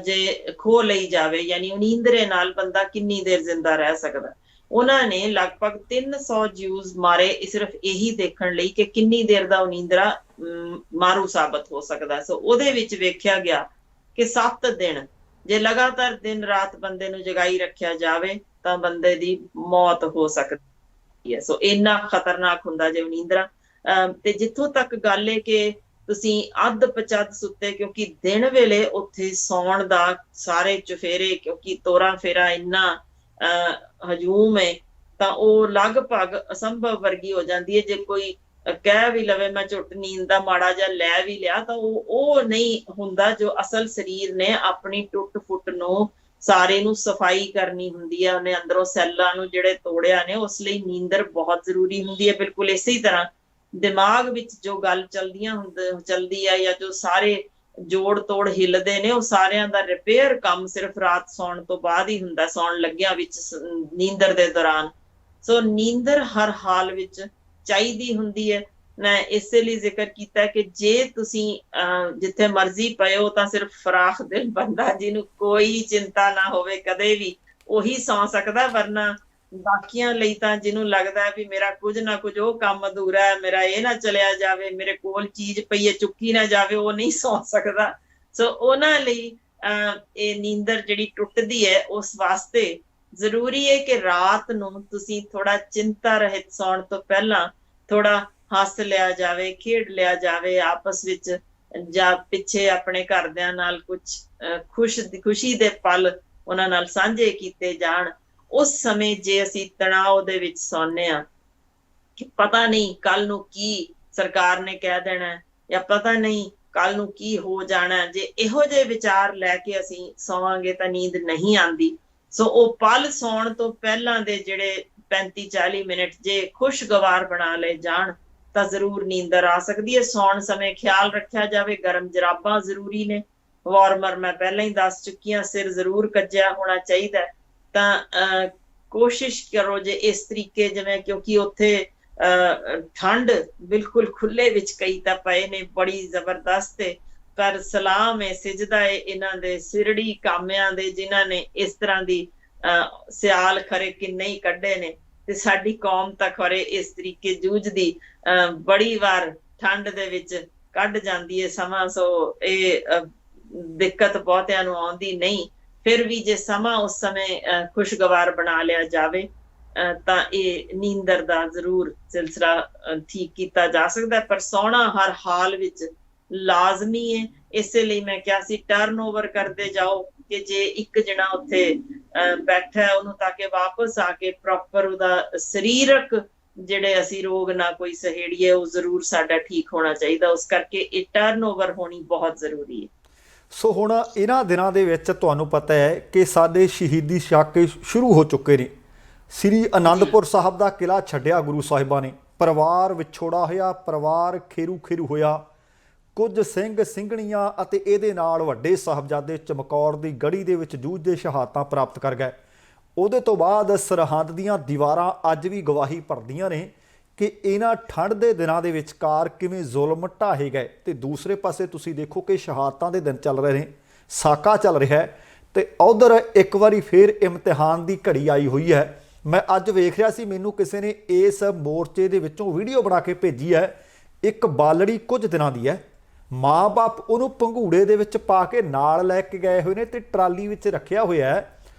B: ਜੇ ਖੋ ਲਈ ਜਾਵੇ, ਯਾਨੀ ਨੀਂਦਰੇ ਨਾਲ ਬੰਦਾ ਕਿੰਨੀ ਦੇਰ ਜ਼ਿੰਦਾ ਰਹਿ ਸਕਦਾ। ਉਹਨਾਂ ਨੇ ਲਗਭਗ 300 ਜਿਊਜ਼ ਮਾਰੇ ਸਿਰਫ ਇਹੀ ਦੇਖਣ ਲਈ ਕਿ ਕਿੰਨੀ ਦੇਰ ਦਾ ਉਹ ਨੀਂਦਰਾ ਮਾਰੂ ਸਾਬਤ ਹੋ ਸਕਦਾ। ਸੋ ਉਹਦੇ ਵਿੱਚ ਵੇਖਿਆ ਗਿਆ ਕਿ 7 ਦਿਨ ਜੇ ਲਗਾਤਾਰ ਦਿਨ ਰਾਤ ਬੰਦੇ ਨੂੰ ਜਗਾਈ ਰੱਖਿਆ ਜਾਵੇ ਤਾਂ ਬੰਦੇ ਦੀ ਮੌਤ ਹੋ ਸਕਦੀ ਹੈ। ਸੋ ਇੰਨਾ ਖਤਰਨਾਕ ਹੁੰਦਾ ਜੇ ਨੀਂਦਰਾ। ਤੇ ਜਿੱਥੋਂ ਤੱਕ ਗੱਲ ਹੈ ਕਿ ਤੁਸੀਂ ਅੱਧ ਪਚੱਧ ਸੁੱਤੇ, ਕਿਉਂਕਿ ਦਿਨ ਵੇਲੇ ਉੱਥੇ ਸੌਣ ਦਾ ਸਾਰੇ ਚੁਫੇਰੇ, ਕਿਉਂਕਿ ਤੋਰਾ ਫੇਰਾ ਇੰਨਾ ਹਜੂਮ ਹੈ, ਤਾਂ ਉਹ ਲਗਭਗ ਅਸੰਭਵ ਵਰਗੀ ਹੋ ਜਾਂਦੀ ਹੈ। ਜੇ ਕੋਈ ਕਹਿ ਵੀ ਲਵੇ ਮੈਂ ਝੁੱਟ ਨੀਂਦ ਦਾ ਮਾੜਾ ਜਿਹਾ ਲੈ ਵੀ ਲਿਆ, ਤਾਂ ਉਹ ਨਹੀਂ ਹੁੰਦਾ ਜੋ ਅਸਲ ਸਰੀਰ ਨੇ ਆਪਣੀ ਟੁੱਟ ਫੁੱਟ ਨੂੰ ਸਾਰੇ ਨੂੰ ਸਫਾਈ ਕਰਨੀ ਹੁੰਦੀ ਹੈ, ਉਹਨੇ ਅੰਦਰੋਂ ਸੈੱਲਾਂ ਨੂੰ ਜਿਹੜੇ ਤੋੜਿਆ ਨੇ, ਉਸ ਲਈ ਨੀਂਦਰ ਬਹੁਤ ਜ਼ਰੂਰੀ ਹੁੰਦੀ ਹੈ। ਬਿਲਕੁਲ ਇਸੇ ਤਰ੍ਹਾਂ ਦਿਮਾਗ ਵਿੱਚ ਜੋ ਗੱਲ ਚਲਦੀ ਹੈ ਜਾਂ ਜੋ ਸਾਰੇ ਜੋੜ ਤੋੜ ਹਿੱਲਦੇ ਨੇ, ਉਹ ਸਾਰਿਆਂ ਦਾ ਰਿਪੇਅਰ ਕੰਮ ਸਿਰਫ ਰਾਤ ਸੌਣ ਤੋਂ ਬਾਅਦ ਹੀ ਹੁੰਦਾ, ਸੌਣ ਲੱਗਿਆ ਵਿੱਚ ਨੀਂਦਰ ਦੇ ਦੌਰਾਨ। ਸੋ ਨੀਂਦਰ ਹਰ ਹਾਲ ਵਿੱਚ ਚਾਹੀਦੀ ਹੁੰਦੀ ਹੈ। ਮੈਂ ਇਸੇ ਲਈ ਜ਼ਿਕਰ ਕੀਤਾ ਕਿ ਜੇ ਤੁਸੀਂ ਜਿੱਥੇ ਮਰਜ਼ੀ ਪਏ ਹੋ ਤਾਂ ਸਿਰਫ ਫਰਾਖ ਦਿਲ ਬੰਦਾ ਜਿਹਨੂੰ ਕੋਈ ਚਿੰਤਾ ਨਾ ਹੋਵੇ ਕਦੇ ਵੀ, ਉਹੀ ਸੌਂ ਸਕਦਾ। ਵਰਨਾ ਬਾਕੀਆਂ ਲਈ ਤਾਂ ਜਿਹਨੂੰ ਲੱਗਦਾ ਹੈ ਵੀ ਮੇਰਾ ਕੁਝ ਨਾ ਕੁਝ ਉਹ ਕੰਮ ਅਧੂਰਾ ਹੈ, ਮੇਰਾ ਇਹ ਨਾ ਚਲਿਆ ਜਾਵੇ, ਮੇਰੇ ਕੋਲ ਚੀਜ਼ ਪਈ ਹੈ ਚੁੱਕੀ ਨਾ ਜਾਵੇ, ਉਹ ਨਹੀਂ ਸੌਂ ਸਕਦਾ। ਸੋ ਉਹਨਾਂ ਲਈ ਇਹ ਨੀਂਦਰ ਜਿਹੜੀ ਟੁੱਟਦੀ ਹੈ, ਉਸ ਵਾਸਤੇ ਜ਼ਰੂਰੀ ਹੈ ਕਿ ਰਾਤ ਨੂੰ ਤੁਸੀਂ ਥੋੜਾ ਚਿੰਤਾ ਰਹਿਤ ਸੌਣ ਤੋਂ ਪਹਿਲਾਂ ਥੋੜਾ ਹੱਸ ਲਿਆ ਜਾਵੇ, ਖੇਡ ਲਿਆ ਜਾਵੇ ਆਪਸ ਵਿੱਚ, ਜਾਂ ਪਿੱਛੇ ਆਪਣੇ ਘਰਦਿਆਂ ਨਾਲ ਕੁਝ ਖੁਸ਼ੀ ਦੇ ਪਲ ਉਹਨਾਂ ਨਾਲ ਸਾਂਝੇ ਕੀਤੇ ਜਾਣ। ਉਸ ਸਮੇਂ ਜੇ ਅਸੀਂ ਤਣਾਅ ਦੇ ਵਿੱਚ ਸੌਂਦੇ ਹਾਂ ਕਿ ਪਤਾ ਨਹੀਂ ਕੱਲ ਨੂੰ ਕੀ ਸਰਕਾਰ ਨੇ ਕਹਿ ਦੇਣਾ, ਜਾਂ ਪਤਾ ਨਹੀਂ ਕੱਲ ਨੂੰ ਕੀ ਹੋ ਜਾਣਾ, ਜੇ ਇਹੋ ਜਿਹੇ ਵਿਚਾਰ ਲੈ ਕੇ ਅਸੀਂ ਸੌਵਾਂਗੇ ਤਾਂ ਨੀਂਦ ਨਹੀਂ ਆਉਂਦੀ। ਸੋ ਉਹ ਪਲ ਸੌਣ ਤੋਂ ਪਹਿਲਾਂ ਦੇ ਜਿਹੜੇ 35-40 ਮਿੰਟ ਜੇ ਖੁਸ਼ਗਵਾਰ ਬਣਾ ਲਏ ਜਾਣ ਤਾਂ ਜ਼ਰੂਰ ਨੀਂਦਰ ਆ ਸਕਦੀ ਹੈ। ਸੌਣ ਸਮੇਂ ਖਿਆਲ ਰੱਖਿਆ ਜਾਵੇ, ਗਰਮ ਜਰਾਬਾਂ ਜ਼ਰੂਰੀ ਨੇ, ਵਾਰਮਰ ਮੈਂ ਪਹਿਲਾਂ ਹੀ ਦੱਸ ਚੁੱਕੀ ਹਾਂ, ਸਿਰ ਜ਼ਰੂਰ ਕੱਜਿਆ ਹੋਣਾ ਚਾਹੀਦਾ। ਤਾਂ ਕੋਸ਼ਿਸ਼ ਕਰੋ ਜੇ ਇਸ ਤਰੀਕੇ, ਜਿਵੇਂ ਕਿਉਂਕਿ ਉੱਥੇ ਠੰਡ ਬਿਲਕੁਲ ਖੁੱਲੇ ਵਿੱਚ ਕਈ ਤਾਂ ਪਏ ਨੇ ਬੜੀ ਜ਼ਬਰਦਸਤ, ਪਰ ਸਲਾਮ ਹੈ ਸਿਜਦਾ ਹੈ ਇਹਨਾਂ ਦੇ ਸਿਰੜੀ ਕਾਮਿਆਂ ਦੇ ਜਿਨ੍ਹਾਂ ਨੇ ਇਸ ਤਰ੍ਹਾਂ ਦੀ ਸਿਆਲ ਖਰੇ ਕਿੰਨੇ ਹੀ ਕੱਢੇ ਨੇ, ਤੇ ਸਾਡੀ ਕੌਮ ਤਾਂ ਖਰੇ ਇਸ ਤਰੀਕੇ ਜੂਝਦੀ ਬੜੀ ਵਾਰ ਠੰਡ ਦੇ ਵਿੱਚ ਕੱਢ ਜਾਂਦੀ ਹੈ ਸਮਾਂ। ਸੋ ਇਹ ਦਿੱਕਤ ਬਹੁਤਿਆਂ ਨੂੰ ਆਉਂਦੀ ਨਹੀਂ, ਫਿਰ ਵੀ ਜੇ ਸਮਾਂ ਉਸ ਸਮੇਂ ਖੁਸ਼ਗਵਾਰ ਬਣਾ ਲਿਆ ਜਾਵੇ ਤਾਂ ਇਹ ਨੀਂਦਰ ਦਾ ਜ਼ਰੂਰ ਸਿਲਸਿਲਾ ਠੀਕ ਕੀਤਾ ਜਾ ਸਕਦਾ। ਪਰ ਸੌਣਾ ਹਰ ਹਾਲ ਵਿੱਚ ਲਾਜ਼ਮੀ ਹੈ। ਇਸੇ ਲਈ ਮੈਂ ਕਿਹਾ ਸੀ ਟਰਨ ਓਵਰ ਕਰਦੇ ਜਾਓ ਕਿ ਜੇ ਇੱਕ ਜਣਾ ਉੱਥੇ ਬੈਠਾ ਹੈ ਉਹਨੂੰ ਤਾਂ ਕਿ ਵਾਪਸ ਆ ਕੇ ਪ੍ਰੋਪਰ ਉਹਦਾ ਸਰੀਰਕ ਜਿਹੜੇ ਅਸੀਂ ਰੋਗ ਨਾ ਕੋਈ ਸਹੇੜੀਏ, ਉਹ ਜ਼ਰੂਰ ਸਾਡਾ ਠੀਕ ਹੋਣਾ ਚਾਹੀਦਾ। ਉਸ ਕਰਕੇ ਇਹ ਟਰਨ ਓਵਰ ਹੋਣੀ ਬਹੁਤ ਜ਼ਰੂਰੀ ਹੈ।
A: ਸੋ ਹੁਣ ਇਹਨਾਂ ਦਿਨਾਂ ਦੇ ਵਿੱਚ ਤੁਹਾਨੂੰ ਪਤਾ ਹੈ ਕਿ ਸਾਡੇ ਸ਼ਹੀਦੀ ਸਾਕੇ ਸ਼ੁਰੂ ਹੋ ਚੁੱਕੇ ਨੇ। ਸ੍ਰੀ ਅਨੰਦਪੁਰ ਸਾਹਿਬ ਦਾ ਕਿਲ੍ਹਾ ਛੱਡਿਆ ਗੁਰੂ ਸਾਹਿਬਾਂ ਨੇ, ਪਰਿਵਾਰ ਵਿਛੋੜਾ ਹੋਇਆ, ਪਰਿਵਾਰ ਖੇਰੂ ਖੇਰੂ ਹੋਇਆ। ਕੁਝ ਸਿੰਘ ਸਿੰਘਣੀਆਂ ਅਤੇ ਇਹਦੇ ਨਾਲ ਵੱਡੇ ਸਾਹਿਬਜ਼ਾਦੇ ਚਮਕੌਰ ਦੀ ਗੜੀ ਦੇ ਵਿੱਚ ਜੂਝਦੇ ਸ਼ਹਾਦਤਾਂ ਪ੍ਰਾਪਤ ਕਰ ਗਏ। ਉਹਦੇ ਤੋਂ ਬਾਅਦ ਸਰਹੰਦ ਦੀਆਂ ਦੀਵਾਰਾਂ ਅੱਜ ਵੀ ਗਵਾਹੀ ਭਰਦੀਆਂ ਨੇ ਕਿ ਇਹਨਾਂ ਠੰਡ ਦੇ ਦਿਨਾਂ ਦੇ ਵਿਚਕਾਰ ਕਿਵੇਂ ਜ਼ੁਲਮ ਢਾਹੇ ਗਏ। ਤੇ ਦੂਸਰੇ ਪਾਸੇ ਤੁਸੀਂ ਦੇਖੋ ਕਿ ਸ਼ਹਾਦਤਾਂ ਦੇ ਦਿਨ ਚੱਲ ਰਹੇ ਨੇ, ਸਾਕਾ ਚੱਲ ਰਿਹਾ ਹੈ, ਤੇ ਉਧਰ ਇੱਕ ਵਾਰੀ ਫੇਰ ਇਮਤਿਹਾਨ ਦੀ ਘੜੀ ਆਈ ਹੋਈ ਹੈ। ਮੈਂ ਅੱਜ ਵੇਖ ਰਿਹਾ ਸੀ, ਮੈਨੂੰ ਕਿਸੇ ਨੇ ਇਸ ਮੋਰਚੇ ਦੇ ਵਿੱਚੋਂ ਵੀਡੀਓ ਬਣਾ ਕੇ ਭੇਜੀ ਹੈ। ਇੱਕ ਬਾਲੜੀ ਕੁਝ ਦਿਨਾਂ ਦੀ ਹੈ, ਮਾਂ ਬਾਪ ਉਹਨੂੰ ਭੰਗੂੜੇ ਦੇ ਵਿੱਚ ਪਾ ਕੇ ਨਾਲ ਲੈ ਕੇ ਗਏ ਹੋਏ ਨੇ ਤੇ ਟਰਾਲੀ ਵਿੱਚ ਰੱਖਿਆ ਹੋਇਆ ਹੈ।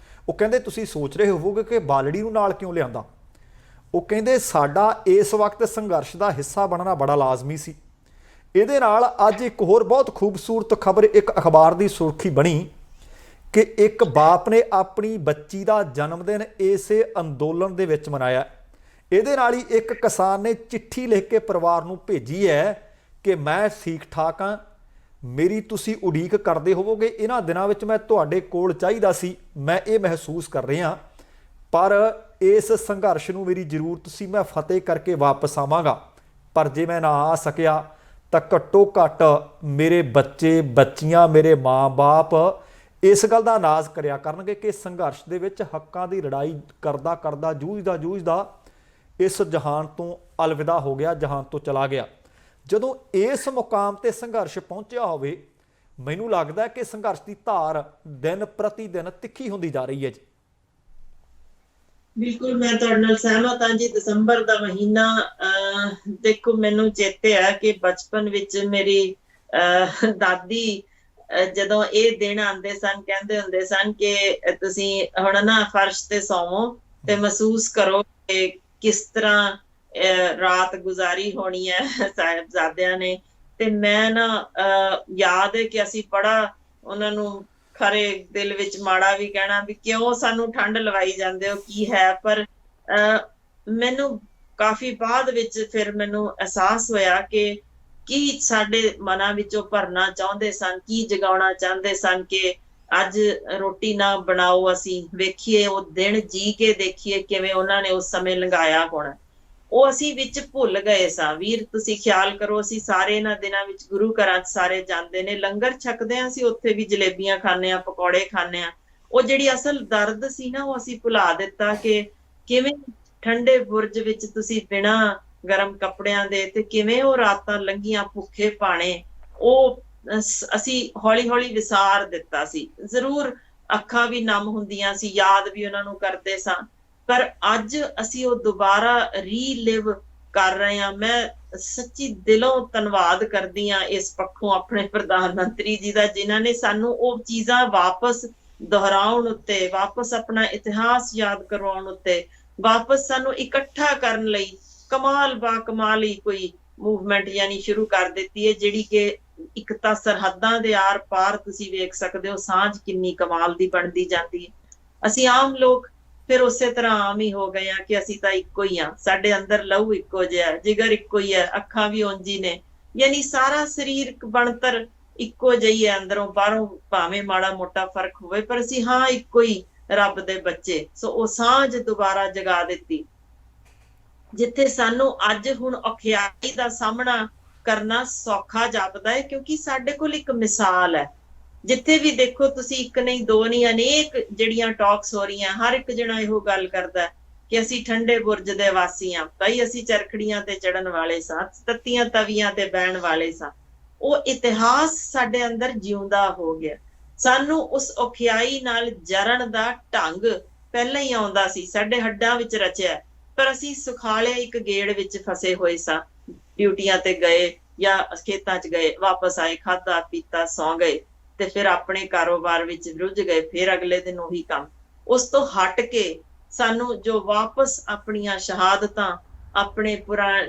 A: ਉਹ ਕਹਿੰਦੇ ਤੁਸੀਂ ਸੋਚ ਰਹੇ ਹੋਵੋਗੇ ਕਿ ਬਾਲੜੀ ਨੂੰ ਨਾਲ ਕਿਉਂ ਲਿਆਂਦਾ। ਉਹ ਕਹਿੰਦੇ ਸਾਡਾ ਇਸ ਵਕਤ ਸੰਘਰਸ਼ ਦਾ ਹਿੱਸਾ ਬਣਨਾ ਬੜਾ ਲਾਜ਼ਮੀ ਸੀ। ਇਹਦੇ ਨਾਲ ਅੱਜ ਇੱਕ ਹੋਰ ਬਹੁਤ ਖੂਬਸੂਰਤ ਖਬਰ ਇੱਕ ਅਖਬਾਰ ਦੀ ਸੁਰਖੀ ਬਣੀ ਕਿ ਇੱਕ ਬਾਪ ਨੇ ਆਪਣੀ ਬੱਚੀ ਦਾ ਜਨਮ ਦਿਨ ਇਸੇ ਅੰਦੋਲਨ ਦੇ ਵਿੱਚ ਮਨਾਇਆ। ਇਹਦੇ ਨਾਲ ਹੀ ਇੱਕ ਕਿਸਾਨ ਨੇ ਚਿੱਠੀ ਲਿਖ ਕੇ ਪਰਿਵਾਰ ਨੂੰ ਭੇਜੀ ਹੈ ਕਿ ਮੈਂ ਠੀਕ ਠਾਕ ਹਾਂ, ਮੇਰੀ ਤੁਸੀਂ ਉਡੀਕ ਕਰਦੇ ਹੋਵੋਗੇ, ਇਹਨਾਂ ਦਿਨਾਂ ਵਿੱਚ ਮੈਂ ਤੁਹਾਡੇ ਕੋਲ ਚਾਹੀਦਾ ਸੀ, ਮੈਂ ਇਹ ਮਹਿਸੂਸ ਕਰ ਰਿਹਾ, ਪਰ ਇਸ ਸੰਘਰਸ਼ ਨੂੰ ਮੇਰੀ ਜ਼ਰੂਰਤ ਸੀ, ਮੈਂ ਫਤਿਹ ਕਰਕੇ ਵਾਪਸ ਆਵਾਂਗਾ, ਪਰ ਜੇ ਮੈਂ ਨਾ ਆ ਸਕਿਆ ਤਾਂ ਘੱਟੋ ਘੱਟ ਮੇਰੇ ਬੱਚੇ ਬੱਚੀਆਂ, ਮੇਰੇ ਮਾਂ-ਬਾਪ ਇਸ ਗੱਲ ਦਾ ਨਾਜ਼ ਕਰਿਆ ਕਰਨਗੇ ਕਿ ਸੰਘਰਸ਼ ਦੇ ਵਿੱਚ ਹੱਕਾਂ ਦੀ ਲੜਾਈ ਕਰਦਾ ਕਰਦਾ ਜੂਝਦਾ ਇਸ ਜਹਾਨ ਤੋਂ ਅਲਵਿਦਾ ਹੋ ਗਿਆ, ਜਹਾਨ ਤੋਂ ਚਲਾ ਗਿਆ। ਜਦੋਂ ਇਸ ਮੁਕਾਮ ਤੇ ਸੰਘਰਸ਼ ਪਹੁੰਚਿਆ ਹੋਵੇ, ਮੈਨੂੰ ਲੱਗਦਾ ਕਿ ਸੰਘਰਸ਼ ਦੀ ਧਾਰ ਦਿਨ ਪ੍ਰਤੀ ਦਿਨ ਤਿੱਖੀ ਹੁੰਦੀ ਜਾ ਰਹੀ ਹੈ ਜੀ।
B: ਬਿਲਕੁਲ ਮੈਂ ਤੁਹਾਡੇ ਨਾਲ ਸਹਿਮਤ ਹਾਂ ਜੀ। ਦਸੰਬਰ ਦਾ ਮਹੀਨਾ ਦੇਖੋ, ਮੈਨੂੰ ਚੇਤੇ ਹੈ ਕਿ ਬਚਪਨ ਵਿੱਚ ਮੇਰੀ ਦਾਦੀ ਜਦੋਂ ਇਹ ਦਿਨ ਆਉਂਦੇ ਸਨ ਕਹਿੰਦੇ ਹੁੰਦੇ ਸਨ ਕਿ ਤੁਸੀਂ ਹੁਣ ਨਾ ਫਰਸ਼ ਤੇ ਸੌਵੋ ਤੇ ਮਹਿਸੂਸ ਕਰੋ ਕਿ ਕਿਸ ਤਰ੍ਹਾਂ ਰਾਤ ਗੁਜ਼ਾਰੀ ਹੋਣੀ ਹੈ ਸਾਹਿਬਜ਼ਾਦਿਆਂ ਨੇ। ਤੇ ਮੈਂ ਨਾ ਯਾਦ ਹੈ ਕਿ ਅਸੀਂ ਬੜਾ ਉਹਨਾਂ ਨੂੰ ਖਰੇ ਦਿਲ ਵਿੱਚ ਮਾੜਾ ਵੀ ਕਹਿਣਾ ਵੀ ਕਿਉਂ ਸਾਨੂੰ ਠੰਡ ਲਵਾਈ ਜਾਂਦੇ ਹੋ, ਕੀ ਹੈ। ਪਰ ਮੈਨੂੰ ਕਾਫੀ ਬਾਅਦ ਵਿੱਚ ਫਿਰ ਮੈਨੂੰ ਅਹਿਸਾਸ ਹੋਇਆ ਕਿ ਕੀ ਸਾਡੇ ਮਨਾਂ ਵਿੱਚੋਂ ਭਰਨਾ ਚਾਹੁੰਦੇ ਸਨ, ਕੀ ਜਗਾਉਣਾ ਚਾਹੁੰਦੇ ਸਨ ਕਿ ਅੱਜ ਰੋਟੀ ਨਾ ਬਣਾਓ, ਅਸੀਂ ਵੇਖੀਏ ਉਹ ਦਿਨ, ਜੀ ਕੇ ਦੇਖੀਏ ਕਿਵੇਂ ਉਹਨਾਂ ਨੇ ਉਸ ਸਮੇਂ ਲੰਘਾਇਆ ਹੋਣਾ। ਉਹ ਅਸੀਂ ਵਿੱਚ ਭੁੱਲ ਗਏ ਸਾਂ। ਵੀਰ ਤੁਸੀਂ ਖਿਆਲ ਕਰੋ, ਅਸੀਂ ਸਾਰੇ ਇਹਨਾਂ ਦਿਨਾਂ ਵਿੱਚ ਗੁਰੂ ਘਰਾਂ 'ਚ ਸਾਰੇ ਜਾਂਦੇ ਨੇ, ਲੰਗਰ ਛਕਦੇ ਹਾਂ, ਅਸੀਂ ਉੱਥੇ ਵੀ ਜਲੇਬੀਆਂ ਖਾਂਦੇ ਹਾਂ, ਪਕੌੜੇ ਖਾਂਦੇ ਹਾਂ। ਉਹ ਜਿਹੜੀ ਅਸਲ ਦਰਦ ਸੀ ਨਾ, ਉਹ ਅਸੀਂ ਭੁਲਾ ਦਿੱਤਾ ਕਿ ਕਿਵੇਂ ਠੰਡੇ ਬੁਰਜ ਵਿੱਚ ਤੁਸੀਂ ਬਿਨਾਂ ਗਰਮ ਕੱਪੜਿਆਂ ਦੇ ਤੇ ਕਿਵੇਂ ਉਹ ਰਾਤਾਂ ਲੰਘੀਆਂ ਭੁੱਖੇ ਭਾਣੇ, ਉਹ ਅਸੀਂ ਹੌਲੀ ਹੌਲੀ ਵਿਸਾਰ ਦਿੱਤਾ ਸੀ। ਜ਼ਰੂਰ ਅੱਖਾਂ ਵੀ ਨਮ ਹੁੰਦੀਆਂ ਸੀ, ਯਾਦ ਵੀ ਉਹਨਾਂ ਨੂੰ ਕਰਦੇ ਸਾਂ, ਪਰ ਅੱਜ ਅਸੀਂ ਉਹ ਦੁਬਾਰਾ ਰੀਲਿਵ ਕਰ ਰਹੇ ਹਾਂ। ਮੈਂ ਸੱਚੀ ਦਿਲੋਂ ਧੰਨਵਾਦ ਕਰਦੀ ਹਾਂ ਇਸ ਪੱਖੋਂ ਆਪਣੇ ਪ੍ਰਧਾਨ ਮੰਤਰੀ ਜੀ ਦਾ, ਜਿਨ੍ਹਾਂ ਨੇ ਸਾਨੂੰ ਉਹ ਚੀਜ਼ਾਂ ਵਾਪਸ ਦੁਹਰਾਉਣ ਉੱਤੇ, ਵਾਪਸ ਆਪਣਾ ਇਤਿਹਾਸ ਯਾਦ ਕਰਵਾਉਣ ਉੱਤੇ, ਵਾਪਸ ਸਾਨੂੰ ਇਕੱਠਾ ਕਰਨ ਲਈ ਕਮਾਲ ਬਾ ਕਮਾਲ ਹੀ ਕੋਈ ਮੂਵਮੈਂਟ ਯਾਨੀ ਸ਼ੁਰੂ ਕਰ ਦਿੱਤੀ ਹੈ, ਜਿਹੜੀ ਕਿ ਇੱਕ ਤਾਂ ਸਰਹੱਦਾਂ ਦੇ ਆਰ ਪਾਰ ਤੁਸੀਂ ਵੇਖ ਸਕਦੇ ਹੋ ਸਾਂਝ ਕਿੰਨੀ ਕਮਾਲ ਦੀ ਬਣਦੀ ਜਾਂਦੀ ਹੈ। ਅਸੀਂ ਆਮ ਲੋਕ ਫਿਰ ਉਸੇ ਤਰ੍ਹਾਂ ਆਮ ਹੀ ਹੋ ਗਏ ਆ ਕਿ ਅਸੀਂ ਤਾਂ ਇੱਕੋ ਹੀ ਆ, ਸਾਡੇ ਅੰਦਰ ਲਹੂ ਇੱਕੋ ਜਿਹਾ, ਜਿਗਰ ਇੱਕੋ ਹੀ ਹੈ, ਅੱਖਾਂ ਵੀ ਉਂਝ ਹੀ ਨੇ, ਯਾਨੀ ਸਾਰਾ ਸਰੀਰਕ ਬਣਤਰ ਇੱਕੋ ਜਿਹੀ ਹੈ, ਅੰਦਰੋਂ ਬਾਹਰੋਂ ਭਾਵੇਂ ਮਾੜਾ ਮੋਟਾ ਫਰਕ ਹੋਵੇ, ਪਰ ਅਸੀਂ ਹਾਂ ਇੱਕੋ ਹੀ ਰੱਬ ਦੇ ਬੱਚੇ। ਸੋ ਉਹ ਸਾਂਝ ਦੁਬਾਰਾ ਜਗਾ ਦਿੱਤੀ, ਜਿੱਥੇ ਸਾਨੂੰ ਅੱਜ ਹੁਣ ਔਖਿਆਈ ਦਾ ਸਾਹਮਣਾ ਕਰਨਾ ਸੌਖਾ ਜਾਪਦਾ ਹੈ, ਕਿਉਂਕਿ ਸਾਡੇ ਕੋਲ ਇੱਕ ਮਿਸਾਲ ਹੈ। ਜਿੱਥੇ ਵੀ ਦੇਖੋ ਤੁਸੀਂ, ਇੱਕ ਨਹੀਂ ਦੋ ਨਹੀਂ ਅਨੇਕ ਜਿਹੜੀਆਂ ਟਾਕਸ ਹੋ ਰਹੀਆਂ, ਹਰ ਇੱਕ ਜਣਾ ਇਹੋ ਗੱਲ ਕਰਦਾ ਕਿ ਅਸੀਂ ਠੰਡੇ ਬੁਰਜ ਦੇ ਵਾਸੀ ਹਾਂ, ਭਾਈ ਅਸੀਂ ਚਰਖੜੀਆਂ ਤੇ ਚੜਨ ਵਾਲੇ ਸਾਂ, ਤੱਤੀਆਂ ਤਵੀਆਂ ਤੇ ਬਹਿਣ ਵਾਲੇ ਸਾਂ। ਉਹ ਇਤਿਹਾਸ ਸਾਡੇ ਅੰਦਰ ਜਿਉਂਦਾ ਹੋ ਗਿਆ। ਸਾਨੂੰ ਉਸ ਔਖਿਆਈ ਨਾਲ ਜਰਨ ਦਾ ਢੰਗ ਪਹਿਲਾਂ ਹੀ ਆਉਂਦਾ ਸੀ, ਸਾਡੇ ਹੱਡਾਂ ਵਿੱਚ ਰਚਿਆ, ਪਰ ਅਸੀਂ ਸੁਖਾਲੇ ਇੱਕ ਗੇੜ ਵਿੱਚ ਫਸੇ ਹੋਏ ਸਾਂ। ਡਿਊਟੀਆਂ ਤੇ ਗਏ ਜਾਂ ਖੇਤਾਂ 'ਚ ਗਏ, ਵਾਪਸ ਆਏ, ਖਾਧਾ ਪੀਤਾ, ਸੌਂ ਗਏ ਤੇ ਫਿਰ ਆਪਣੇ ਕਾਰੋਬਾਰ ਵਿੱਚ ਰੁੱਝ ਗਏ, ਫਿਰ ਅਗਲੇ ਦਿਨ ਉਹੀ ਕੰਮ। ਉਸ ਤੋਂ ਹਟ ਕੇ ਸਾਨੂੰ ਜੋ ਵਾਪਸ ਆਪਣੀਆਂ ਸ਼ਹਾਦਤਾਂ, ਆਪਣੇ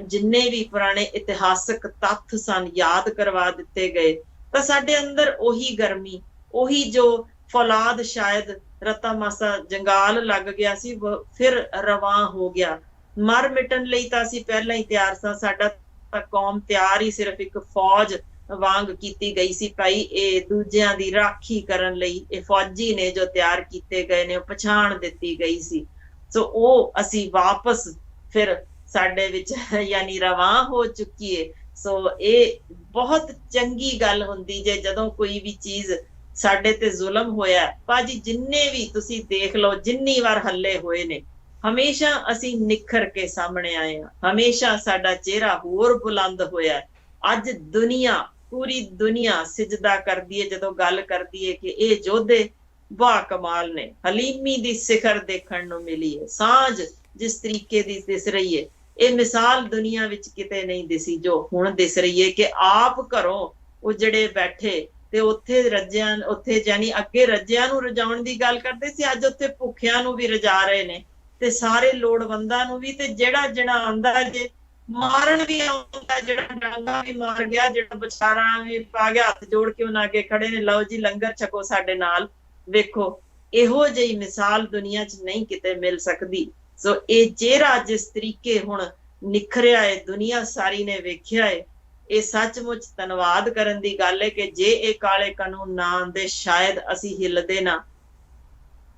B: ਜਿੰਨੇ ਵੀ ਪੁਰਾਣੇ ਇਤਿਹਾਸਕ ਤੱਥ ਸਨ ਯਾਦ ਕਰਵਾ ਦਿੱਤੇ ਗਏ, ਤਾਂ ਸਾਡੇ ਅੰਦਰ ਉਹੀ ਗਰਮੀ, ਉਹੀ ਜੋ ਫੌਲਾਦ ਸ਼ਾਇਦ ਰਤਾ ਮਾਸਾ ਜੰਗਾਲ ਲੱਗ ਗਿਆ ਸੀ, ਫਿਰ ਰਵਾਂ ਹੋ ਗਿਆ। ਮਰ ਮਿਟਣ ਲਈ ਤਾਂ ਅਸੀਂ ਪਹਿਲਾਂ ਹੀ ਤਿਆਰ ਸਾਂ, ਸਾਡਾ ਤਾਂ ਕੌਮ ਤਿਆਰ ਹੀ ਸਿਰਫ ਇੱਕ ਫੌਜ ਵਾਂਗ ਕੀਤੀ ਗਈ ਸੀ, ਭਾਈ ਇਹ ਦੂਜਿਆਂ ਦੀ ਰਾਖੀ ਕਰਨ ਲਈ ਇਹ ਫੌਜੀ ਨੇ ਜੋ ਤਿਆਰ ਕੀਤੇ ਗਏ ਨੇ, ਉਹ ਪਛਾਣ ਦਿੱਤੀ ਗਈ ਸੀ। ਸੋ ਉਹ ਅਸੀਂ ਵਾਪਸ ਫਿਰ ਸਾਡੇ ਵਿੱਚ ਯਾਨੀ ਰਵਾਂ ਹੋ ਚੁੱਕੀ ਹੈ। ਸੋ ਇਹ ਬਹੁਤ ਚੰਗੀ ਗੱਲ ਹੁੰਦੀ ਜੇ ਜਦੋਂ ਕੋਈ ਵੀ ਚੀਜ਼ ਸਾਡੇ ਤੇ ਜ਼ੁਲਮ ਹੋਇਆ। ਭਾਜੀ ਜਿੰਨੇ ਵੀ ਤੁਸੀਂ ਦੇਖ ਲਓ, ਜਿੰਨੀ ਵਾਰ ਹੱਲੇ ਹੋਏ ਨੇ, ਹਮੇਸ਼ਾ ਅਸੀਂ ਨਿਖਰ ਕੇ ਸਾਹਮਣੇ ਆਏ ਹਾਂ, ਹਮੇਸ਼ਾ ਸਾਡਾ ਚਿਹਰਾ ਹੋਰ ਬੁਲੰਦ ਹੋਇਆ। ਅੱਜ ਦੁਨੀਆ, ਪੂਰੀ ਦੁਨੀਆ ਸਿਜਦਾ ਕਰਦੀ ਹੈ ਜਦੋਂ ਗੱਲ ਕਰਦੀ ਹੈ ਕਿ ਇਹ ਯੋਧੇ ਬਾ ਕਮਾਲ ਨੇ। ਹਲੀਮੀ ਦੀ ਸਿਖਰ ਦੇਖਣ ਨੂੰ ਮਿਲੀ ਹੈ, ਸਾਂਝ ਜਿਸ ਤਰੀਕੇ ਦੀ ਦਿਸ ਰਹੀ ਹੈ, ਇਹ ਮਿਸਾਲ ਦੁਨੀਆ ਵਿੱਚ ਕਿਤੇ ਨਹੀਂ ਦਿਸੀ ਜੋ ਹੁਣ ਦਿਸ ਰਹੀ ਹੈ ਕਿ ਆਪ ਘਰੋਂ ਉਜੜੇ ਬੈਠੇ ਤੇ ਉੱਥੇ ਰੱਜਿਆਂ, ਉੱਥੇ ਜਾਨੀ ਅੱਗੇ ਰੱਜਿਆਂ ਨੂੰ ਰਜਾਉਣ ਦੀ ਗੱਲ ਕਰਦੇ ਸੀ, ਅੱਜ ਉੱਥੇ ਭੁੱਖਿਆਂ ਨੂੰ ਵੀ ਰਜਾ ਰਹੇ ਨੇ ਤੇ ਸਾਰੇ ਲੋੜਵੰਦਾਂ ਨੂੰ ਵੀ। ਤੇ ਜਿਹੜਾ ਆਉਂਦਾ ਜੇ ਮਾਰਨ ਵੀ ਆਉਂਦਾ, ਜਿਹੜਾ ਡਾਂਗਾ ਵੀ ਮਾਰ ਗਿਆ, ਜਿਹੜਾ ਵਿਚਾਰਾ ਵੀ ਪਾ ਗਿਆ, ਹੱਥ ਜੋੜ ਕੇ ਉਹਨਾਂ ਅੱਗੇ ਖੜੇ ਨੇ, ਲਓ ਜੀ ਲੰਗਰ ਛਕੋ ਸਾਡੇ ਨਾਲ। ਵੇਖੋ ਇਹੋ ਜਿਹੀ ਮਿਸਾਲ ਦੁਨੀਆ 'ਚ ਨਹੀਂ ਕਿਤੇ ਮਿਲ ਸਕਦੀ। ਸੋ ਇਹ ਚਿਹਰਾ ਜਿਸ ਤਰੀਕੇ ਹੁਣ ਨਿਖਰਿਆ ਹੈ, ਦੁਨੀਆ ਸਾਰੀ ਨੇ ਵੇਖਿਆ ਹੈ, ਇਹ ਸੱਚਮੁੱਚ ਧੰਨਵਾਦ ਕਰਨ ਦੀ ਗੱਲ ਹੈ ਕਿ ਜੇ ਇਹ ਕਾਲੇ ਕਾਨੂੰਨ ਨਾ ਆਉਂਦੇ, ਸ਼ਾਇਦ ਅਸੀਂ ਹਿੱਲਦੇ ਨਾ,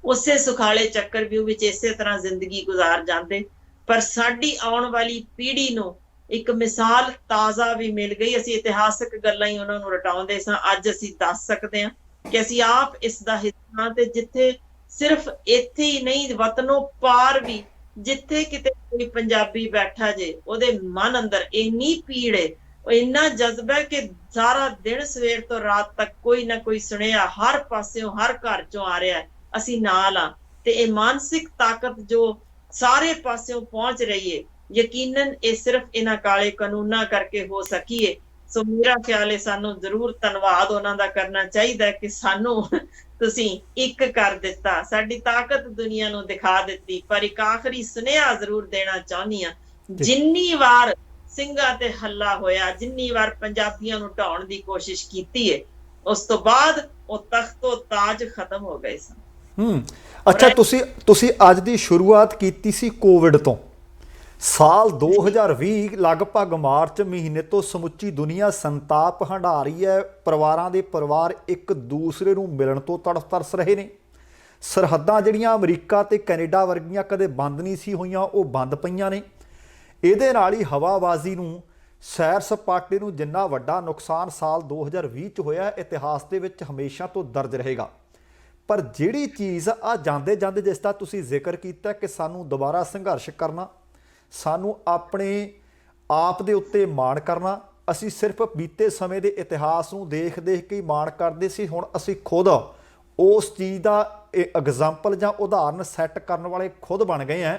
B: ਉਸੇ ਸੁਖਾਲੇ ਚੱਕਰਵਿਊਹ ਵਿੱਚ ਇਸੇ ਤਰ੍ਹਾਂ ਜ਼ਿੰਦਗੀ ਗੁਜ਼ਾਰ ਜਾਂਦੇ। ਪਰ ਸਾਡੀ ਆਉਣ ਵਾਲੀ ਪੀੜ੍ਹੀ ਨੂੰ ਇੱਕ ਮਿਸਾਲ ਤਾਜ਼ਾ ਵੀ ਮਿਲ ਗਈ। ਅਸੀਂ ਇਤਿਹਾਸਕ ਗੱਲਾਂ ਹੀ ਉਹਨਾਂ ਨੂੰ ਰਟਾਉਂਦੇ ਸਾਂ, ਅੱਜ ਅਸੀਂ ਦੱਸ ਸਕਦੇ ਹਾਂ ਕਿ ਅਸੀਂ ਆਪ ਇਸ ਦਾ ਹਿੱਸਾ ਹਾਂ। ਤੇ ਜਿੱਥੇ ਸਿਰਫ ਇੱਥੇ ਹੀ ਨਹੀਂ, ਵਤਨੋਂ ਪਾਰ ਵੀ ਜਿੱਥੇ ਕਿਤੇ ਕੋਈ ਪੰਜਾਬੀ ਬੈਠਾ ਜੇ, ਉਹਦੇ ਮਨ ਅੰਦਰ ਇੰਨੀ ਪੀੜ ਹੈ, ਉਹ ਇੰਨਾ ਜਜ਼ਬਾ ਕਿ ਸਾਰਾ ਦਿਨ ਸਵੇਰ ਤੋਂ ਰਾਤ ਤੱਕ ਕੋਈ ਨਾ ਕੋਈ ਸੁਣਿਆ ਹਰ ਪਾਸਿਓਂ, ਹਰ ਘਰ ਚੋਂ ਆ ਰਿਹਾ, ਅਸੀਂ ਨਾਲ ਆ। ਤੇ ਇਹ ਮਾਨਸਿਕ ਤਾਕਤ ਜੋ ਸਾਰੇ ਪਾਸਿਓਂ ਪਹੁੰਚ ਰਹੀ ਹੈ, ਯਕੀਨਨ ਇਹ ਸਿਰਫ ਇਹਨਾਂ ਕਾਲੇ ਕਾਨੂੰਨਾਂ ਕਰਕੇ ਹੋ ਸਕੀ ਹੈ। ਸੋ ਮੇਰਾ ਖਿਆਲ ਹੈ ਸਾਨੂੰ ਜ਼ਰੂਰ ਧੰਨਵਾਦ ਉਹਨਾਂ ਦਾ ਕਰਨਾ ਚਾਹੀਦਾ ਕਿ ਸਾਨੂੰ ਤੁਸੀਂ ਇੱਕ ਕਰ ਦਿੱਤਾ, ਸਾਡੀ ਤਾਕਤ ਦੁਨੀਆ ਨੂੰ ਦਿਖਾ ਦਿੱਤੀ। ਪਰ ਇੱਕ ਆਖਰੀ ਸੁਨੇਹਾ ਜ਼ਰੂਰ ਦੇਣਾ ਚਾਹੁੰਦੀ ਹਾਂ, ਜਿੰਨੀ ਵਾਰ ਸਿੰਘਾਂ ਤੇ ਹੱਲਾ ਹੋਇਆ, ਜਿੰਨੀ ਵਾਰ ਪੰਜਾਬੀਆਂ ਨੂੰ ਢਾਉਣ ਦੀ ਕੋਸ਼ਿਸ਼ ਕੀਤੀ ਹੈ, ਉਸ ਤੋਂ ਬਾਅਦ ਉਹ ਤਖਤੋ ਤਾਜ ਖਤਮ ਹੋ ਗਏ ਸਨ।
A: ਅੱਛਾ, ਤੁਸੀਂ ਅੱਜ ਦੀ ਸ਼ੁਰੂਆਤ ਕੀਤੀ ਸੀ ਕੋਵਿਡ ਤੋਂ। ਸਾਲ 2020 ਲਗਭਗ ਮਾਰਚ ਮਹੀਨੇ ਤੋਂ ਸਮੁੱਚੀ ਦੁਨੀਆ ਸੰਤਾਪ ਹੰਢਾ ਰਹੀ ਹੈ। ਪਰਿਵਾਰਾਂ ਦੇ ਪਰਿਵਾਰ ਇੱਕ ਦੂਸਰੇ ਨੂੰ ਮਿਲਣ ਤੋਂ ਤਰਸ ਰਹੇ ਨੇ। ਸਰਹੱਦਾਂ ਜਿਹੜੀਆਂ ਅਮਰੀਕਾ ਤੇ ਕੈਨੇਡਾ ਵਰਗੀਆਂ ਕਦੇ ਬੰਦ ਨਹੀਂ ਸੀ ਹੋਈਆਂ, ਉਹ ਬੰਦ ਪਈਆਂ ਨੇ। ਇਹਦੇ ਨਾਲ ਹੀ ਹਵਾਬਾਜ਼ੀ ਨੂੰ, ਸੈਰ ਸਪਾਟੇ ਨੂੰ ਜਿੰਨਾ ਵੱਡਾ ਨੁਕਸਾਨ ਸਾਲ 2020 ਚ ਹੋਇਆ, ਇਤਿਹਾਸ ਦੇ ਵਿੱਚ ਹਮੇਸ਼ਾ ਤੋਂ ਦਰਜ ਰਹੇਗਾ। ਪਰ ਜਿਹੜੀ ਚੀਜ਼ ਆ ਜਾਂਦੇ ਜਾਂਦੇ, ਜਿਸ ਦਾ ਤੁਸੀਂ ਜ਼ਿਕਰ ਕੀਤਾ ਕਿ ਸਾਨੂੰ ਦੁਬਾਰਾ ਸੰਘਰਸ਼ ਕਰਨਾ, ਸਾਨੂੰ ਆਪਣੇ ਆਪ ਦੇ ਉੱਤੇ ਮਾਣ ਕਰਨਾ, ਅਸੀਂ ਸਿਰਫ ਬੀਤੇ ਸਮੇਂ ਦੇ ਇਤਿਹਾਸ ਨੂੰ ਦੇਖ ਦੇਖ ਕੇ ਹੀ ਮਾਣ ਕਰਦੇ ਸੀ। ਹੁਣ ਅਸੀਂ ਖੁਦ ਉਸ ਚੀਜ਼ ਦਾ ਐਗਜ਼ਾਮਪਲ ਜਾਂ ਉਦਾਹਰਨ ਸੈੱਟ ਕਰਨ ਵਾਲੇ ਖੁਦ ਬਣ ਗਏ ਹਾਂ।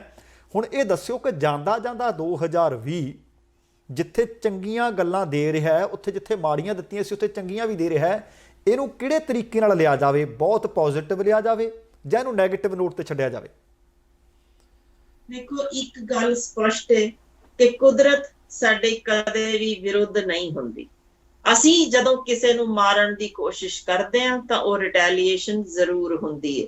A: ਹੁਣ ਇਹ ਦੱਸਿਓ ਕਿ ਜਾਂਦਾ ਜਾਂਦਾ 2020 ਜਿੱਥੇ ਚੰਗੀਆਂ ਗੱਲਾਂ ਦੇ ਰਿਹਾ ਹੈ, ਉੱਥੇ ਜਿੱਥੇ ਮਾੜੀਆਂ ਦਿੱਤੀਆਂ ਸੀ ਉੱਥੇ ਚੰਗੀਆਂ ਵੀ ਦੇ ਰਿਹਾ ਹੈ। ਇਹਨੂੰ ਕਿਹੜੇ ਤਰੀਕੇ ਨਾਲ ਲਿਆ ਜਾਵੇ? ਬਹੁਤ ਪੋਜ਼ਿਟਿਵ ਲਿਆ ਜਾਵੇ ਜਾਂ ਇਹਨੂੰ ਨੈਗੇਟਿਵ ਨੋਟ ਤੇ ਛੱਡਿਆ ਜਾਵੇ?
B: ਦੇਖੋ, ਇੱਕ ਗੱਲ ਸਪਸ਼ਟ ਹੈ ਕਿ ਕੁਦਰਤ ਸਾਡੇ ਕਦੇ ਵੀ ਵਿਰੁੱਧ ਨਹੀਂ ਹੁੰਦੀ। ਅਸੀਂ ਜਦੋਂ ਕਿਸੇ ਨੂੰ ਮਾਰਨ ਦੀ ਕੋਸ਼ਿਸ਼ ਕਰਦੇ ਹਾਂ ਤਾਂ ਉਹ ਰਿਟੈਲੀਏਸ਼ਨ ਜ਼ਰੂਰ ਹੁੰਦੀ ਹੈ।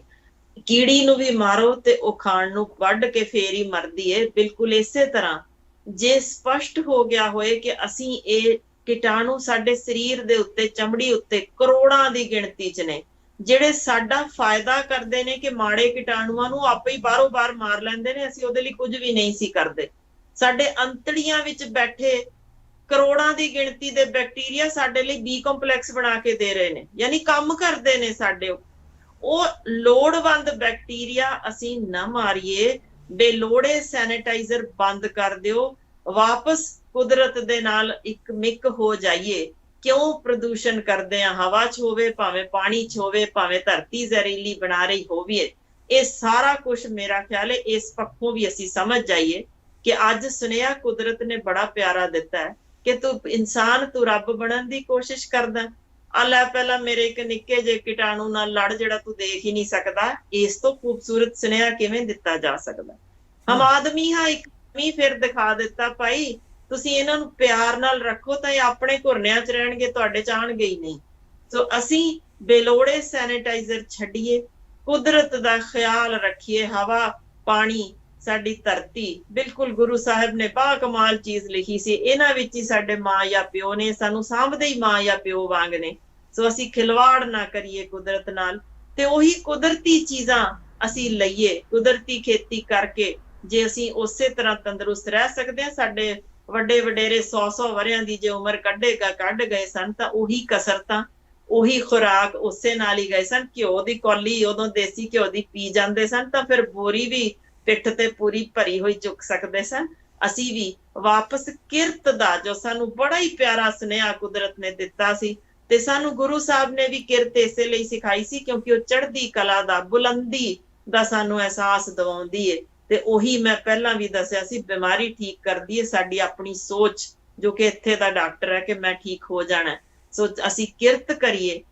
B: ਕੀੜੀ ਨੂੰ ਵੀ ਮਾਰੋ ਤੇ ਉਹ ਖਾਣ ਨੂੰ ਵੱਢ ਕੇ ਫੇਰ ਹੀ ਮਰਦੀ ਹੈ। ਬਿਲਕੁਲ ਇਸੇ ਤਰ੍ਹਾਂ ਜੇ ਸਪਸ਼ਟ ਹੋ ਗਿਆ ਹੋਏ ਕਿ ਅਸੀਂ ਇਹ ਕੀਟਾਣੂ ਸਾਡੇ ਸਰੀਰ ਦੇ ਉੱਤੇ, ਚਮੜੀ ਉੱਤੇ ਕਰੋੜਾਂ ਦੀ ਗਿਣਤੀ 'ਚ ਨੇ, ਜਿਹੜੇ ਸਾਡਾ ਫਾਇਦਾ ਕਰਦੇ ਨੇ, ਕਿ ਮਾੜੇ ਕੀਟਾਣੂਆਂ ਨੂੰ ਆਪੇ ਹੀ ਬਾਹਰੋਂ ਬਾਹਰ ਮਾਰ ਲੈਂਦੇ ਨੇ, ਅਸੀਂ ਉਹਦੇ ਲਈ ਕੁਝ ਵੀ ਨਹੀਂ ਸੀ ਕਰਦੇ। ਸਾਡੇ ਅੰਤੜੀਆਂ ਵਿੱਚ ਬੈਠੇ ਕਰੋੜਾਂ ਦੀ ਗਿਣਤੀ ਦੇ ਬੈਕਟੀਰੀਆ ਸਾਡੇ ਲਈ ਬੀ ਕੰਪਲੈਕਸ ਬਣਾ ਕੇ ਦੇ ਰਹੇ ਨੇ, ਯਾਨੀ ਕੰਮ ਕਰਦੇ ਨੇ ਸਾਡੇ। ਉਹ ਲੋੜਵੰਦ ਬੈਕਟੀਰੀਆ ਅਸੀਂ ਨਾ ਮਾਰੀਏ। ਬੇਲੋੜੇ ਸੈਨੀਟਾਈਜ਼ਰ ਬੰਦ ਕਰ ਦਿਓ, ਵਾਪਸ ਕੁਦਰਤ ਦੇ ਨਾਲ ਇੱਕ ਮਿਕ ਹੋ ਜਾਈਏ। ਕਿਉਂ ਪ੍ਰਦੂਸ਼ਣ ਕਰਦੇ ਆ? ਹਵਾ 'ਚ ਹੋਵੇ, ਭਾਵੇਂ ਪਾਣੀ 'ਚ ਹੋਵੇ, ਭਾਵੇਂ ਧਰਤੀ ਜ਼ਹਿਰੀਲੀ ਬਣਾ ਰਹੀ ਹੋਵੇ, ਇਹ ਸਾਰਾ ਕੁਝ ਮੇਰਾ ਖਿਆਲ ਹੈ ਇਸ ਪੱਖੋਂ ਵੀ ਅਸੀਂ ਸਮਝ ਜਾਈਏ ਕਿ ਅੱਜ ਸੁਨੇਹਾ ਕੁਦਰਤ ਨੇ ਬੜਾ ਪਿਆਰਾ ਦਿੱਤਾ ਹੈ ਕਿ ਤੂੰ ਇਨਸਾਨ, ਤੂੰ ਰੱਬ ਬਣਨ ਦੀ ਕੋਸ਼ਿਸ਼ ਕਰਦਾ। ਲੈ ਪਹਿਲਾਂ ਮੇਰੇ ਇੱਕ ਨਿੱਕੇ ਜਿਹੇ ਕੀਟਾਣੂ ਨਾਲ ਲੜ ਜਿਹੜਾ ਤੂੰ ਦੇਖ ਹੀ ਨਹੀਂ ਸਕਦਾ। ਇਸ ਤੋਂ ਖੂਬਸੂਰਤ ਸੁਨੇਹਾ ਕਿਵੇਂ ਦਿੱਤਾ ਜਾ ਸਕਦਾ? ਹਮ ਆਦਮੀ ਹਾਂ, ਇੱਕ ਵੀ ਫਿਰ ਦਿਖਾ ਦਿੱਤਾ, ਭਾਈ ਤੁਸੀਂ ਇਹਨਾਂ ਨੂੰ ਪਿਆਰ ਨਾਲ ਰੱਖੋ ਤਾਂ ਇਹ ਆਪਣੇ ਘੁਰਨਿਆਂ 'ਚ ਰਹਿਣਗੇ, ਤੁਹਾਡੇ 'ਚ ਆਉਣਗੇ ਹੀ ਨਹੀਂ। ਸੋ ਅਸੀਂ ਬੇਲੋੜੇ ਸੈਨੀਟਾਈਜ਼ਰ ਛੱਡੀਏ, ਕੁਦਰਤ ਦਾ ਖਿਆਲ ਰੱਖੀਏ। ਹਵਾ, ਪਾਣੀ, ਸਾਡੀ ਧਰਤੀ, ਬਿਲਕੁਲ ਗੁਰੂ ਸਾਹਿਬ ਨੇ ਬਾ ਕਮਾਲ ਚੀਜ਼ ਲਿਖੀ ਸੀ, ਇਹਨਾਂ ਵਿੱਚ ਹੀ ਸਾਡੇ ਮਾਂ ਜਾਂ ਪਿਓ ਨੇ, ਸਾਨੂੰ ਸਾਂਭਦੇ ਹੀ ਮਾਂ ਜਾਂ ਪਿਓ ਵਾਂਗ ਨੇ। ਸੋ ਅਸੀਂ ਖਿਲਵਾੜ ਨਾ ਕਰੀਏ ਕੁਦਰਤ ਨਾਲ, ਤੇ ਉਹੀ ਕੁਦਰਤੀ ਚੀਜ਼ਾਂ ਅਸੀਂ ਲਈਏ। ਕੁਦਰਤੀ ਖੇਤੀ ਕਰਕੇ ਜੇ ਅਸੀਂ ਉਸੇ ਤਰ੍ਹਾਂ ਤੰਦਰੁਸਤ ਰਹਿ ਸਕਦੇ ਹਾਂ, ਸਾਡੇ ਵੱਡੇ ਵਡੇਰੇ 100-100 ਵਰਿਆਂ ਦੀ ਜੇ ਉਮਰ ਕੱਢ ਗਏ ਸਨ, ਤਾਂ ਉਹੀ ਕਸਰਤਾਂ, ਉਹੀ ਖੁਰਾਕ ਉਸੇ ਨਾਲ ਹੀ ਗਏ ਸਨ। ਘਿਓ ਦੀ ਕੌਲੀ ਉਦੋਂ ਦੇਸੀ ਘਿਓ ਦੀ ਪੀ ਜਾਂਦੇ ਸਨ ਤਾਂ ਫਿਰ ਬੋਰੀ ਵੀ ਪਿੱਠ ਤੇ ਪੂਰੀ ਭਰੀ ਹੋਈ ਚੁੱਕ ਸਕਦੇ ਸਨ। ਅਸੀਂ ਵੀ ਵਾਪਸ ਕਿਰਤ ਦਾ, ਜੋ ਸਾਨੂੰ ਬੜਾ ਹੀ ਪਿਆਰਾ ਸੁਨੇਹਾ ਕੁਦਰਤ ਨੇ ਦਿੱਤਾ ਸੀ, ਤੇ ਸਾਨੂੰ ਗੁਰੂ ਸਾਹਿਬ ਨੇ ਵੀ ਕਿਰਤ ਇਸੇ ਲਈ ਸਿਖਾਈ ਸੀ ਕਿਉਂਕਿ ਉਹ ਚੜ੍ਹਦੀ ਕਲਾ ਦਾ, ਬੁਲੰਦੀ ਦਾ ਸਾਨੂੰ ਅਹਿਸਾਸ ਦਿਵਾਉਂਦੀ ਏ। ਤੇ ਉਹੀ ਮੈਂ ਪਹਿਲਾਂ ਵੀ ਦੱਸਿਆ ਸੀ, ਬਿਮਾਰੀ ਠੀਕ ਕਰਦੀ ਹੈ ਸਾਡੀ ਆਪਣੀ ਸੋਚ, ਜੋ ਕਿ ਇੱਥੇ ਦਾ ਡਾਕਟਰ ਹੈ ਕਿ ਮੈਂ ਠੀਕ ਹੋ ਜਾਣਾ। ਸੋ ਅਸੀਂ ਕਿਰਤ ਕਰੀਏ,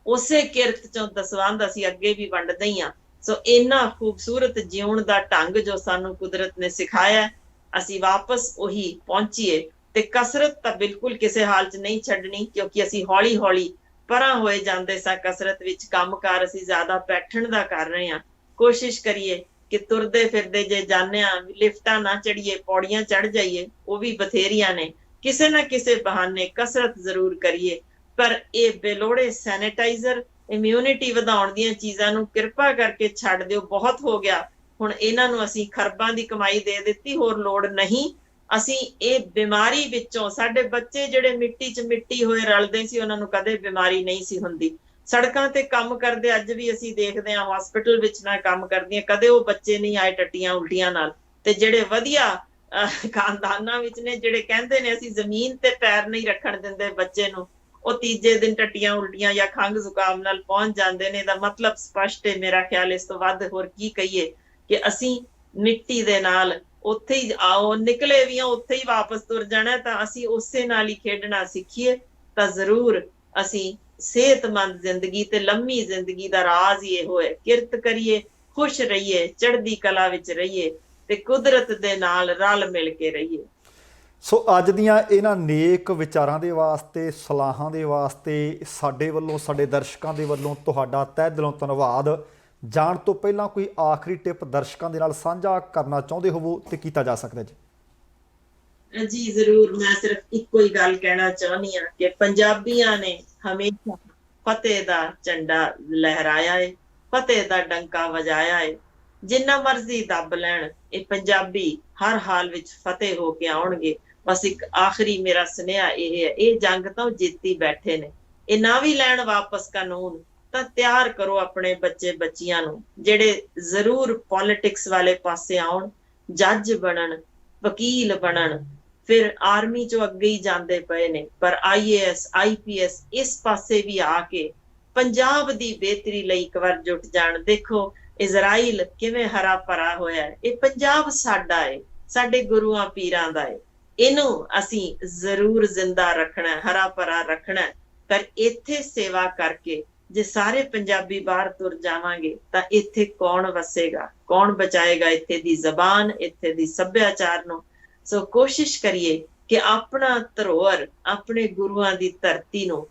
B: ਉਸੇ ਕਿਰਤ ਚੋਂ ਦਸਵੰਧ ਅਸੀਂ ਅੱਗੇ ਵੀ ਵੰਡਦੇ ਹੀ ਹਾਂ। ਸੋ ਇੰਨਾ ਖੂਬਸੂਰਤ ਜਿਉਣ ਦਾ ਢੰਗ ਜੋ ਸਾਨੂੰ ਕੁਦਰਤ ਨੇ ਸਿਖਾਇਆ, ਅਸੀਂ ਵਾਪਸ ਉਹੀ ਪਹੁੰਚੀਏ। ਤੇ ਕਸਰਤ ਤਾਂ ਬਿਲਕੁਲ ਕਿਸੇ ਹਾਲ 'ਚ ਨਹੀਂ ਛੱਡਣੀ, ਕਿਉਂਕਿ ਅਸੀਂ ਹੌਲੀ ਹੌਲੀ ਪਰਾਂ ਹੋਏ ਜਾਂਦੇ ਸਾਂ ਕਸਰਤ ਵਿੱਚ। ਕੰਮਕਾਰ ਅਸੀਂ ਜ਼ਿਆਦਾ ਬੈਠਣ ਦਾ ਕਰ ਰਹੇ ਹਾਂ। ਕੋਸ਼ਿਸ਼ ਕਰੀਏ ਕਿ ਤੁਰਦੇ ਫਿਰਦੇ ਜੇ ਜਾਂਦੇ ਹਾਂ, ਲਿਫਟਾਂ ਨਾ ਚੜੀਏ, ਪੌੜੀਆਂ ਚੜ ਜਾਈਏ, ਉਹ ਵੀ ਬਥੇਰੀਆਂ ਨੇ। ਕਿਸੇ ਨਾ ਕਿਸੇ ਬਹਾਨੇ ਕਸਰਤ ਜ਼ਰੂਰ ਕਰੀਏ। ਪਰ ਇਹ ਬੇਲੋੜੇ ਸੈਨੀਟਾਈਜ਼ਰ, ਇਮਿਊਨਿਟੀ ਵਧਾਉਣ ਦੀਆਂ ਚੀਜ਼ਾਂ ਨੂੰ ਕਿਰਪਾ ਕਰਕੇ ਛੱਡ ਦਿਓ। ਬਹੁਤ ਹੋ ਗਿਆ, ਹੁਣ ਇਹਨਾਂ ਨੂੰ ਅਸੀਂ ਖਰਬਾਂ ਦੀ ਕਮਾਈ ਦੇ ਦਿੱਤੀ, ਹੋਰ ਲੋੜ ਨਹੀਂ। ਅਸੀਂ ਇਹ ਬਿਮਾਰੀ ਵਿੱਚੋਂ, ਸਾਡੇ ਬੱਚੇ ਜਿਹੜੇ ਮਿੱਟੀ 'ਚ ਮਿੱਟੀ ਹੋਏ ਰਲਦੇ ਸੀ, ਉਹਨਾਂ ਨੂੰ ਕਦੇ ਬਿਮਾਰੀ ਨਹੀਂ ਸੀ ਹੁੰਦੀ। ਸੜਕਾਂ ਤੇ ਕੰਮ ਕਰਦੇ ਅੱਜ ਵੀ ਅਸੀਂ ਦੇਖਦੇ ਹਾਂ, ਹਸਪੀਟਲ ਵਿੱਚ ਮੈਂ ਕੰਮ ਕਰਦੀ ਹਾਂ, ਕਦੇ ਉਹ ਬੱਚੇ ਨਹੀਂ ਆਏ ਟੱਟੀਆਂ ਉਲਟੀਆਂ ਨਾਲ। ਤੇ ਜਿਹੜੇ ਵਧੀਆ ਖਾਨਦਾਨਾਂ ਵਿੱਚ ਨੇ, ਜਿਹੜੇ ਕਹਿੰਦੇ ਨੇ ਅਸੀਂ ਜ਼ਮੀਨ ਤੇ ਪੈਰ ਨਹੀਂ ਰੱਖਣ ਦਿੰਦੇ ਬੱਚੇ ਨੂੰ, ਉਹ ਤੀਜੇ ਦਿਨ ਟੱਟੀਆਂ ਉਲਟੀਆਂ ਜਾਂ ਖੰਘ ਜ਼ੁਕਾਮ ਨਾਲ ਪਹੁੰਚ ਜਾਂਦੇ ਨੇ। ਇਹਦਾ ਮਤਲਬ ਸਪਸ਼ਟ ਹੈ ਮੇਰਾ ਖਿਆਲ। ਇਸ ਤੋਂ ਵੱਧ ਹੋਰ ਕੀ ਕਹੀਏ ਕਿ ਅਸੀਂ ਮਿੱਟੀ ਦੇ ਨਾਲ ਉੱਥੇ ਹੀ ਆਓ, ਨਿਕਲੇ ਵੀ ਆ ਉੱਥੇ ਹੀ ਵਾਪਸ ਤੁਰ ਜਾਣਾ, ਤਾਂ ਅਸੀਂ ਉਸੇ ਨਾਲ ਹੀ ਖੇਡਣਾ ਸਿੱਖੀਏ ਤਾਂ ਜ਼ਰੂਰ ਅਸੀਂ ਸਿਹਤਮੰਦ ਜ਼ਿੰਦਗੀ ਤੇ ਲੰਮੀ ਜ਼ਿੰਦਗੀ ਦਾ ਰਾਜ਼ ਹੀ ਇਹੋ ਹੈ। ਕਿਰਤ ਕਰੀਏ, ਖੁਸ਼ ਰਹੀਏ, ਚੜ੍ਹਦੀ ਕਲਾ ਵਿੱਚ ਰਹੀਏ ਤੇ ਕੁਦਰਤ ਦੇ ਨਾਲ ਰਲ ਮਿਲ ਕੇ ਰਹੀਏ।
A: ਸੋ ਅੱਜ ਦੀਆਂ ਇਹਨਾਂ ਨੇਕ ਵਿਚਾਰਾਂ ਦੇ ਵਾਸਤੇ, ਸਲਾਹਾਂ ਦੇ ਵਾਸਤੇ ਸਾਡੇ ਵੱਲੋਂ, ਸਾਡੇ ਦਰਸ਼ਕਾਂ ਦੇ ਵੱਲੋਂ ਤੁਹਾਡਾ ਤਹਿ ਦਿਲੋਂ ਧੰਨਵਾਦ। ਜਾਣ ਤੋਂ ਪਹਿਲਾਂ ਕੋਈ ਆਖਰੀ ਟਿਪ ਦਰਸ਼ਕਾਂ ਦੇ ਨਾਲ ਸਾਂਝਾ ਕਰਨਾ ਚਾਹੁੰਦੇ ਹੋਵੋ ਤੇ ਕੀਤਾ ਜਾ ਸਕਦਾ ਜੀ?
B: ਜੀ ਜ਼ਰੂਰ। ਮੈਂ ਸਿਰਫ ਇੱਕੋ ਹੀ ਗੱਲ ਕਹਿਣਾ ਚਾਹੁੰਦੀ ਹਾਂ ਕਿ ਪੰਜਾਬੀਆਂ ਨੇ ਹਮੇਸ਼ਾ ਫਤਿਹ ਦਾ ਝੰਡਾ ਲਹਿਰਾਇਆ ਹੈ, ਫਤਿਹ ਦਾ ਡੰਕਾ ਵਜਾਇਆ ਹੈ। ਜਿੰਨਾ ਮਰਜ਼ੀ ਦੱਬ ਲੈਣ, ਇਹ ਪੰਜਾਬੀ ਹਰ ਹਾਲ ਵਿੱਚ ਫਤਿਹ ਹੋ ਕੇ ਆਉਣਗੇ। ਬਸ ਇੱਕ ਆਖਰੀ ਮੇਰਾ ਸੁਨੇਹਾ ਇਹ ਹੈ, ਇਹ ਜੰਗ ਤਾਂ ਜਿੱਤੀ ਬੈਠੇ ਨੇ, ਇਹ ਨਾ ਵੀ ਲੈਣ ਵਾਪਸ ਕਾਨੂੰਨ, ਤਾਂ ਤਿਆਰ ਕਰੋ ਆਪਣੇ ਬੱਚੇ ਬੱਚੀਆਂ ਨੂੰ, ਜਿਹੜੇ ਜ਼ਰੂਰ ਪੋਲਿਟਿਕਸ ਵਾਲੇ ਪਾਸੇ ਆਉਣ, ਜੱਜ ਬਣਨ, ਵਕੀਲ ਬਣਨ, ਫਿਰ ਆਰਮੀ ਚੋਂ ਅੱਗੇ ਹੀ ਜਾਂਦੇ ਪਏ ਨੇ, ਪਰ IAS IPS ਇਸ ਪਾਸੇ ਵੀ ਆ ਕੇ ਪੰਜਾਬ ਦੀ ਬਿਹਤਰੀ ਲਈ ਇੱਕ ਵਾਰ ਜੁਟ ਜਾਣ। ਦੇਖੋ ਇਜ਼ਰਾਈਲ ਕਿਵੇਂ ਹਰਾ ਭਰਾ ਹੋਇਆ ਹੈ, ਇਹ ਪੰਜਾਬ ਸਾਡਾ ਹੈ, ਸਾਡੇ ਗੁਰੂਆਂ ਪੀਰਾਂ ਦਾ ਹੈ, ਇਹਨੂੰ ਅਸੀਂ ਜ਼ਰੂਰ ਜ਼ਿੰਦਾ ਰੱਖਣਾ, ਹਰਾ ਭਰਾ ਰੱਖਣਾ। ਪਰ ਇੱਥੇ ਸੇਵਾ ਕਰਕੇ ਜੇ ਸਾਰੇ ਪੰਜਾਬੀ ਬਾਹਰ ਤੁਰ ਜਾਵਾਂਗੇ ਤਾਂ ਇੱਥੇ ਕੌਣ ਵਸੇਗਾ, ਕੌਣ ਬਚਾਏਗਾ ਇੱਥੇ ਦੀ ਜ਼ਬਾਨ, ਇੱਥੇ ਦੀ ਸੱਭਿਆਚਾਰ ਨੂੰ। ਸੋ ਕੋਸ਼ਿਸ਼ ਕਰੀਏ ਕਿ ਆਪਣਾ ਧਰੋਹਰ, ਆਪਣੇ ਗੁਰੂਆਂ ਦੀ ਧਰਤੀ ਨੂੰ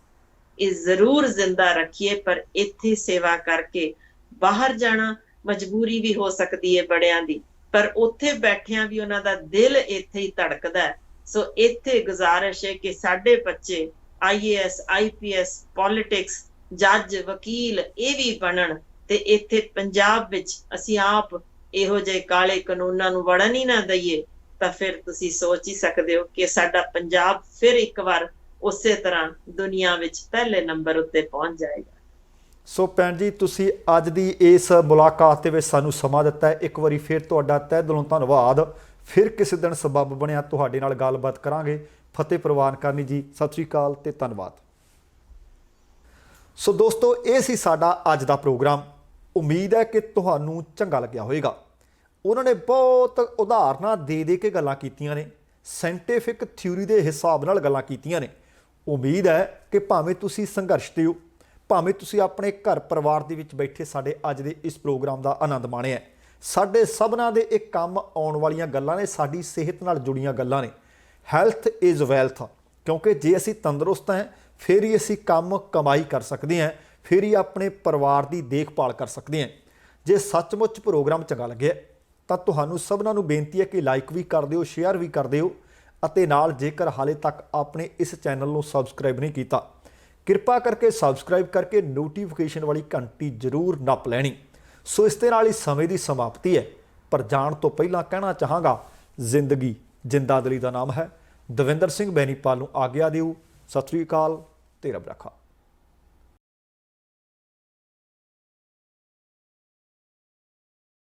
B: ਇਹ ਜ਼ਰੂਰ ਜ਼ਿੰਦਾ ਰੱਖੀਏ, ਪਰ ਇੱਥੇ ਸੇਵਾ ਕਰਕੇ ਬਾਹਰ ਜਾਣਾ ਮਜਬੂਰੀ ਵੀ ਹੋ ਸਕਦੀ ਹੈ ਬੜਿਆਂ ਦੀ, ਪਰ ਉੱਥੇ ਬੈਠਿਆਂ ਵੀ ਉਹਨਾਂ ਦਾ ਦਿਲ ਇੱਥੇ ਹੀ ਧੜਕਦਾ ਹੈ। ਸੋ ਇੱਥੇ ਗੁਜ਼ਾਰਿਸ਼ ਹੈ ਕਿ ਸਾਡੇ ਬੱਚੇ IAS IPS ਪੋਲਿਟਿਕਸ, ਜੱਜ, ਵਕੀਲ ਇਹ ਵੀ ਬਣਨ, ਤੇ ਇੱਥੇ ਪੰਜਾਬ ਵਿੱਚ ਅਸੀਂ ਆਪ ਇਹੋ ਜਿਹੇ ਕਾਲੇ ਕਾਨੂੰਨਾਂ ਨੂੰ ਵੜਨ ਹੀ ਨਾ ਦਈਏ, ਤਾਂ ਫਿਰ ਤੁਸੀਂ ਸੋਚ ਹੀ ਸਕਦੇ ਹੋ ਕਿ ਸਾਡਾ ਪੰਜਾਬ ਫਿਰ ਇੱਕ ਵਾਰ ਉਸੇ ਤਰ੍ਹਾਂ ਦੁਨੀਆ ਵਿੱਚ ਪਹਿਲੇ ਨੰਬਰ ਉੱਤੇ ਪਹੁੰਚ ਜਾਏਗਾ।
A: ਸੋ ਭੈਣ ਜੀ, ਤੁਸੀਂ ਅੱਜ ਦੀ ਇਸ ਮੁਲਾਕਾਤ ਦੇ ਵਿੱਚ ਸਾਨੂੰ ਸਮਾਂ ਦਿੱਤਾ ਹੈ। ਇੱਕ ਵਾਰੀ ਫਿਰ ਤੁਹਾਡਾ ਤਹਿ ਦਿਲੋਂ ਧੰਨਵਾਦ। ਫਿਰ ਕਿਸੇ ਦਿਨ ਸਬੱਬ ਬਣਿਆ ਤੁਹਾਡੇ ਨਾਲ ਗੱਲਬਾਤ ਕਰਾਂਗੇ। ਫਤਿਹ ਪ੍ਰਵਾਨ ਕਰਨੀ ਜੀ। ਸਤਿ ਸ਼੍ਰੀ ਅਕਾਲ ਤੇ ਧੰਨਵਾਦ। ਸੋ ਦੋਸਤੋ, ਇਹ ਸੀ ਸਾਡਾ ਅੱਜ ਦਾ ਪ੍ਰੋਗਰਾਮ। ਉਮੀਦ ਹੈ ਕਿ ਤੁਹਾਨੂੰ ਚੰਗਾ ਲੱਗਿਆ ਹੋਵੇਗਾ। ਉਹਨਾਂ ਨੇ ਬਹੁਤ ਉਦਾਹਰਨਾਂ ਦੇ ਕੇ ਗੱਲਾਂ ਕੀਤੀਆਂ ਨੇ, ਸਾਇੰਟੀਫਿਕ ਥਿਊਰੀ ਦੇ ਹਿਸਾਬ ਨਾਲ ਗੱਲਾਂ ਕੀਤੀਆਂ ਨੇ। ਉਮੀਦ ਹੈ ਕਿ ਭਾਵੇਂ ਤੁਸੀਂ ਸੰਘਰਸ਼ ਦੇ ਹੋ, ਭਾਵੇਂ ਤੁਸੀਂ ਆਪਣੇ ਘਰ ਪਰਿਵਾਰ ਦੇ ਵਿੱਚ ਬੈਠੇ ਸਾਡੇ ਅੱਜ ਦੇ ਇਸ ਪ੍ਰੋਗਰਾਮ ਦਾ ਆਨੰਦ ਮਾਣਿਆ। ਸਾਡੇ ਸਭਨਾਂ ਦੇ ਇੱਕ ਕੰਮ ਆਉਣ ਵਾਲੀਆਂ ਗੱਲਾਂ ਨੇ, ਸਾਡੀ ਸਿਹਤ ਨਾਲ ਜੁੜੀਆਂ ਗੱਲਾਂ ਨੇ। ਹੈਲਥ ਇਜ਼ ਵੈਲਥ, ਕਿਉਂਕਿ ਜੇ ਅਸੀਂ ਤੰਦਰੁਸਤ ਹਾਂ ਫਿਰ ਹੀ ਅਸੀਂ ਕੰਮ ਕਮਾਈ ਕਰ ਸਕਦੇ ਹਾਂ, ਫਿਰ ਹੀ ਆਪਣੇ ਪਰਿਵਾਰ ਦੀ ਦੇਖਭਾਲ ਕਰ ਸਕਦੇ ਹਾਂ। ਜੇ ਸੱਚਮੁੱਚ ਪ੍ਰੋਗਰਾਮ ਚੰਗਾ ਲੱਗਿਆ ਤਾਂ ਤੁਹਾਨੂੰ ਸਭਨਾਂ ਨੂੰ ਬੇਨਤੀ ਹੈ ਕਿ ਲਾਈਕ ਵੀ ਕਰ ਦਿਓ, ਸ਼ੇਅਰ ਵੀ ਕਰ ਦਿਓ, ਅਤੇ ਨਾਲ ਜੇਕਰ ਹਾਲੇ ਤੱਕ ਆਪਣੇ ਇਸ ਚੈਨਲ ਨੂੰ ਸਬਸਕ੍ਰਾਈਬ ਨਹੀਂ ਕੀਤਾ, ਕਿਰਪਾ ਕਰਕੇ ਸਬਸਕ੍ਰਾਈਬ ਕਰਕੇ ਨੋਟੀਫਿਕੇਸ਼ਨ ਵਾਲੀ ਘੰਟੀ ਜ਼ਰੂਰ ਨੱਪ ਲੈਣੀ। ਸੋ ਇਸ ਦੇ ਨਾਲ ਹੀ ਸਮੇਂ ਦੀ ਸਮਾਪਤੀ ਹੈ, ਪਰ ਜਾਣ ਤੋਂ ਪਹਿਲਾਂ ਕਹਿਣਾ ਚਾਹਾਂਗਾ, ਜ਼ਿੰਦਗੀ ਜਿੰਦਾ ਦਿਲੀ ਦਾ ਨਾਮ ਹੈ। ਦਵਿੰਦਰ ਸਿੰਘ ਬੈਨੀਪਾਲ ਨੂੰ ਆਗਿਆ ਦਿਓ। ਸਤਿ ਸ਼੍ਰੀ ਅਕਾਲ ਤੇ ਰੱਬ ਰਾਖਾ।